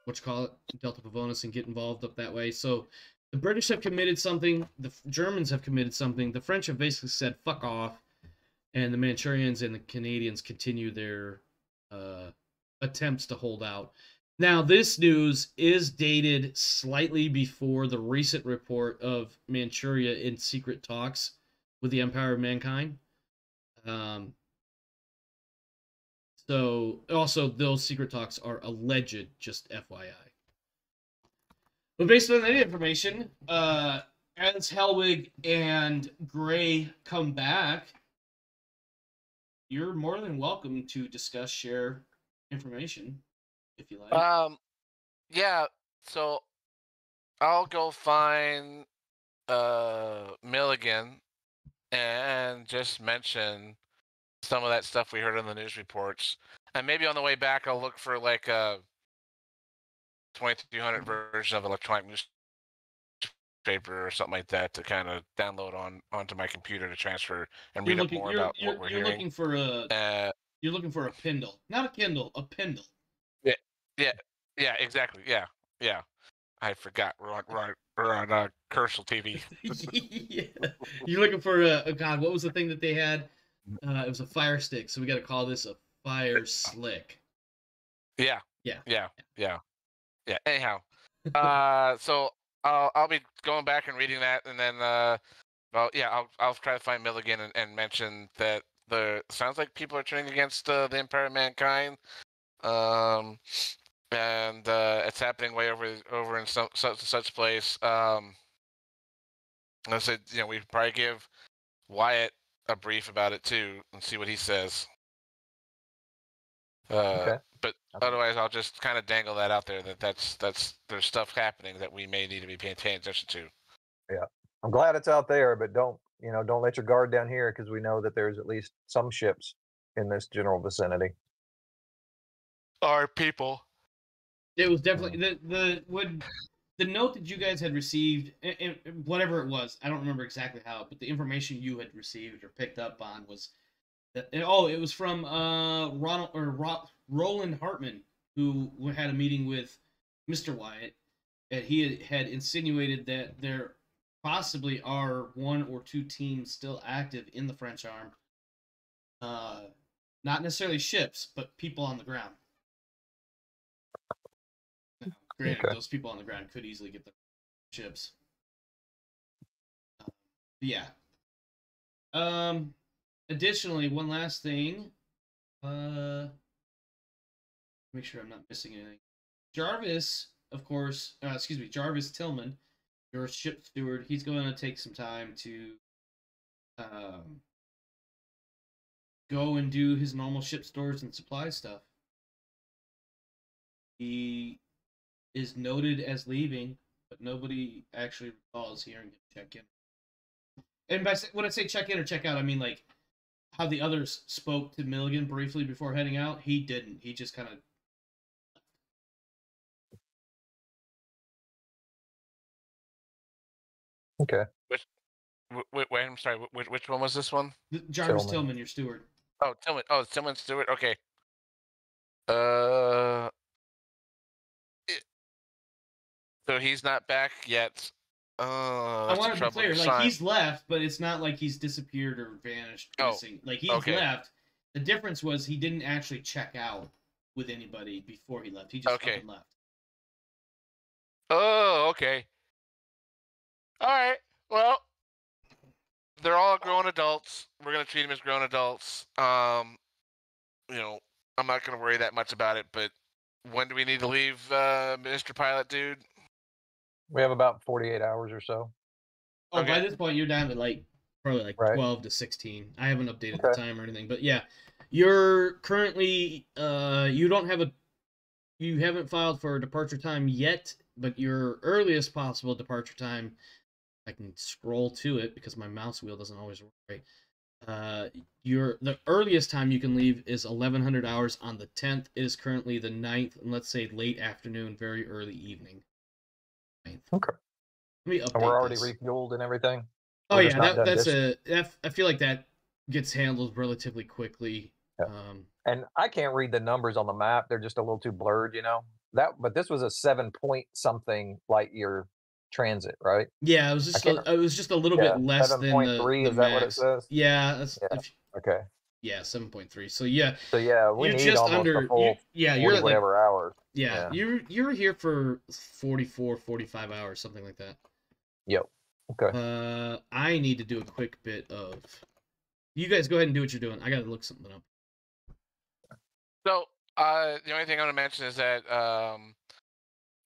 Pavonis, and get involved up that way. So the British have committed something, the Germans have committed something, the French have basically said, fuck off, and the Manchurians and the Canadians continue their attempts to hold out. Now, this news is dated slightly before the recent report of Manchuria in secret talks with the Empire of Mankind. So, also, those secret talks are alleged, just FYI. But based on that information, as Helwig and Gray come back, you're more than welcome to discuss, share information, if you like. Yeah, so I'll go find Milligan and just mention some of that stuff we heard in the news reports. And maybe on the way back, I'll look for like a 2200 version of electronic newspaper or something like that to kind of download onto my computer to transfer and read up more about what we're hearing. You're looking for a Pindle, not a Kindle, a Pindle. Yeah, exactly. Yeah. I forgot. We're on Commercial TV. Yeah. You're looking for a God. What was the thing that they had? It was a Fire Stick. So we got to call this a Fire Slick. Yeah. Anyhow, so I'll be going back and reading that, and then I'll try to find Milligan and mention that sounds like people are turning against the Empire of Mankind. And it's happening way over in such place. I said, we probably give Wyatt a brief about it too, and see what he says. Okay. But otherwise, I'll just kind of dangle that out there. That's there's stuff happening that we may need to be paying attention to. Yeah, I'm glad it's out there, but don't let your guard down here, because we know that there's at least some ships in this general vicinity. Our people. It was definitely the note that you guys had received, whatever it was, I don't remember exactly how, but the information you had received or picked up on was that it was from Roland Hartman, who had a meeting with Mr. Wyatt, and he had insinuated that there possibly are one or two teams still active in the French arm, not necessarily ships, but people on the ground. Granted, those people on the ground could easily get the ships. Yeah. Additionally, one last thing. Make sure I'm not missing anything. Jarvis, of course, Jarvis Tillman, your ship steward, he's going to take some time to go and do his normal ship stores and supply stuff. He is noted as leaving, but nobody actually recalls hearing him check in. And when I say check in or check out, I mean like how the others spoke to Milligan briefly before heading out. He didn't. He just kind of... Okay. Wait, I'm sorry. Which one was this one? Jarvis Tillman, your steward. Oh, Tillman. Oh, Tillman Stewart. Okay. So he's not back yet. I want to be clear. Like, he's left, but it's not like he's disappeared or vanished, missing. Like, he's left. The difference was he didn't actually check out. with anybody before he left. He just fucking left. Oh, okay. All right. Well, they're all grown adults. We're gonna treat them as grown adults. You know, I'm not gonna worry that much about it. But when do we need to leave, Mr. Pilot Dude? We have about 48 hours or so. Oh, by this point, you're down to like probably like 12 to 16. I haven't updated the time or anything, but yeah, you're currently you haven't filed for a departure time yet, but your earliest possible departure time, I can scroll to it because my mouse wheel doesn't always work right. The earliest time you can leave is 1100 hours on the 10th. It is currently the 9th, and let's say late afternoon, very early evening. 9th. Okay. Let me update and we're already this. refueled and everything. Oh yeah, I feel like that gets handled relatively quickly. Yeah. And I can't read the numbers on the map; they're just a little too blurred, you know. But this was a 7-point-something light year transit, right? Yeah, it was just a little bit less than 7.3. Is that what it says? Yeah, that's okay. Yeah, 7.3. So yeah. So yeah, we need just almost under the full you're at whatever hours. Yeah, you're here for 44, 45 hours, something like that. Yep. Okay. I need to do a quick bit of. You guys go ahead and do what you're doing. I gotta look something up. So the only thing I'm gonna mention is that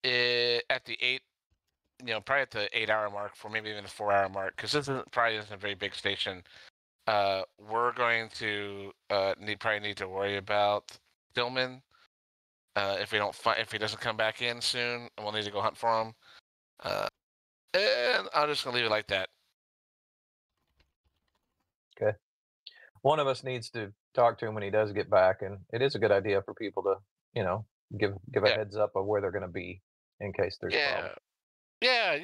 at the 8, probably at the 8-hour mark, for maybe even the 4-hour mark, because this probably isn't a very big station. We're going to probably need to worry about Stillman. If he doesn't come back in soon, we'll need to go hunt for him. And I'm just gonna leave it like that. Okay. One of us needs to talk to him when he does get back, and it is a good idea for people to, give a heads up of where they're going to be in case there's problems. Yeah,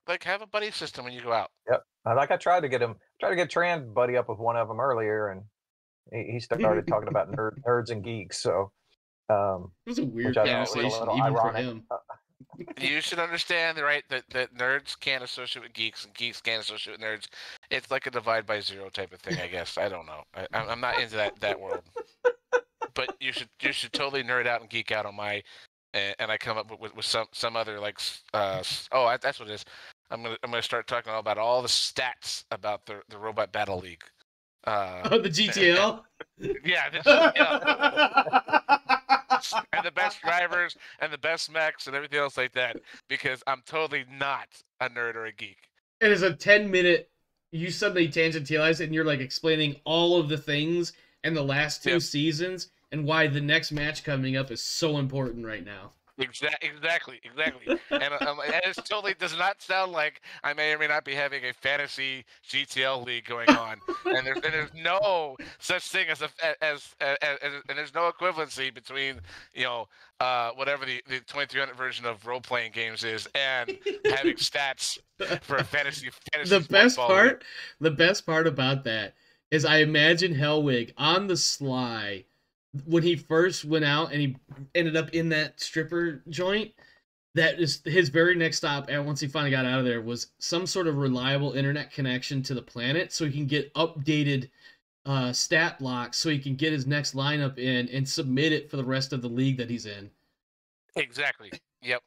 like have a buddy system when you go out. Yep. I tried to get Tran buddy up with one of them earlier, and he started talking about nerds and geeks. So it was a weird conversation, even for him. You should understand, right, that nerds can't associate with geeks and geeks can't associate with nerds. It's like a divide by zero type of thing, I guess. I don't know. I'm not into that world. But you should totally nerd out and geek out on my, and I come up with some other that's what it is. I'm gonna start talking about all the stats about the Robot Battle League. The GTL. Yeah, the GTL. And the best drivers and the best mechs and everything else like that, because I'm totally not a nerd or a geek. It is a 10-minute. You suddenly tangentialize it, and you're like explaining all of the things and the last 2 seasons and why the next match coming up is so important right now. Exactly. And it totally does not sound like I may or may not be having a fantasy GTL league going on, and there's no such thing as and there's no equivalency between whatever the 2300 version of role playing games is and having stats for a fantasy. The best part about that is I imagine Hellwig on the sly. When he first went out and he ended up in that stripper joint, that is his very next stop. And once he finally got out of there, was some sort of reliable internet connection to the planet, so he can get updated stat blocks, so he can get his next lineup in and submit it for the rest of the league that he's in. Exactly. Yep.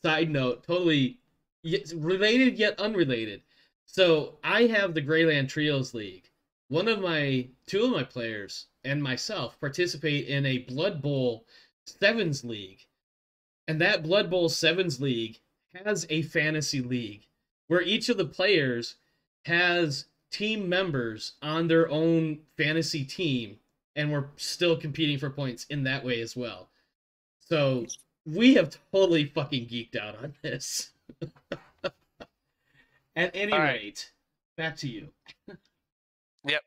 Side note, totally related yet unrelated. So I have the Greyland Trios League. Two of my players and myself participate in a Blood Bowl Sevens League. And that Blood Bowl Sevens League has a fantasy league where each of the players has team members on their own fantasy team, and we're still competing for points in that way as well. So we have totally fucking geeked out on this. At any rate, back to you. Yep.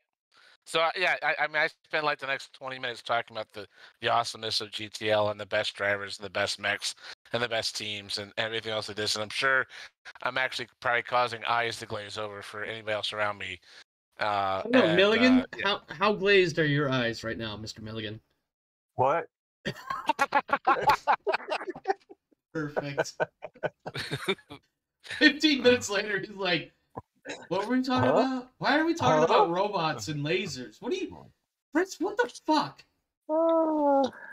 So I spent like the next 20 minutes talking about the awesomeness of GTL and the best drivers and the best mechs and the best teams and everything else like this. And I'm sure I'm actually probably causing eyes to glaze over for anybody else around me. Milligan, how glazed are your eyes right now, Mr. Milligan? What? Perfect. 15 minutes later, he's like, what were we talking about? Why are we talking about robots and lasers? What are you... Fritz, what the fuck?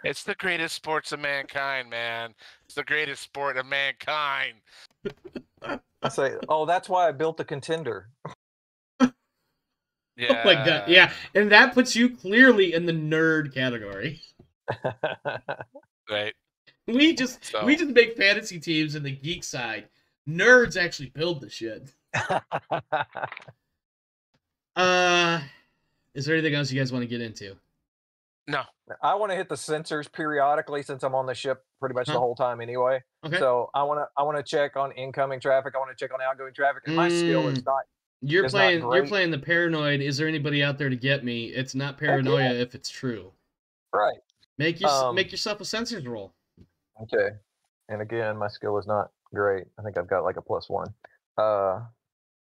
It's the greatest sports of mankind, man. It's the greatest sport of mankind. I say, oh, that's why I built the contender. Yeah. Oh my god, yeah. And that puts you clearly in the nerd category. Right. We just make fantasy teams in the geek side. Nerds actually build the shit. Is there anything else you guys want to get into? No. I want to hit the sensors periodically since I'm on the ship pretty much the whole time anyway. Okay. So I want to check on incoming traffic. I want to check on outgoing traffic. And my skill is not. You're playing the paranoid. Is there anybody out there to get me? It's not paranoia if it's true. Right. Make yourself a sensors roll. Okay. And again, my skill is not great. I think I've got like a +1.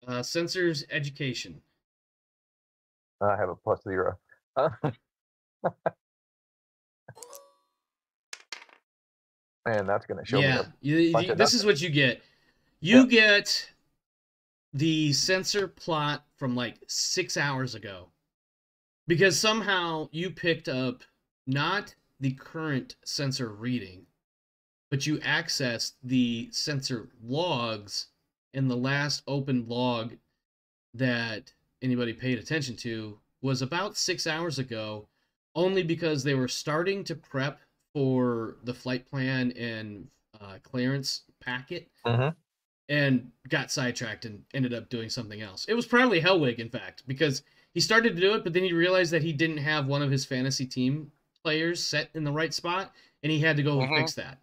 Sensors education. I have a +0. Man, that's going to show me. This is what you get. You get the sensor plot from like 6 hours ago. Because somehow you picked up not the current sensor reading, but you accessed the sensor logs, and the last open log that anybody paid attention to was about 6 hours ago, only because they were starting to prep for the flight plan and clearance packet, and got sidetracked and ended up doing something else. It was probably Hellwig, in fact, because he started to do it, but then he realized that he didn't have one of his fantasy team players set in the right spot, and he had to go fix that.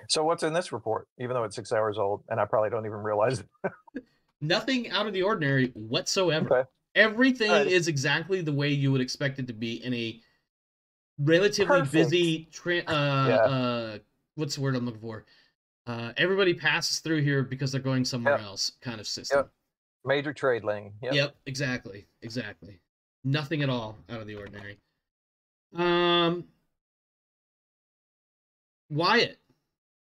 So what's in this report, even though it's 6 hours old, and I probably don't even realize it? Nothing out of the ordinary whatsoever. Okay. Everything is exactly the way you would expect it to be in a relatively busy, what's the word I'm looking for? Everybody passes through here because they're going somewhere else kind of system. Yep. Major trade lane. Yep, exactly. Nothing at all out of the ordinary. Wyatt,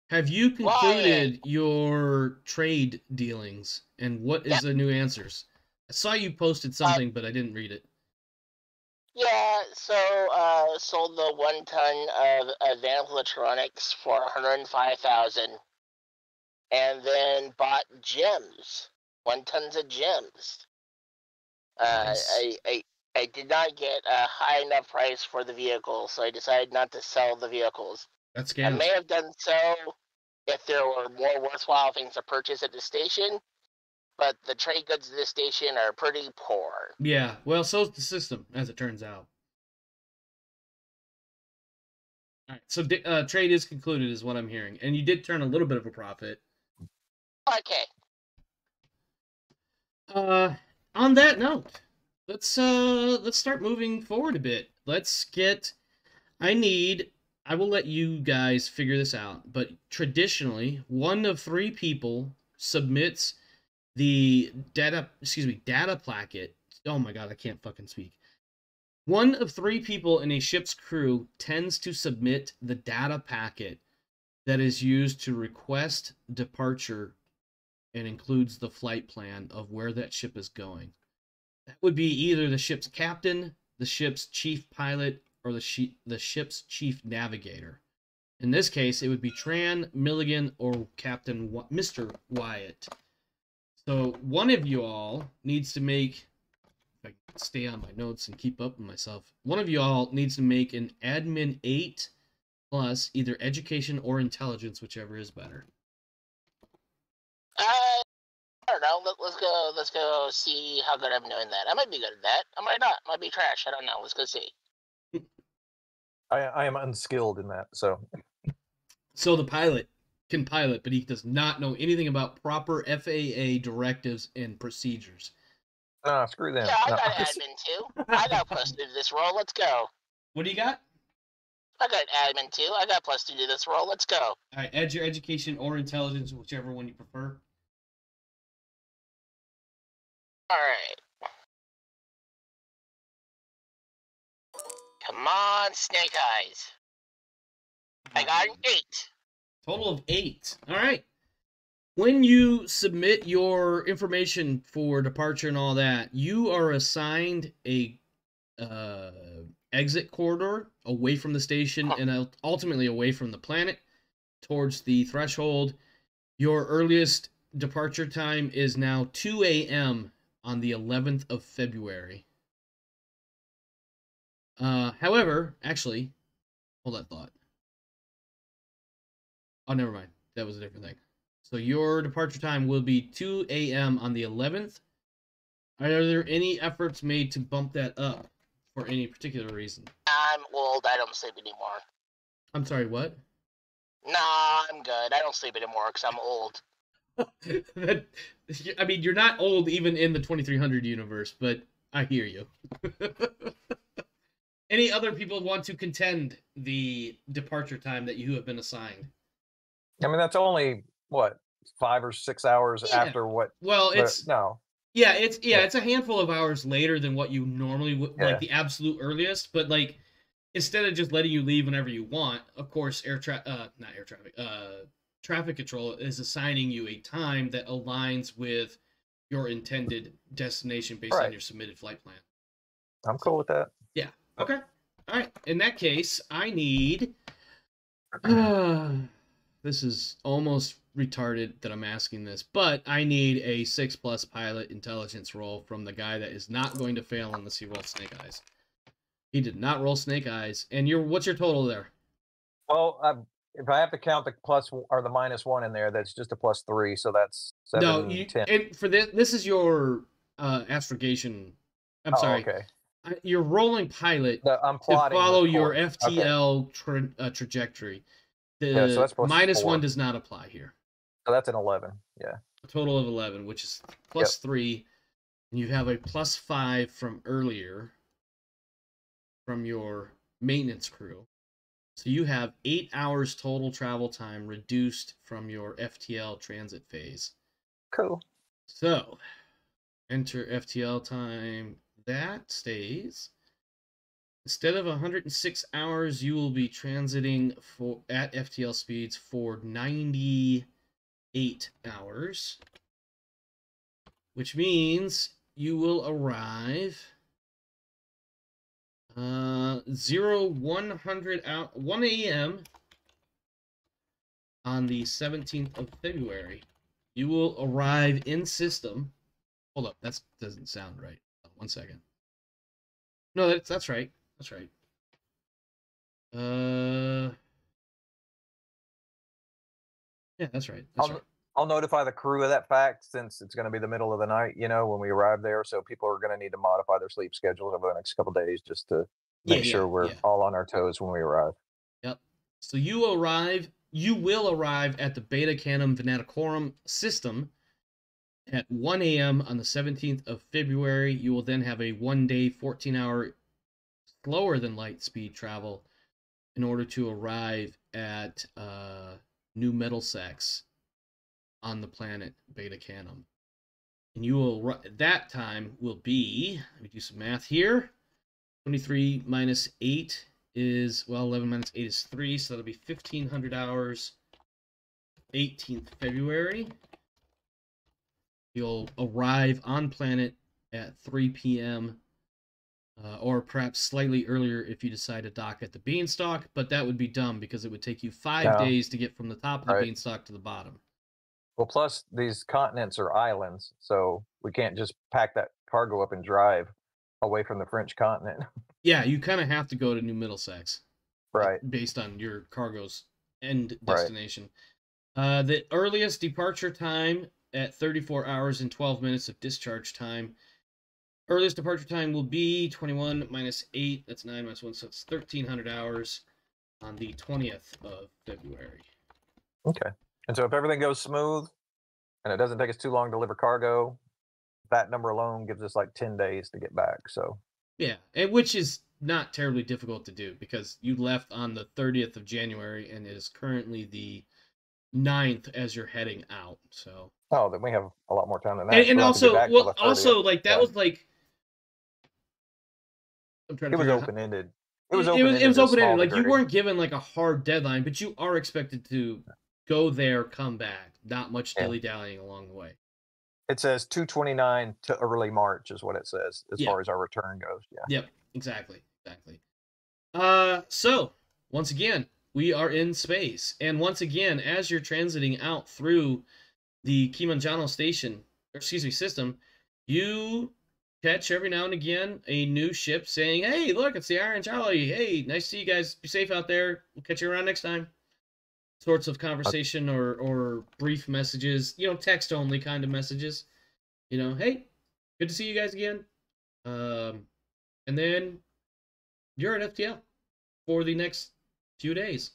have you concluded your trade dealings, and what is the new answers? I saw you posted something, but I didn't read it. Yeah, so sold the 1 ton of advanced electronics for $105,000, and then bought gems, 1 tons of gems. Nice. I did not get a high enough price for the vehicle, so I decided not to sell the vehicles. That's scary. I may have done so if there were more worthwhile things to purchase at the station, but the trade goods at this station are pretty poor. Yeah, well, so's the system, as it turns out. All right, so trade is concluded, is what I'm hearing, and you did turn a little bit of a profit. Okay. On that note, let's start moving forward a bit. I will let you guys figure this out, but traditionally, 1 of 3 people submits the data packet. Oh my god, I can't fucking speak. 1 of 3 people in a ship's crew tends to submit the data packet that is used to request departure and includes the flight plan of where that ship is going. That would be either the ship's captain, the ship's chief pilot, or the ship's chief navigator. In this case, it would be Tran, Milligan, or Captain Mr. Wyatt. So one of you all needs to make, if I can stay on my notes and keep up with myself, one of you all needs to make an admin 8 plus either education or intelligence, whichever is better. I don't know. Let's go see how good I'm doing that. I might be good at that. I might not. Might be trash. I don't know. Let's go see. I am unskilled in that, so. So the pilot can pilot, but he does not know anything about proper FAA directives and procedures. Screw them. Yeah, I got admin too. I got +2 to this roll. Let's go. What do you got? I got admin too. I got +2 to this roll. Let's go. All right, add your education or intelligence, whichever one you prefer. All right. Come on, Snake Eyes. I got an 8. Total of 8. All right. When you submit your information for departure and all that, you are assigned a exit corridor away from the station and ultimately away from the planet towards the threshold. Your earliest departure time is now 2 a.m. on the 11th of February. However, actually, hold that thought. Oh, never mind. That was a different thing. So your departure time will be 2 a.m. on the 11th. Are there any efforts made to bump that up for any particular reason? I'm old. I don't sleep anymore. I'm sorry, what? Nah, I'm good. I don't sleep anymore because I'm old. I mean, you're not old even in the 2300 universe, but I hear you. Any other people want to contend the departure time that you have been assigned? I mean, that's only, what, 5 or 6 hours after what? Well, it's... No. Yeah, it's a handful of hours later than what you normally would, like the absolute earliest, but like instead of just letting you leave whenever you want, of course, traffic control is assigning you a time that aligns with your intended destination based on your submitted flight plan. I'm cool with that. Yeah. Okay. All right. In that case, I need this is almost retarded that I'm asking this, but I need a 6+ pilot intelligence roll from the guy that is not going to fail unless he rolls Snake Eyes. He did not roll Snake Eyes. And what's your total there? Well, if I have to count the plus or the -1 in there, that's just a +3, so that's 7, 10. And for this is your astrogation. I'm sorry. Okay. You're rolling pilot I'm to follow your course. FTL trajectory. The so that's -1 does not apply here. So that's an 11, yeah. A total of 11, which is +3. And you have a +5 from earlier from your maintenance crew. So you have 8 hours total travel time reduced from your FTL transit phase. Cool. So, enter FTL time. That stays. Instead of 106 hours, you will be transiting at FTL speeds for 98 hours, which means you will arrive 1 a.m. on the 17th of February. You will arrive in system. Hold up, that doesn't sound right. 1 second. No, that's right. That's right. Yeah, that's right. I'll notify the crew of that fact since it's going to be the middle of the night, when we arrive there. So people are going to need to modify their sleep schedules over the next couple of days just to make sure we're all on our toes when we arrive. Yep. So you will arrive at the Beta Canum Venaticorum system at 1 a.m. on the 17th of February. You will then have a 1-day, 14-hour slower than light speed travel in order to arrive at New Middlesex on the planet Beta Canum. And you will, that time will be, let me do some math here. 23 minus 8 is, 11 minus 8 is 3, so that'll be 1,500 hours. 18th February. You'll arrive on planet at 3 p.m. Or perhaps slightly earlier if you decide to dock at the Beanstalk, but that would be dumb because it would take you 5 days to get from the top of the Beanstalk to the bottom. Well, plus these continents are islands, so we can't just pack that cargo up and drive away from the French continent. Yeah, you kind of have to go to New Middlesex. Right. Based on your cargo's end destination. Right. The earliest departure time at 34 hours and 12 minutes of discharge time. Earliest departure time will be 21 minus 8. That's 9 minus 1, so it's 1,300 hours on the 20th of February. Okay. And so if everything goes smooth and it doesn't take us too long to deliver cargo, that number alone gives us like 10 days to get back. So yeah, and which is not terribly difficult to do because you left on the 30th of January and it is currently the 9th as you're heading out. So then we have a lot more time than that. And also, like that was like I'm trying to. It was open-ended. It was open-ended. Like you weren't given like a hard deadline, but you are expected to go there, come back. Not much dilly-dallying along the way. It says 2/29 to early March is what it says as far as our return goes. Yeah. Yep. Exactly. So once again, we are in space, and once again, as you're transiting out through the Kilimanjaro system, you catch every now and again a new ship saying, "Hey, look, it's the Iron Jolly. Hey, nice to see you guys. Be safe out there. We'll catch you around next time." Sorts of conversation or brief messages, text only kind of messages. Hey, good to see you guys again. And then you're at FTL for the next few days.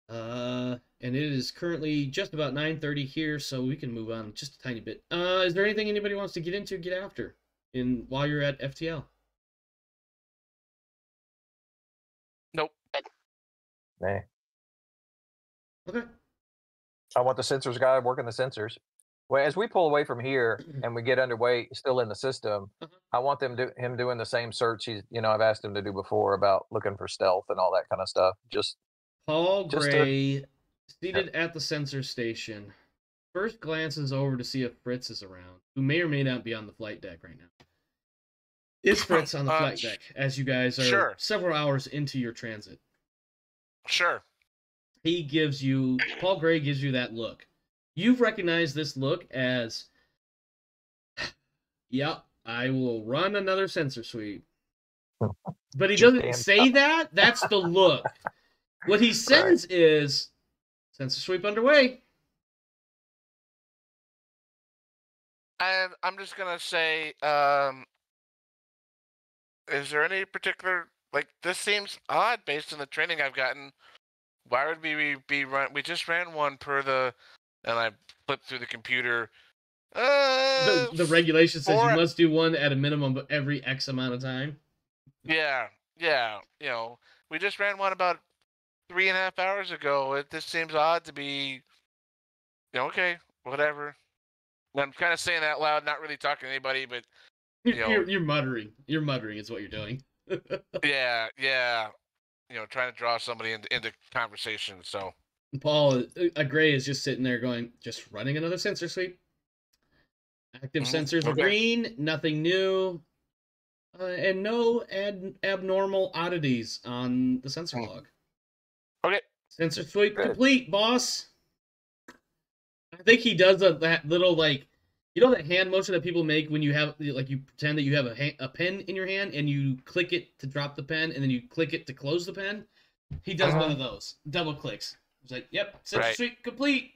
And it is currently just about 9:30 here, so we can move on just a tiny bit. Is there anything anybody wants to get into, get after, while you're at FTL? Nope. Nah. Okay. I want the sensors guy working the sensors. Well, as we pull away from here and we get underway, still in the system, I want him doing the same search I've asked him to do before about looking for stealth and all that kind of stuff. Paul Gray, seated at the sensor station, first glances over to see if Fritz is around, who may or may not be on the flight deck right now. Is Fritz on the flight deck as you guys are several hours into your transit? Sure. Paul Gray gives you that look. You've recognized this look as, yep, I will run another sensor sweep. But he doesn't say that. That's the look. What he says is, sensor sweep underway. And I'm just going to say, is there any particular, this seems odd based on the training I've gotten. Why would we be run? We just ran one and I flipped through the computer. The regulation says you must do one at a minimum of every X amount of time. Yeah. We just ran one about 3.5 hours ago. This seems odd to be. Okay, whatever. And I'm kind of saying that loud, not really talking to anybody, but you're muttering. You're muttering is what you're doing. Yeah. Trying to draw somebody into conversation. So Paul Gray is just sitting there going, just running another sensor sweep. Active sensors are green, nothing new, and no abnormal oddities on the sensor log. Okay. Sensor sweep complete, boss. I think he does that little, that hand motion that people make when you have, you pretend that you have a pen in your hand and you click it to drop the pen and then you click it to close the pen. He does one of those. Double clicks. He's like, yep, sensor sweep complete.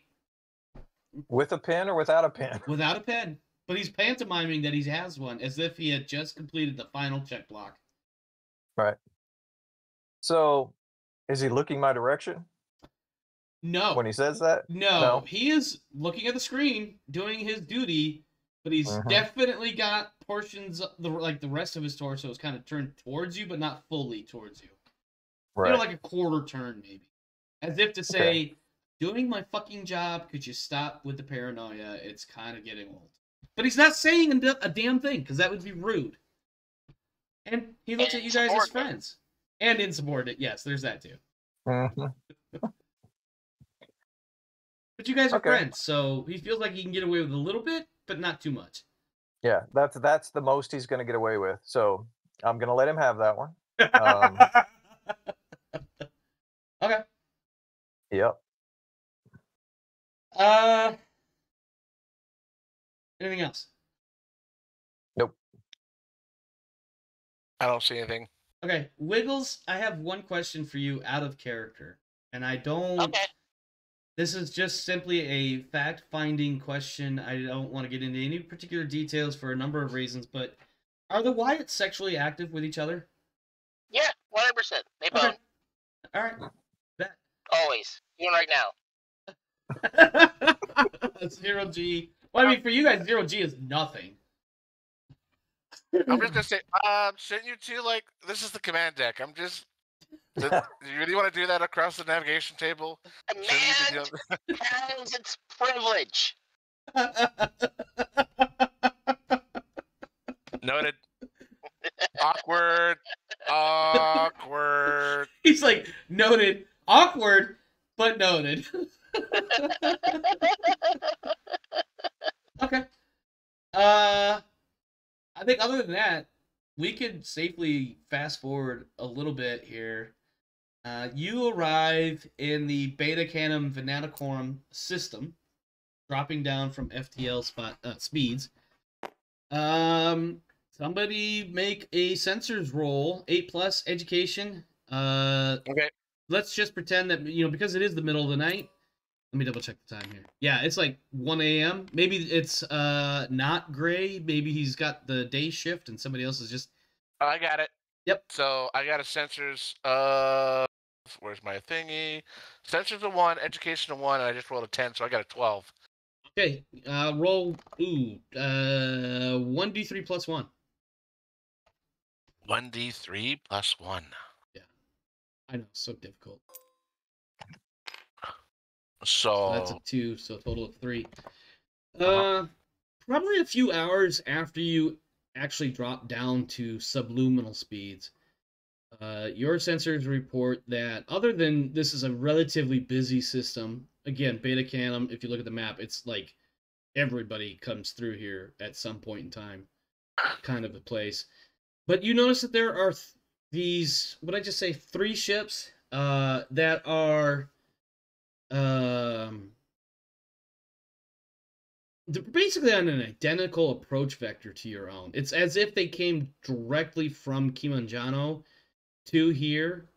With a pen or without a pen? Without a pen. But he's pantomiming that he has one as if he had just completed the final check block. Right. So, is he looking my direction? No. When he says that? No. He is looking at the screen, doing his duty, but he's definitely got portions of the rest of his torso is kind of turned towards you, but not fully towards you. Right. Like a quarter turn, maybe. As if to say, doing my fucking job, could you stop with the paranoia? It's kind of getting old. But he's not saying a damn thing, because that would be rude. And he looks at you guys as friends. And insubordinate, yes, there's that too. But you guys are friends, so he feels like he can get away with a little bit, but not too much. Yeah, that's the most he's going to get away with. So I'm going to let him have that one. Okay. Yep. Anything else? Nope. I don't see anything. Okay, Wiggles, I have one question for you out of character. And I don't... Okay. This is just simply a fact-finding question. I don't want to get into any particular details for a number of reasons, but are the Wyatts sexually active with each other? Yeah, 100%. They bone. Okay. All right. Always. Even right now. 0G. Well, I mean, for you guys, 0G is nothing. I'm just gonna say, shouldn't you two this is the command deck? Do you really want to do that across the navigation table? Command has its privilege. Noted. Awkward. He's like, noted. Awkward, but noted. Okay. I think other than that, we could safely fast forward a little bit here. You arrive in the Beta Canum Venaticorum system, dropping down from FTL speeds. Somebody make a sensors roll, 8+ education. Okay. Let's just pretend that, because it is the middle of the night. Let me double check the time here. Yeah, it's like 1 a.m. Maybe it's not Gray. Maybe he's got the day shift and somebody else is just... I got it. Yep. So I got a sensors. Where's my thingy? Sensors a 1, education a 1, and I just rolled a 10, so I got a 12. Okay. Roll 1d3 plus 1. 1d3 plus 1. Yeah. I know, so difficult. So that's a 2, so a total of 3. Probably a few hours after you actually drop down to subluminal speeds, your sensors report that, other than this is a relatively busy system, again, Beta Canum, if you look at the map, it's like everybody comes through here at some point in time, kind of a place. But you notice that there are these, what I just say, 3 ships that are they're basically on an identical approach vector to your own. It's as if they came directly from Kimanjano to here,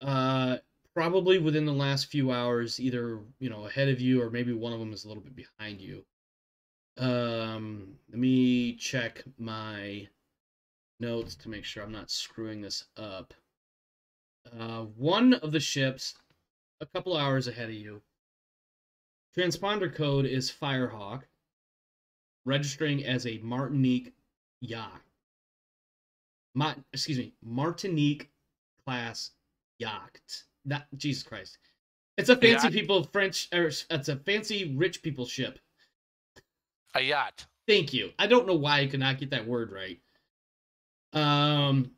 probably within the last few hours, either ahead of you or maybe one of them is a little bit behind you. Let me check my notes to make sure I'm not screwing this up. One of the ships, a couple hours ahead of you. Transponder code is Firehawk, registering as a Martinique yacht. Martinique class yacht. Jesus Christ. It's a fancy it's a fancy rich people ship. A yacht. Thank you. I don't know why I could not get that word right. One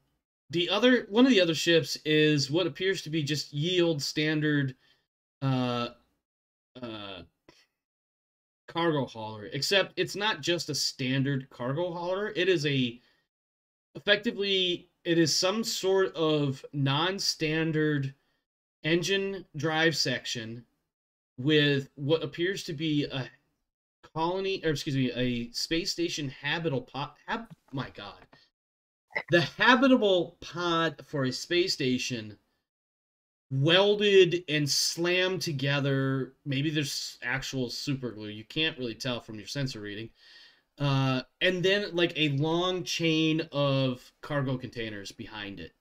of the other ships is what appears to be just yield standard cargo hauler, except it's not just a standard cargo hauler. It is effectively some sort of non-standard engine drive section with what appears to be a space station habitable pod. The habitable pod for a space station, welded and slammed together. Maybe there's actual super glue. You can't really tell from your sensor reading. And then like a long chain of cargo containers behind it.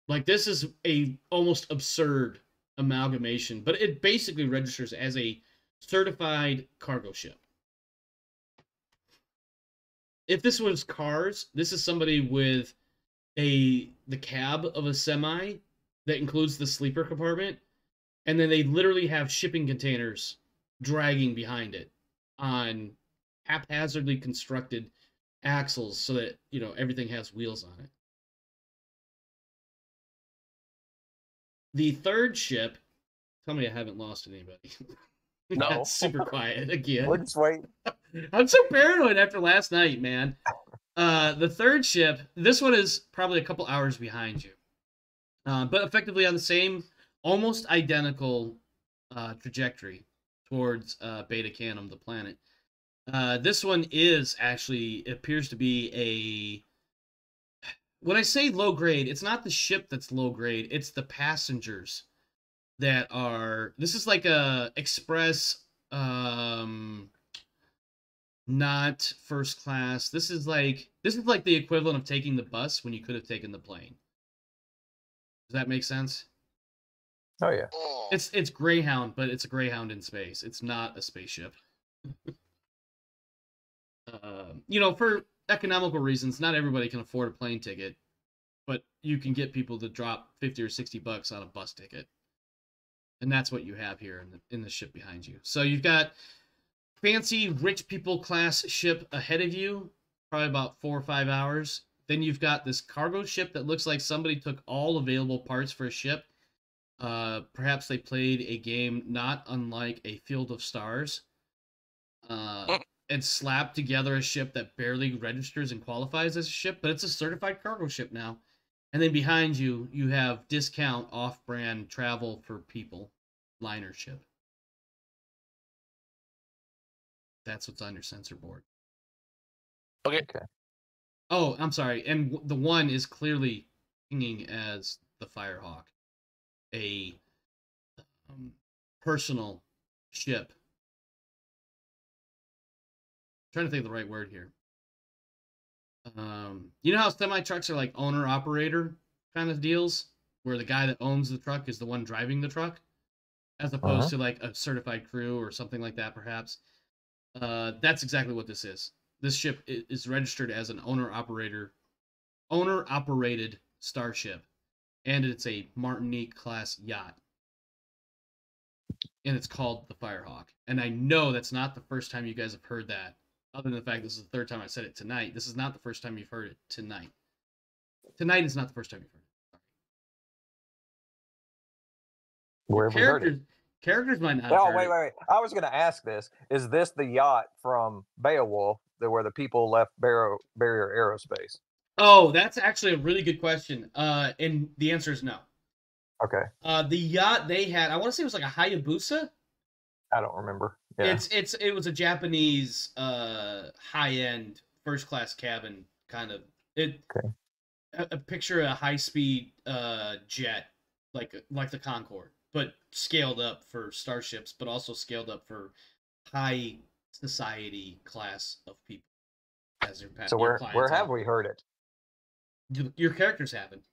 Like, this is a almost absurd amalgamation, but it basically registers as a certified cargo ship. If this was cars, this is somebody with the cab of a semi that includes the sleeper compartment, and then they literally have shipping containers dragging behind it on haphazardly constructed axles so that, everything has wheels on it. The third ship, tell me I haven't lost anybody. No. That's super quiet again. We'll just wait. I'm so paranoid after last night, man. The third ship, this one is probably a couple hours behind you. But effectively on the same, almost identical trajectory towards Beta Canum, the planet. This one is actually, it appears to be when I say low grade, it's not the ship that's low grade, it's the passengers that are, this is like a express, not first class. This is like the equivalent of taking the bus when you could have taken the plane. Does that make sense? Oh yeah. It's Greyhound, but it's a Greyhound in space. It's not a spaceship. For economical reasons, not everybody can afford a plane ticket, but you can get people to drop $50 or $60 on a bus ticket. And that's what you have here in the ship behind you. So you've got fancy rich people class ship ahead of you, probably about 4 or 5 hours. Then you've got this cargo ship that looks like somebody took all available parts for a ship. Perhaps they played a game not unlike a Field of Stars. and slap together a ship that barely registers and qualifies as a ship, but it's a certified cargo ship now. And then behind you, you have discount off-brand travel for people liner ship. That's what's on your sensor board. Okay. Oh, I'm sorry. And the one is clearly pinging as the Firehawk, a personal ship. I'm trying to think of the right word here. You know how semi-trucks are like owner-operator kind of deals, where the guy that owns the truck is the one driving the truck, as opposed to like a certified crew or something like that, perhaps. That's exactly what this is. This ship is registered as an owner-operated starship, and it's a Martinique-class yacht. And it's called the Firehawk. And I know that's not the first time you guys have heard that. Other than the fact this is the third time I said it tonight. This is not the first time you've heard it tonight. Tonight is not the first time you've heard it. Where have we heard it? Characters might not have heard it. Wait. I was going to ask this. Is this the yacht from Beowulf where the people left Barrier Aerospace? Oh, that's actually a really good question. And the answer is no. Okay. The yacht they had, I want to say it was like a Hayabusa. I don't remember. Yeah. It was a Japanese high-end first-class cabin kind of. Okay. A picture a high-speed jet like the Concorde, but scaled up for starships, but also scaled up for high society class of people as your So where have we heard it? Your characters haven't.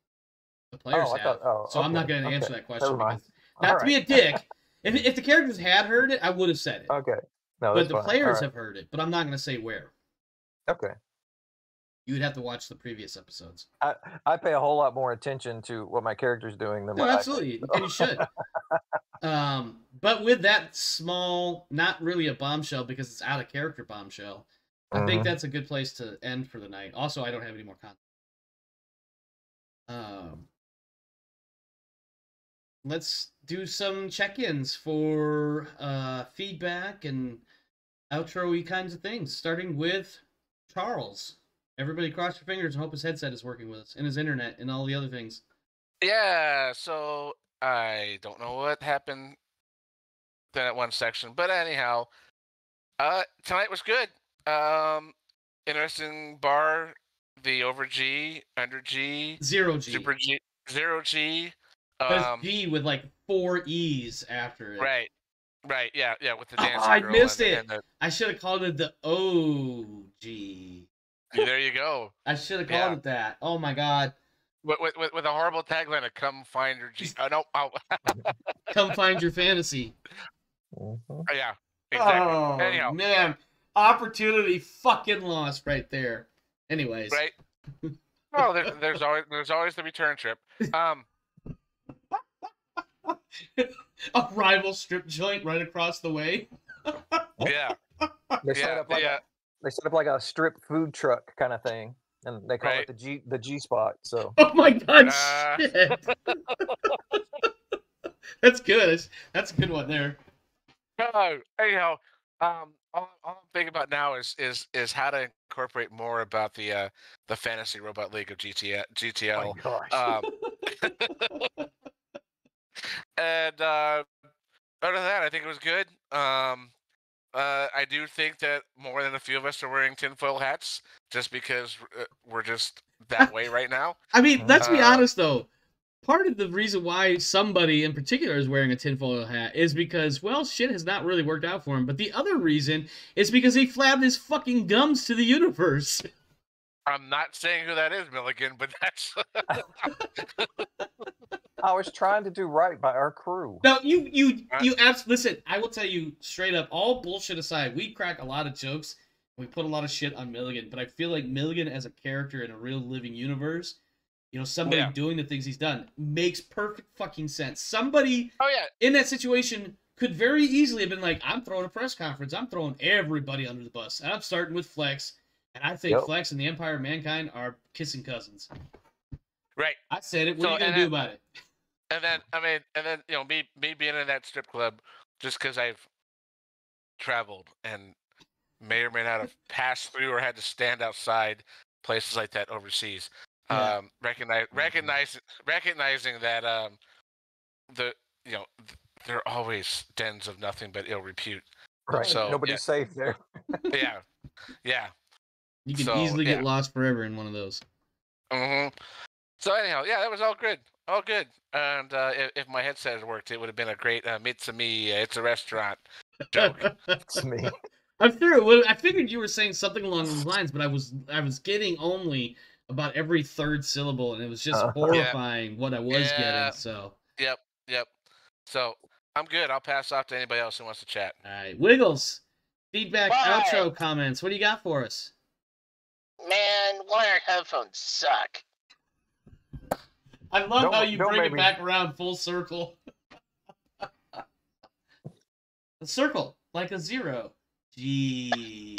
The players have. So I'm not going to answer that question because not to be a dick. If the characters had heard it, I would have said it. Okay. No, but the players have heard it, but I'm not going to say where. Okay. You would have to watch the previous episodes. I pay a whole lot more attention to what my character's doing than what absolutely, and you should. But with that small, not really a bombshell because it's out of character bombshell, I think that's a good place to end for the night. Also, I don't have any more content. Let's do some check-ins for feedback and outro-y kinds of things, starting with Charles. Everybody cross your fingers and hope his headset is working with us, and his internet, and all the other things. Yeah, so I don't know what happened in that one section, but anyhow, tonight was good. Interesting bar, the over G, under G, zero G, super G, zero G. There's G with like 4 E's after it. Right, yeah, with the dance. I missed it. I should have called it the OG. There you go. I should have called it that. Oh my god. With a horrible tagline of "Come find your G." No. Come find your fantasy. Yeah, exactly. Oh anyhow, man, opportunity fucking lost right there. Anyways. Right. Oh, there's always the return trip. A rival strip joint right across the way. Yeah. They set up like a strip food truck kind of thing, and they call it the G spot. So. Oh my god! Shit. That's good. That's a good one there. Anyhow, all I'm thinking about now is how to incorporate more about the Fantasy Robot League of GTL. Oh my gosh. And other than that, I think it was good. I do think that more than a few of us are wearing tinfoil hats just because we're just that way right now. I mean, let's be honest, though. Part of the reason why somebody in particular is wearing a tinfoil hat is because, well, shit has not really worked out for him. But the other reason is because he flabbed his fucking gums to the universe. I'm not saying who that is, Milligan, but that's... I was trying to do right by our crew. No, you listen, I will tell you straight up, all bullshit aside, we crack a lot of jokes, we put a lot of shit on Milligan, but I feel like Milligan as a character in a real living universe, you know, somebody doing the things he's done, makes perfect fucking sense. Somebody in that situation could very easily have been like, I'm throwing a press conference, I'm throwing everybody under the bus, and I'm starting with Flex, and I think Flex and the Empire of Mankind are kissing cousins. Right. I said it. What are you gonna do about it? And then, you know, me being in that strip club, just because I've traveled and may or may not have passed through or had to stand outside places like that overseas. Yeah. Recognizing that there are always dens of nothing but ill repute. Right. So Nobody's safe there. yeah. You can easily get lost forever in one of those. So anyhow, yeah, that was all good. All good. And if my headset had worked, it would have been a great "It's a me, it's a restaurant" joke. It's me. I'm sure. I figured you were saying something along those lines, but I was getting only about every third syllable, and it was just horrifying what I was getting. So. Yep. So I'm good. I'll pass off to anybody else who wants to chat. All right, Wiggles. Feedback, outro comments. What do you got for us? Man, wired headphones suck. I love how you bring it back around full circle. A circle, like a zero. Gee.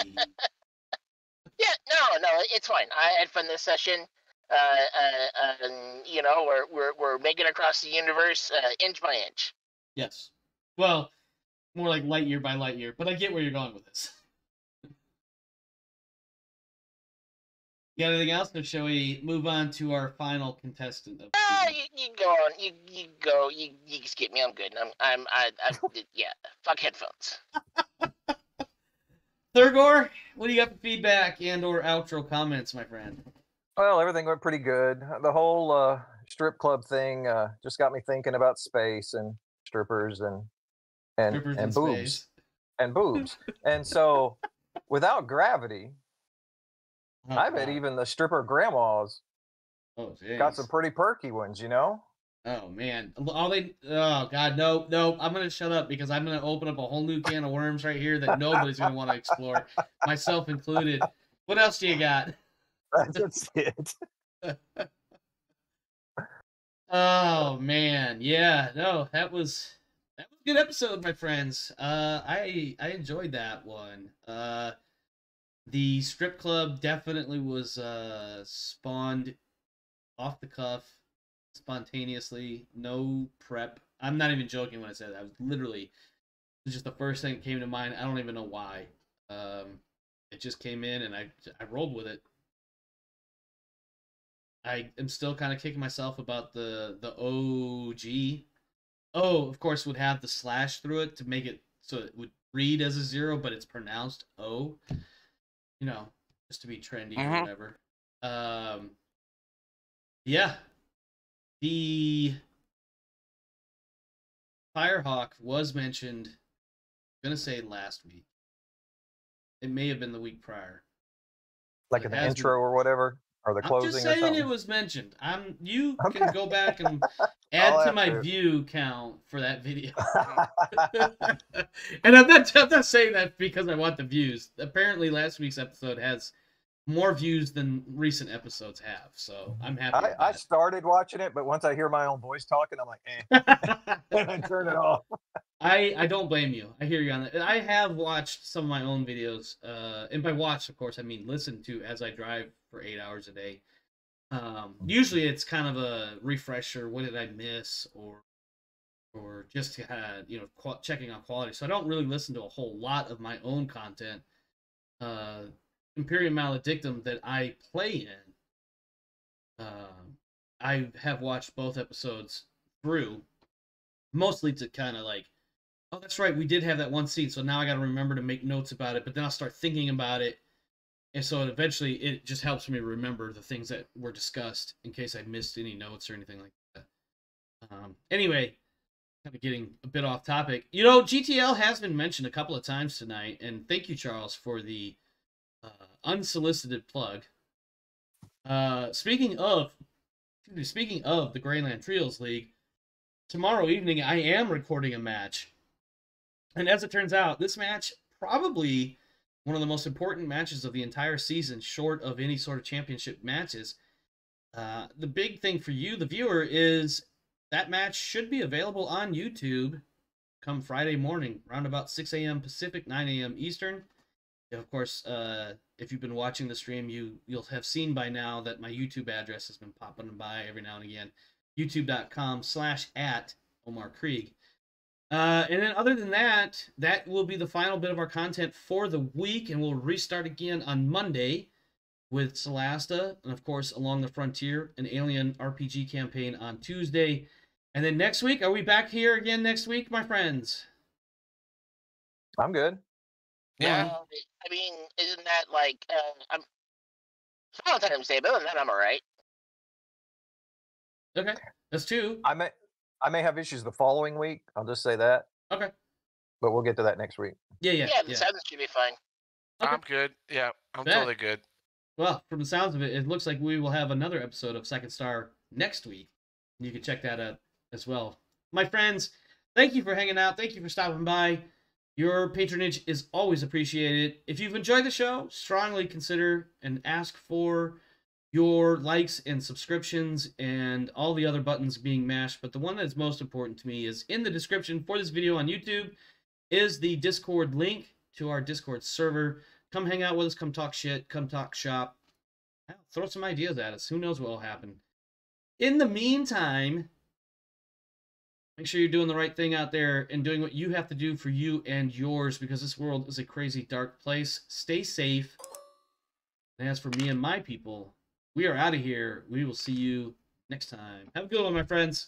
Yeah, no, it's fine. I had fun this session. You know, we're making across the universe inch by inch. Yes. Well, more like light year by light year, but I get where you're going with this. You got anything else, or shall we move on to our final contestant? You go on. You go. You skip me. I'm good. I'm yeah. Fuck headphones. Thurgor, what do you got for feedback and/or outro comments, my friend? Well, everything went pretty good. The whole strip club thing just got me thinking about space and strippers and boobs space. And boobs. And so, without gravity, I bet even the stripper grandmas got some pretty perky ones, you know? Oh man! Oh god, no! I'm gonna shut up because I'm gonna open up a whole new can of worms right here that nobody's gonna want to explore, myself included. What else do you got? That's it. Oh man, yeah, no, that was a good episode, my friends. I enjoyed that one. The strip club definitely was spawned off the cuff, spontaneously, no prep. I'm not even joking when I said that. I was literally, it was just the first thing that came to mind. I don't even know why. It just came in and I rolled with it. I am still kind of kicking myself about the OG. O, of course, would have the slash through it to make it so it would read as a 0, but it's pronounced O. You know, just to be trendy or whatever. Yeah. The Firehawk was mentioned, I'm going to say last week. It may have been the week prior. Like in the intro or whatever? Or the closing or something? I'm just saying it was mentioned. You can go back and add to my view count for that video. And I'm not saying that because I want the views. Apparently last week's episode has more views than recent episodes have, so I'm happy. I started watching it, but once I hear my own voice talking, I'm like, eh. And I turn it off. I don't blame you. I hear you on that. I have watched some of my own videos, and by watch, of course, I mean listen to as I drive for 8 hours a day. Usually it's kind of a refresher. What did I miss? Or just checking on quality. So I don't really listen to a whole lot of my own content. Imperium Maledictum that I play in. I have watched both episodes through, mostly to kind of like, oh, that's right, we did have that one scene, so now I got to remember to make notes about it, but then I'll start thinking about it, and so eventually it just helps me remember the things that were discussed in case I missed any notes or anything like that. Anyway, kind of getting a bit off topic. You know, GTL has been mentioned a couple of times tonight, and thank you, Charles, for the unsolicited plug. Speaking of the Greyland Trios League, tomorrow evening I am recording a match. And as it turns out, this match probably one of the most important matches of the entire season, short of any sort of championship matches. The big thing for you, the viewer, is that match should be available on YouTube come Friday morning, around about 6 a.m. Pacific, 9 a.m. Eastern. Of course, if you've been watching the stream, you'll have seen by now that my YouTube address has been popping by every now and again. YouTube.com/@OmarKrieg. And then other than that, that will be the final bit of our content for the week, and we'll restart again on Monday with Solasta, and of course, Along the Frontier, an Alien RPG campaign on Tuesday. And then next week, are we back here again next week, my friends? I'm good. Yeah. I mean, isn't that like I'm Valentine's Day, but other than that, I'm all right. Okay, that's two. I may have issues the following week. I'll just say that. Okay. But we'll get to that next week. Yeah, the 7th should be fine. Okay. I'm good. Yeah, I'm totally good. Well, from the sounds of it, it looks like we will have another episode of Second Star next week. You can check that out as well. My friends, thank you for hanging out. Thank you for stopping by. Your patronage is always appreciated. If you've enjoyed the show, strongly consider and ask for your likes and subscriptions and all the other buttons being mashed. But the one that's most important to me is in the description for this video on YouTube is the Discord link to our Discord server. Come hang out with us. Come talk shit. Come talk shop. Hell, throw some ideas at us. Who knows what will happen. In the meantime, make sure you're doing the right thing out there and doing what you have to do for you and yours, because this world is a crazy dark place. Stay safe. And as for me and my people, we are out of here. We will see you next time. Have a good one, my friends.